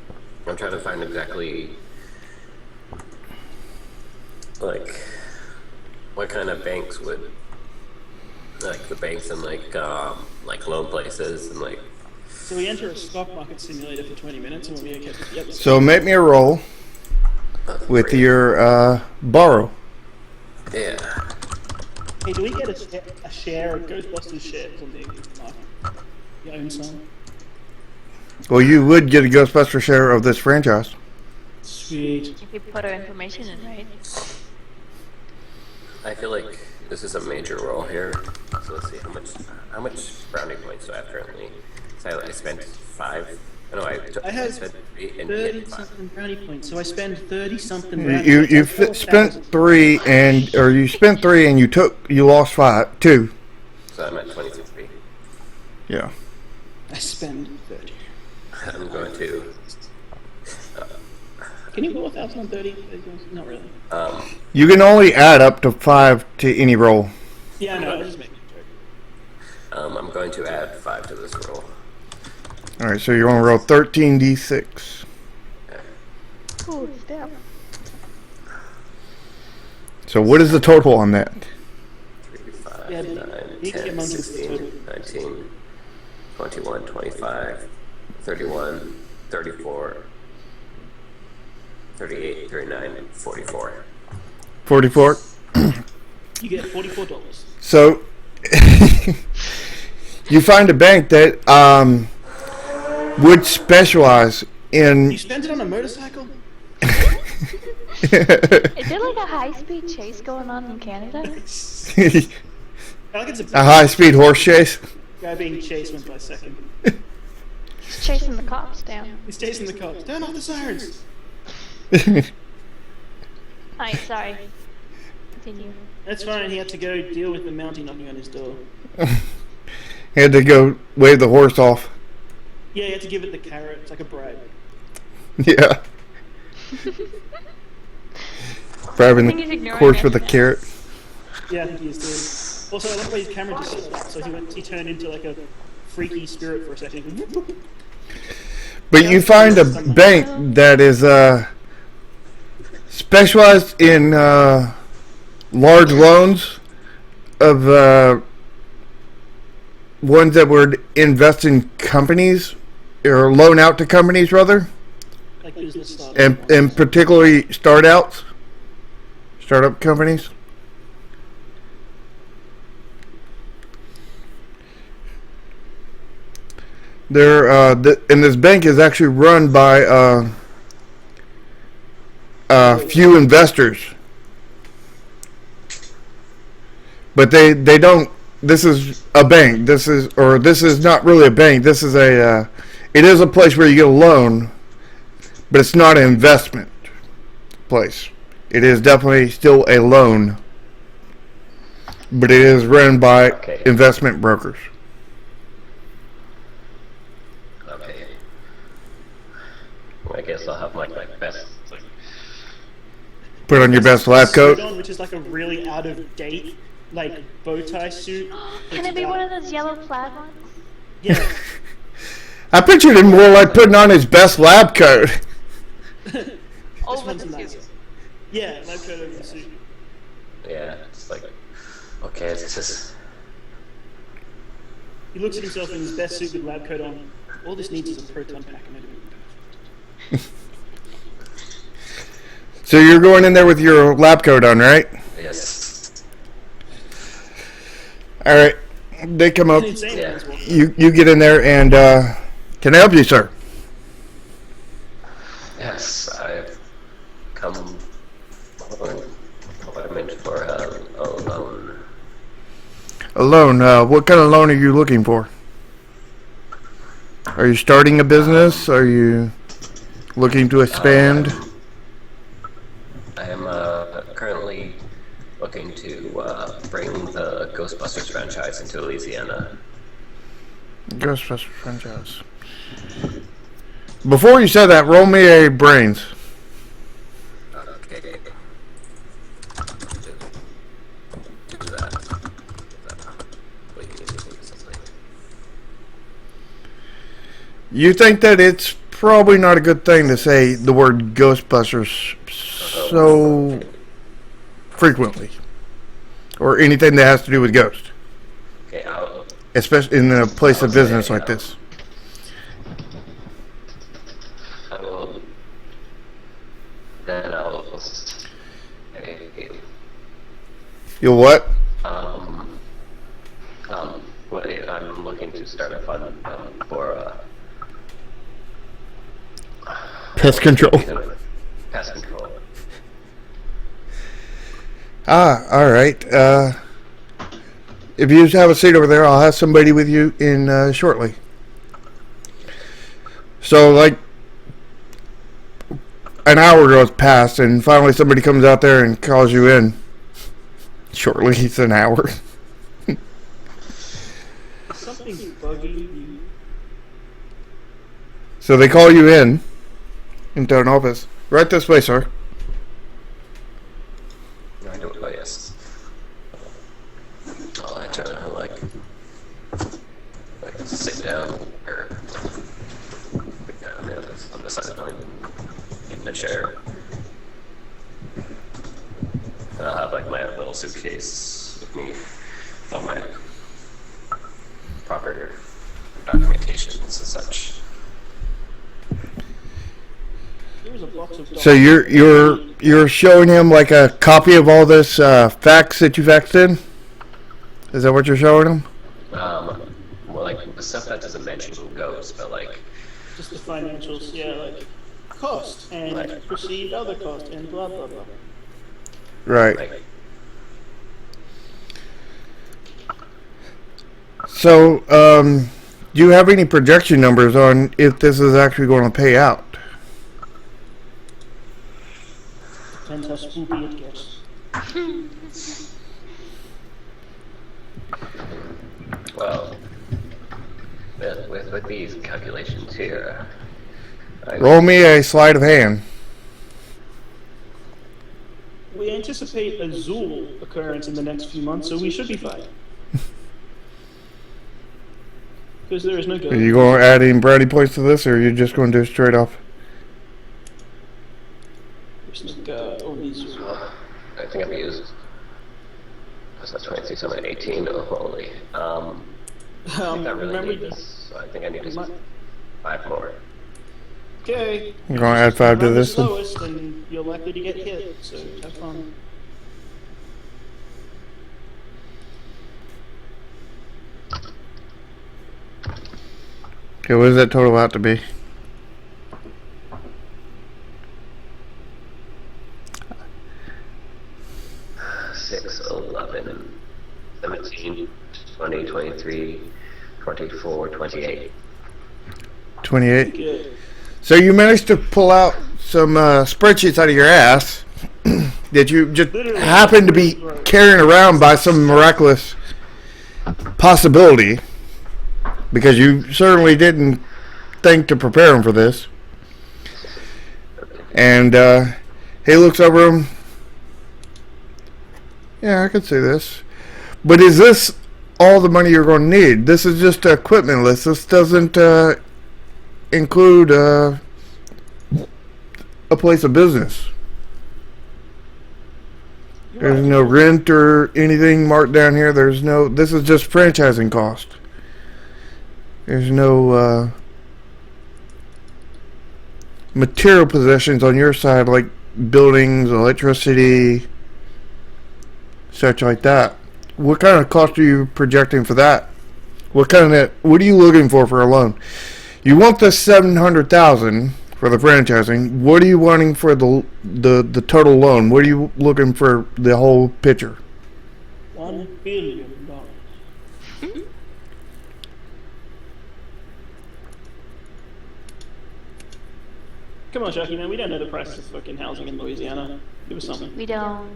I'm trying to find exactly like what kind of banks would like the banks and like loan places and like. So we enter a stock market simulator for 20 minutes, and we'll be okay. Yep. So make me a roll with your borrow. Yeah. Hey, do we get a share of Ghostbusters shares on the market? You own some? Well, you would get a Ghostbuster share of this franchise. Sweet. If you put our information in, right? I feel like this is a major roll here. So let's see how much brownie points do I have currently? So I spent 5. No, I have spent 3 and 30 5. something brownie points, so I spend 30 something brownie You points. spent 3 and you spent 3 and you lost 2. So I'm at 23. Yeah. I spend 30. I'm going to. Can you go 1,000 on 30? Not really. You can only add up to 5 to any roll. Yeah, I know. I was just making a joke. I'm going to add 5 to this roll. All right, so you're going to roll 13d6. Ooh, damn. So what is the total on that? 3, 5, Yeah, 9, you can get 10, monkeys to 16, total. 19, 21, 25, 31, 34, 38, 39, 44. 44. You get $44. So you find a bank that would specialize in. You spent it on a motorcycle? Is there like a high-speed chase going on in Canada? I like it's A high-speed horse chase. guy being chased went by second. He's chasing the cops down. He's chasing the cops. Turn off the sirens. Alright, sorry. Continue. That's fine. He had to go deal with the Mountie knocking on his door. He had to go wave the horse off. Yeah, he had to give it the carrot. It's like a bribe. Yeah. Bribing I think he's the ignoring horse us with a now. carrot. Yeah, I think he is too. Also, I like the way his camera just set up. So he turned into like a freaky spirit for a second. But you find a bank that is specialized in large loans of ones that would invest in companies or loan out to companies rather, Like business stuff. and particularly startup companies. And this bank is actually run by few investors, but they don't. This is a bank. This is not really a bank. This is it is a place where you get a loan, but it's not an investment place. It is definitely still a loan, but it is run by investment brokers. Okay. I guess I'll have like my best. Put on your best lab coat. Suit on, which is like a really out of date, like bow tie suit. Can it be one of those yellow plaid ones? Yeah. I pictured him more like putting on his best lab coat. Over one's the nice. suit. Yeah, lab coat over the suit. Yeah, it's like, okay, this is. He looks at himself in his best suit with lab coat on. All this needs is a proton pack and it'll be perfect. So you're going in there with your lab coat on, right? Yes. All right. They come up. Insane Yeah. as well. You get in there and can I help you, sir? Yes, I've come appointment for a loan. A loan. What kind of loan are you looking for? Are you starting a business? Are you looking to expand? I am currently looking to bring the GhostBusters franchise into Louisiana. GhostBusters franchise. Before you said that, roll me a brains. Okay. Do that. You think that it's probably not a good thing to say the word Ghostbusters so frequently, or anything that has to do with ghosts, Okay, I'll especially in a place of business like this. I will. Then I'll. You'll what? I'm looking to start a fund for Pest control. pest control. All right. If you just have a seat over there, I'll have somebody with you in shortly. So, like, an hour goes past, and finally somebody comes out there and calls you in. Shortly, it's an hour. Something's bugging you. So they call you in into an office. Right this way, sir. I don't. Oh yes. I try to like sit down or on the side in the chair. And I'll have like my little suitcase with me, all my proper documentations and such. Here's a box of So you're showing him like a copy of all this fax that you faxed in? Is that what you're showing him? Well, like the stuff that doesn't mention ghosts, but like just the financials, yeah, like cost and Right. perceived other cost and blah blah blah. Right. like So Do you have any projection numbers on if this is actually going to pay out? Depends how spooky it gets. Well, with these calculations here, Roll me a sleight of hand. We anticipate a Zool occurrence in the next few months, so we should be fine. Because there is no Are go. you going to add any brownie points to this, or are you just going to do it straight off? There's no go on these Zool. I think I've used. What's that? 26, I'm at 18. Oh, holy. I think I really remember need this. I think I need my- 5 more. Okay. You're going to add 5 to Run the this then? slowest, and you're likely to get hit, so have fun. Okay, what does that total out to be? Six, 11, 17, 20, 23, 24, 28. 28. Good. So you managed to pull out some spreadsheets out of your ass that you just Literally. happened to be carrying around by some miraculous possibility, because you certainly didn't think to prepare him for this. And he looks over him. Yeah, I could see this. But is this all the money you're going to need? This is just an equipment list. This doesn't include a place of business. There's no rent or anything marked down here. There's no. This is just franchising cost. There's no material possessions on your side, like buildings, electricity, such like that. What kind of cost are you projecting for that? What are you looking for a loan? You want the $700,000 for the franchising. What are you wanting for the total loan? What are you looking for the whole picture? $1 billion. Come on, Sharky, man. We don't know the price of fucking housing in Louisiana. Give us something. We don't.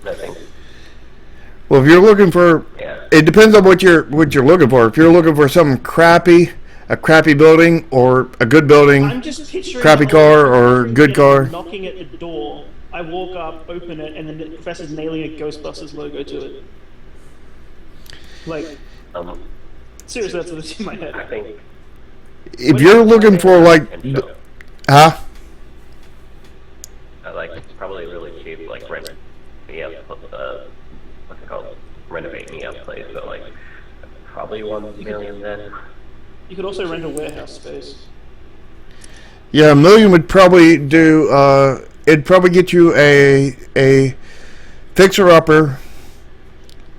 Nothing. Well, if you're looking for, Yeah. it depends on what you're looking for. If you're looking for something crappy, a crappy building, or a good building, I'm just picturing crappy car or good car. knocking at the door. I walk up, open it, and then the professor's nailing a GhostBusters logo to it. Like, seriously, that's what's in my I head. think. if you're looking for like, And show. huh? Like probably really cheap, like rent me up, what's it called? Renovate me up place, but like probably 1 million then. You could also rent a warehouse space. Yeah, $1 million would probably do. It'd probably get you a fixer-upper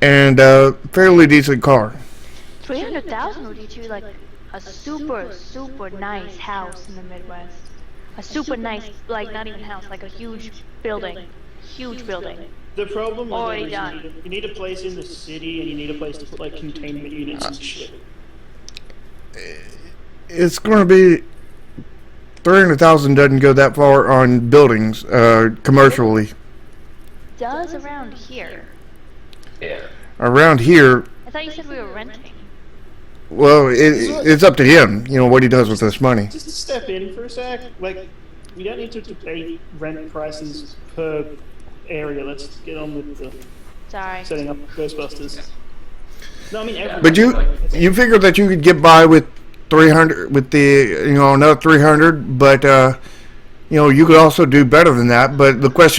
and a fairly decent car. 300,000 would get you like a super nice house in the Midwest. A super nice, like not even house, like a huge building. Huge building. The problem with Already it is done. you need a place in the city, and you need a place to put like containment units and shit. It's going to be 300,000. Doesn't go that far on buildings, commercially. Does around here. Yeah. Around here, I thought you said we were renting. well, it's up to him. You know what he does with this money. Just to step in for a sec, like, we don't need to debate rent prices per area. Let's get on with the Sorry. setting up Ghostbusters. No, I mean everyone. But you figured that you could get by with 300, with the another 300, but you could also do better than that. But the question